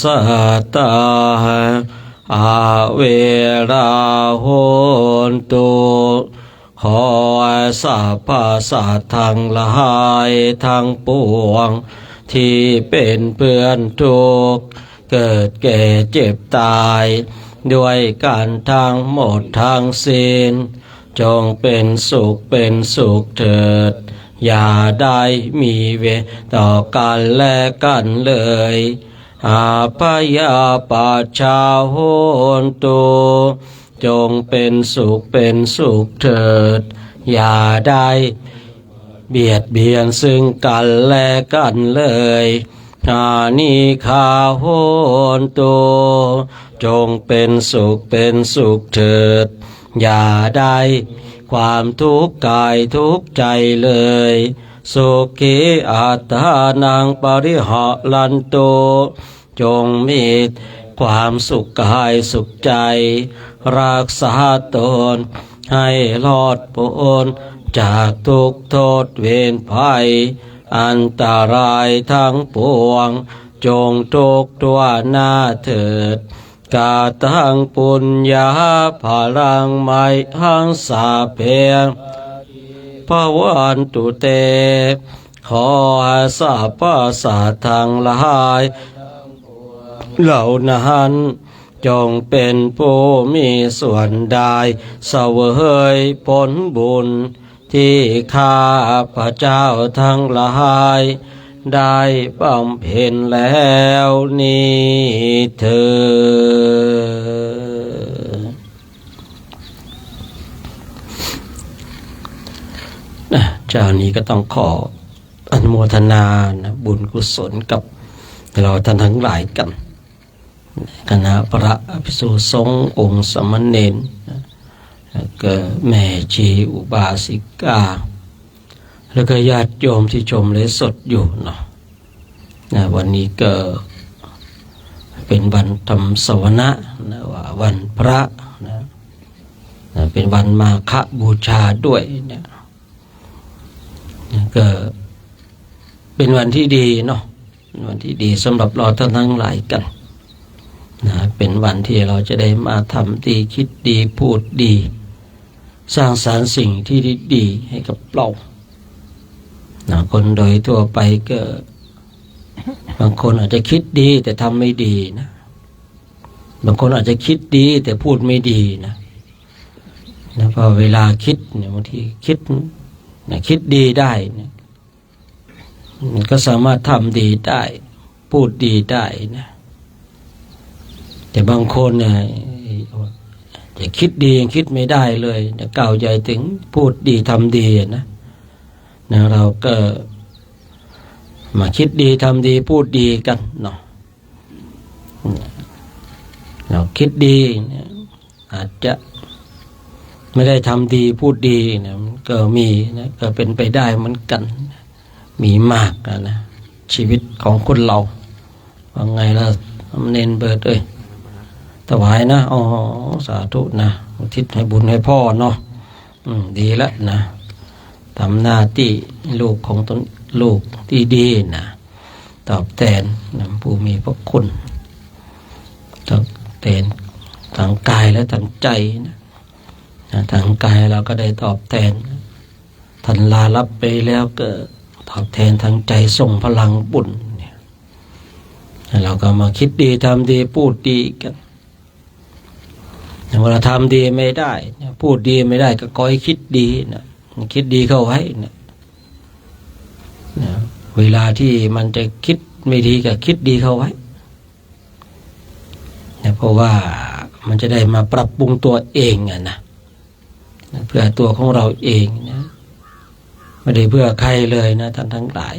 สัตตาอาเวราโหนตุขอสัพพสัตว์ทั้งหลายทั้งปวงที่เป็นเพื่อนทุกข์เกิดแก่เจ็บตายด้วยกันทั้งหมดทั้งสิ้นจงเป็นสุขเถิดอย่าได้มีเวรต่อกันและกันเลยอาพยาปัชชาโหนตุจงเป็นสุขเถิดอย่าได้เบียดเบียนซึ่งกันและกันเลยอานิคาโหนตุจงเป็นสุขเถิดอย่าได้ความทุกข์กายทุกข์ใจเลยสุขีอัตตานังปริหะลันโตจงมีความสุขกายสุขใจรักษาตนให้รอดพ้นจากทุกข์โทษเวรภัยอันตรายทั้งปวงจงทุกตัวหน้าเถิดกาตังปุญญาภาลังไมหังสาเพภวันตุเตขอสัพพสัตว์ทั้งหลายเหล่านั้นจงเป็นผู้มีส่วนได้เสวยผลบุญที่ข้าพระเจ้าทั้งหลายได้บำเพ็ญแล้วนี้เถิดเจ้านี้ก็ต้องขออนุโมทนานะบุญกุศลกับเราท่านทั้งหลายกันคณะพระภิกษุสงฆ์องค์สมณเณรแล้วก็แม่ชีอุบาสิกาแล้วก็ญาติโยมที่ชมไลฟ์สดอยู่เนาะวันนี้ก็เป็นวันธรรมสวนะนะว่าวันพระนะเป็นวันมาฆบูชาด้วยเนี่ยก็เป็นวันที่ดีเนาะวันที่ดีสำหรับเราท่านทั้งหลายกันนะเป็นวันที่เราจะได้มาทำดีคิดดีพูดดีสร้างสรรค์สิ่งที่ดีๆให้กับเรานะคนโดยทั่วไปก็บางคนอาจจะคิดดีแต่ทำไม่ดีนะบางคนอาจจะคิดดีแต่พูดไม่ดีนะพอเวลาคิดเนี่ยบางทีคิดดีได้เนี่ยมันก็สามารถทำดีได้พูดดีได้นะแต่บางคนเนี่ยจะคิดดียังคิดไม่ได้เลยจะก้าวใหญ่ถึงพูดดีทำดีนะเราก็มาคิดดีทำดีพูดดีกันเนาะเราคิดดีเนี่ยอาจจะไม่ได้ทำดีพูดดีเนี่ยก็มีนะก็เป็นไปได้เหมือนกันมีมากนะชีวิตของคนเราว่าไงล่ะเน้นเบิดถวายนะอ๋อสาธุนะอุทิศให้บุญให้พ่อเนาะดีแล้วนะทำหน้าที่ลูกของตนลูกที่ดีนะตอบแทนนะผู้มีพระคุณตอบแทนทางกายและทางใจนะทางกายเราก็ได้ตอบแทนท่านลาลับไปแล้วก็ตอบแทนทางใจส่งพลังบุญเนี่ยเราก็มาคิดดีทำดีพูดดีกันเวลาทำดีไม่ได้พูดดีไม่ได้ก็คอยคิดดีนะคิดดีเข้าไว้นะเวลาที่มันจะคิดไม่ดีก็คิดดีเข้าไว้เพราะว่า มันจะได้มาปรับปรุงตัวเองนะเพื่อตัวของเราเองนะไม่ได้เพื่อใครเลยนะท่านทั้งหลาย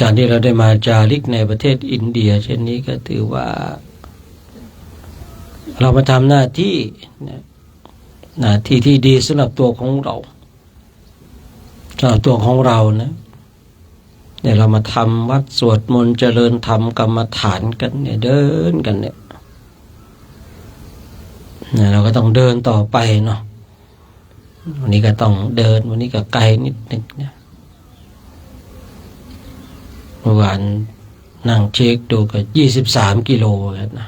การที่เราได้มาจาริกในประเทศอินเดียเช่นนี้ก็ถือว่าเรามาทำหน้าที่ที่ดีสำหรับตัวของเราสำหรับตัวของเรานะเนี่ยเรามาทำวัดสวดมนต์เจริญธรรมกรรมฐานกันเนี่ยเดินกันเนี่ยเราก็ต้องเดินต่อไปเนาะวันนี้ก็ต้องเดินวันนี้ก็ไกลนิดนึงนะเมื่อวานนั่งเช็คดูก็23 กิโลแล้วนะ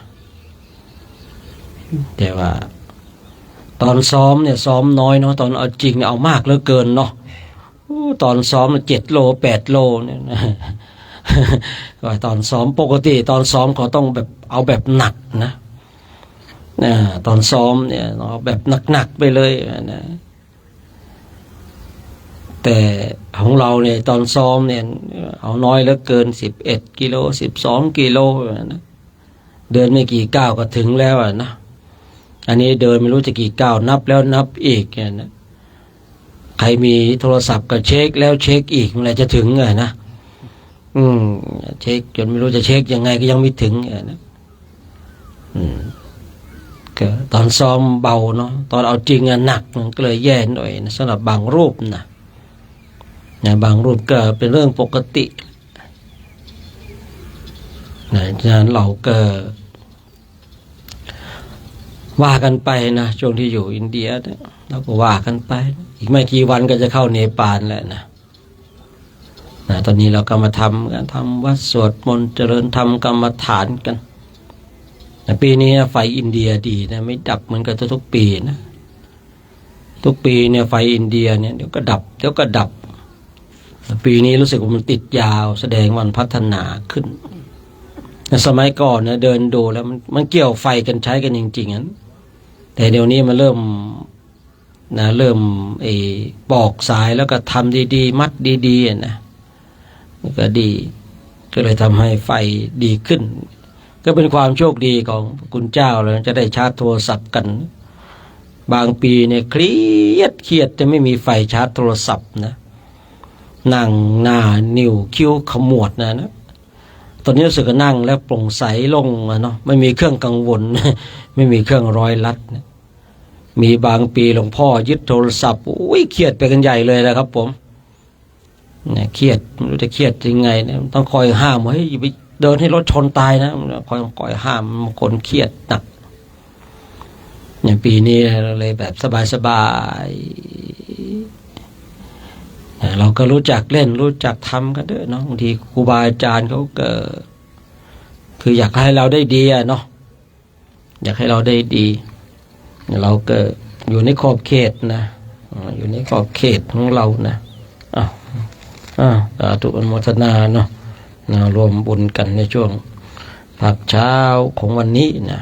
แต่ว่าตอนซ้อมเนี่ยซ้อมน้อยเนาะตอนเอาจริงเอามากเหลือเกินเนาะตอนซ้อม7 โล 8 โลเนี่ยนะก็ตอนซ้อมปกติตอนซ้อมเขาต้องแบบเอาแบบหนักนะตอนซ้อมเนี่ยเอาแบบหนักๆไปเลยนะแต่ของเราเนี่ยตอนซ้อมเนี่ยเอาน้อยเหลือเกิน11 กิโล12 กิโลนะเดินไม่กี่ก้าวก็ถึงแล้วนะอันนี้เดินไม่รู้จะกี่ก้าวนับแล้วนับอีกนะใครมีโทรศัพท์ก็เช็คแล้วเช็คอีกเมื่อไหร่จะถึงนะเช็คจนไม่รู้จะเช็คยังไงก็ยังไม่ถึงนะก็ตอนซ้อมเบาเนาะตอนเอาจริงหนักมันก็เลยแย่หน่อยนะสำหรับบางรูปนะบางรูปก็เป็นเรื่องปกติฉะนั้นเราก็ว่ากันไปนะช่วงที่อยู่อินเดียเนี่ยเราก็ว่ากันไปอีกไม่กี่วันก็จะเข้าเนปาลแล้วนะตอนนี้เราก็มาทำวัดสวดมนต์เจริญธรรมกรรมฐานกันปีนี้ไฟอินเดียดีนะไม่ดับเหมือนกับทุกปีนะทุกปีเนี่ยไฟอินเดียเนี่ยเดี๋ยวก็ดับเดี๋ยวก็ดับปีนี้รู้สึกว่ามันติดยาวแสดงวันพัฒนาขึ้นสมัยก่อนเนี่ยเดินดูแล้วมันเกี่ยวไฟกันใช้กันจริงๆนั้นแต่เดี๋ยวนี้มันเริ่มปอกสายแล้วก็ทำดีๆมัดดีๆนะก็ดีก็เลยทำให้ไฟดีขึ้นก็เป็นความโชคดีของคุณเจ้าเลยจะได้ชาร์จโทรศัพท์กันบางปีเนี่ยเครียดจะไม่มีไฟชาร์จโทรศัพท์นะนั่งหน้านิ้วคิ้วขมวดนะตอนนี้รู้สึกว่านั่งแล้วโปร่งใสลงเนาะไม่มีเครื่องกังวล ไม่มีเครื่องร้อยลัดนะมีบางปีหลวงพ่อยึดโทรศัพท์เครียดไปกันใหญ่เลยนะครับผมเนี่ยเครียดไม่รู้จะเครียดยังไงเนี่ยต้องคอยห้ามว่าเฮ้ยอย่าไปเดินให้รถชนตายนะคอยห้ามคนเครียดหนักอย่างปีนี้เลยแบบสบายเราก็รู้จักเล่นรู้จักทำกันด้วยเนาะบางทีครูบาอาจารย์เขาก็คืออยากให้เราได้ดีเนาะอยากให้เราได้ดีเราก็อยู่ในขอบเขตนะอยู่ในขอบเขตของเรานะสาธุอนุโมทนาเนาะรวมบุญกันในช่วงภาคเช้าของวันนี้นะ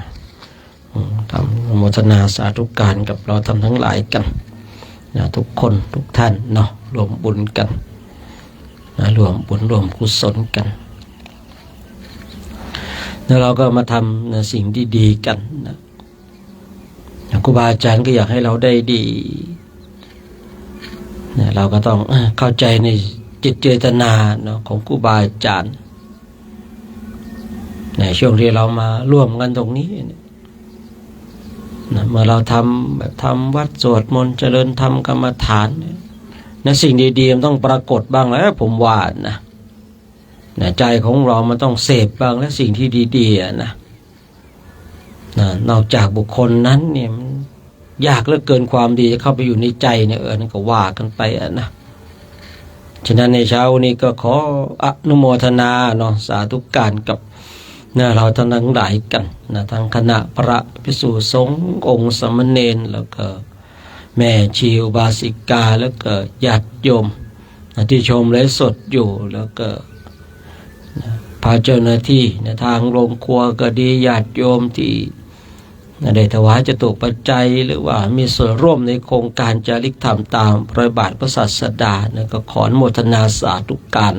ทำอนุโมทนาสาธุการกับเราทำทั้งหลายกันนะทุกคนทุกท่านเนาะรวมบุญกันนะรวมบุญรวมกุศลกันแล้วเราก็มาทำนะสิ่งที่ดีกันนะครูบาอาจารย์ก็อยากให้เราได้ดีนะเราก็ต้องเข้าใจในจิตเจตนาเนาะของครูบาอาจารย์ในช่วงที่เรามาร่วมกันตรงนี้นะเมื่อเราทำวัดสวดมนต์เจริญธรรมกรรมฐานนะสิ่งดีๆมันต้องปรากฏบ้างแล้วผมว่านะใจของเรามันต้องเสพบ้างแล้วสิ่งที่ดีๆนะนอกจากบุคคลนั้นเนี่ยมันยากเหลือเกินความดีจะเข้าไปอยู่ในใจเนี่ยนั่นก็ว่ากันไปนะฉะนั้นในเช้านี้ก็ขออนุโมทนาเนาะสาธุการกับเราทั้งหลายกันทางคณะพระภิกษุสงฆ์องค์สามเณรแล้วก็แม่ชีอุบาสิกาแล้วก็ญาติโยมที่ชมไลฟ์สดอยู่แล้วก็พาเจ้าหน้าที่ทางโรงครัวก็ดีญาติโยมที่ได้ถวายจตุปัจจัยหรือว่ามีส่วนร่วมในโครงการจาริกธรรมตามพระบาทพระศาสดาก็ขออนุโมทนาสาธุการ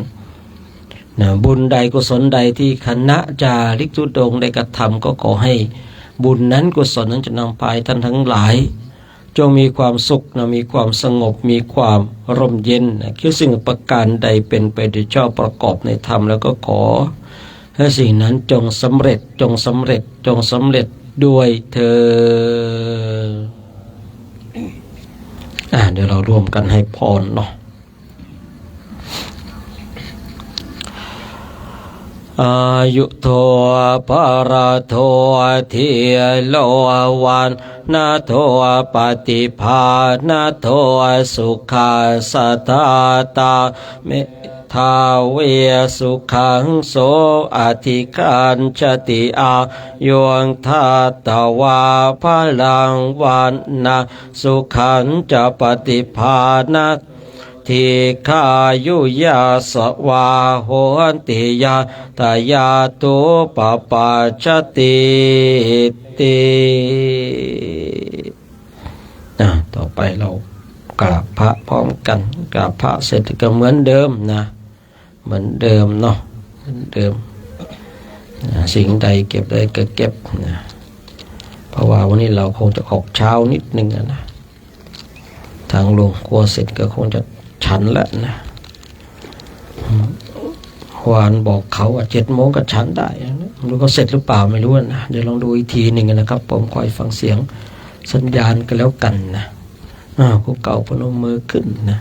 บุญใดกุศลใดที่คณะจาริกธุดงค์ได้กระทำก็ขอให้ บุญนั้นกุศลนั้นจะนำพาให้ท่านทั้งหลายจงมีความสุขนะมีความสงบมีความร่มเย็นนะคิดสิ่งประการใดเป็นไปโดยชอบประกอบในธรรมแล้วก็ขอให้สิ่งนั้นจงสำเร็จจงสำเร็จจงสำเร็จด้วยเธอเดี๋ยวเราร่วมกันให้พรเนาะอายุโทภราโททิโลวันนาโทปฏิภาณโทสุขาสัทธาตาเมทาเวสุขังโสอธิการชติอายวงทาตวาพลังวันนาสุขันจะปฏิภาณทิขายุยาสวาโหติยาตายาตุปปาชติติต่อไปเรากราบพระพร้อมกันกราบพระเสร็จก็เหมือนเดิมนะเหมือนเดิมเนาะเหมือนเดิมสิ่งใดเก็บได้ก็เก็บนะเพราะว่าวันนี้เราคงจะออกเช้านิดนึงนะทางลงครัวเสร็จก็คงจะฉันแล้วนะวานบอกเขาว่า7 โมงก็ฉันได้ไม่รู้เขาเสร็จหรือเปล่าไม่รู้นะเดี๋ยวลองดูอีกทีหนึ่งนะครับผมคอยฟังเสียงสัญญาณกันแล้วกันนะผู้เก่าพนมมือขึ้นนะ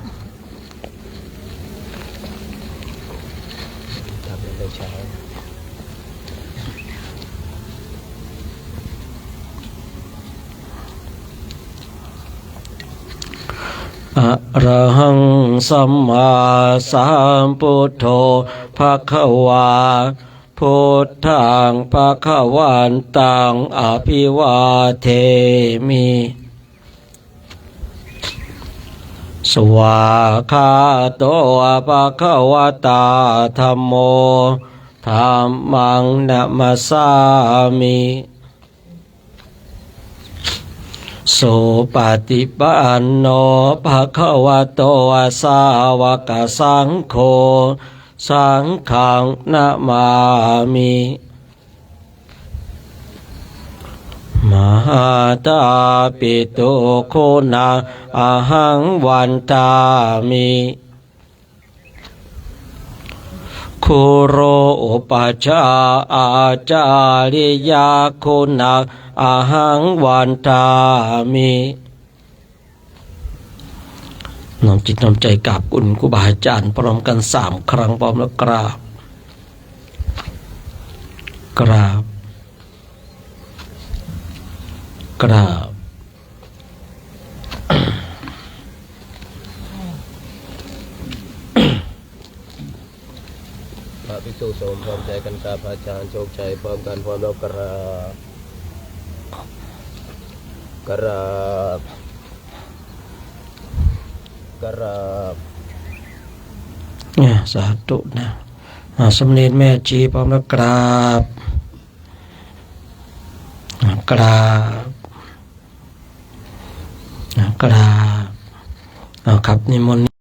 อะระหังสัมมาสัมพุทโธภควาพุทธังภควันตังอภิวาเทมิสวาคาโตภควตาธัมโมธัมมังนะมัสสามิโสปฏิปันโนภควโตสาวกสังโฆสังฆังนะมามิมหาตาปิตุโคนาอะหังวันตามิคุโรอุปชาอาจาริยาคุณาอะหังวันตามิน้อมจิตน้อมใจกราบคุณครูบาอาจารย์พร้อมกัน3 ครั้งพร้อมแล้วกราบกราบกราบพระภิกษุสงฆ์พร้อมใจกันกราบอาจารย์โชคชัยพร้อมกันพร้อมแล้วกราบกราบกราบสาธุนะสมเด็จแม่ชีพร้อมแล้วกราบกราบกราบครับนิมนต์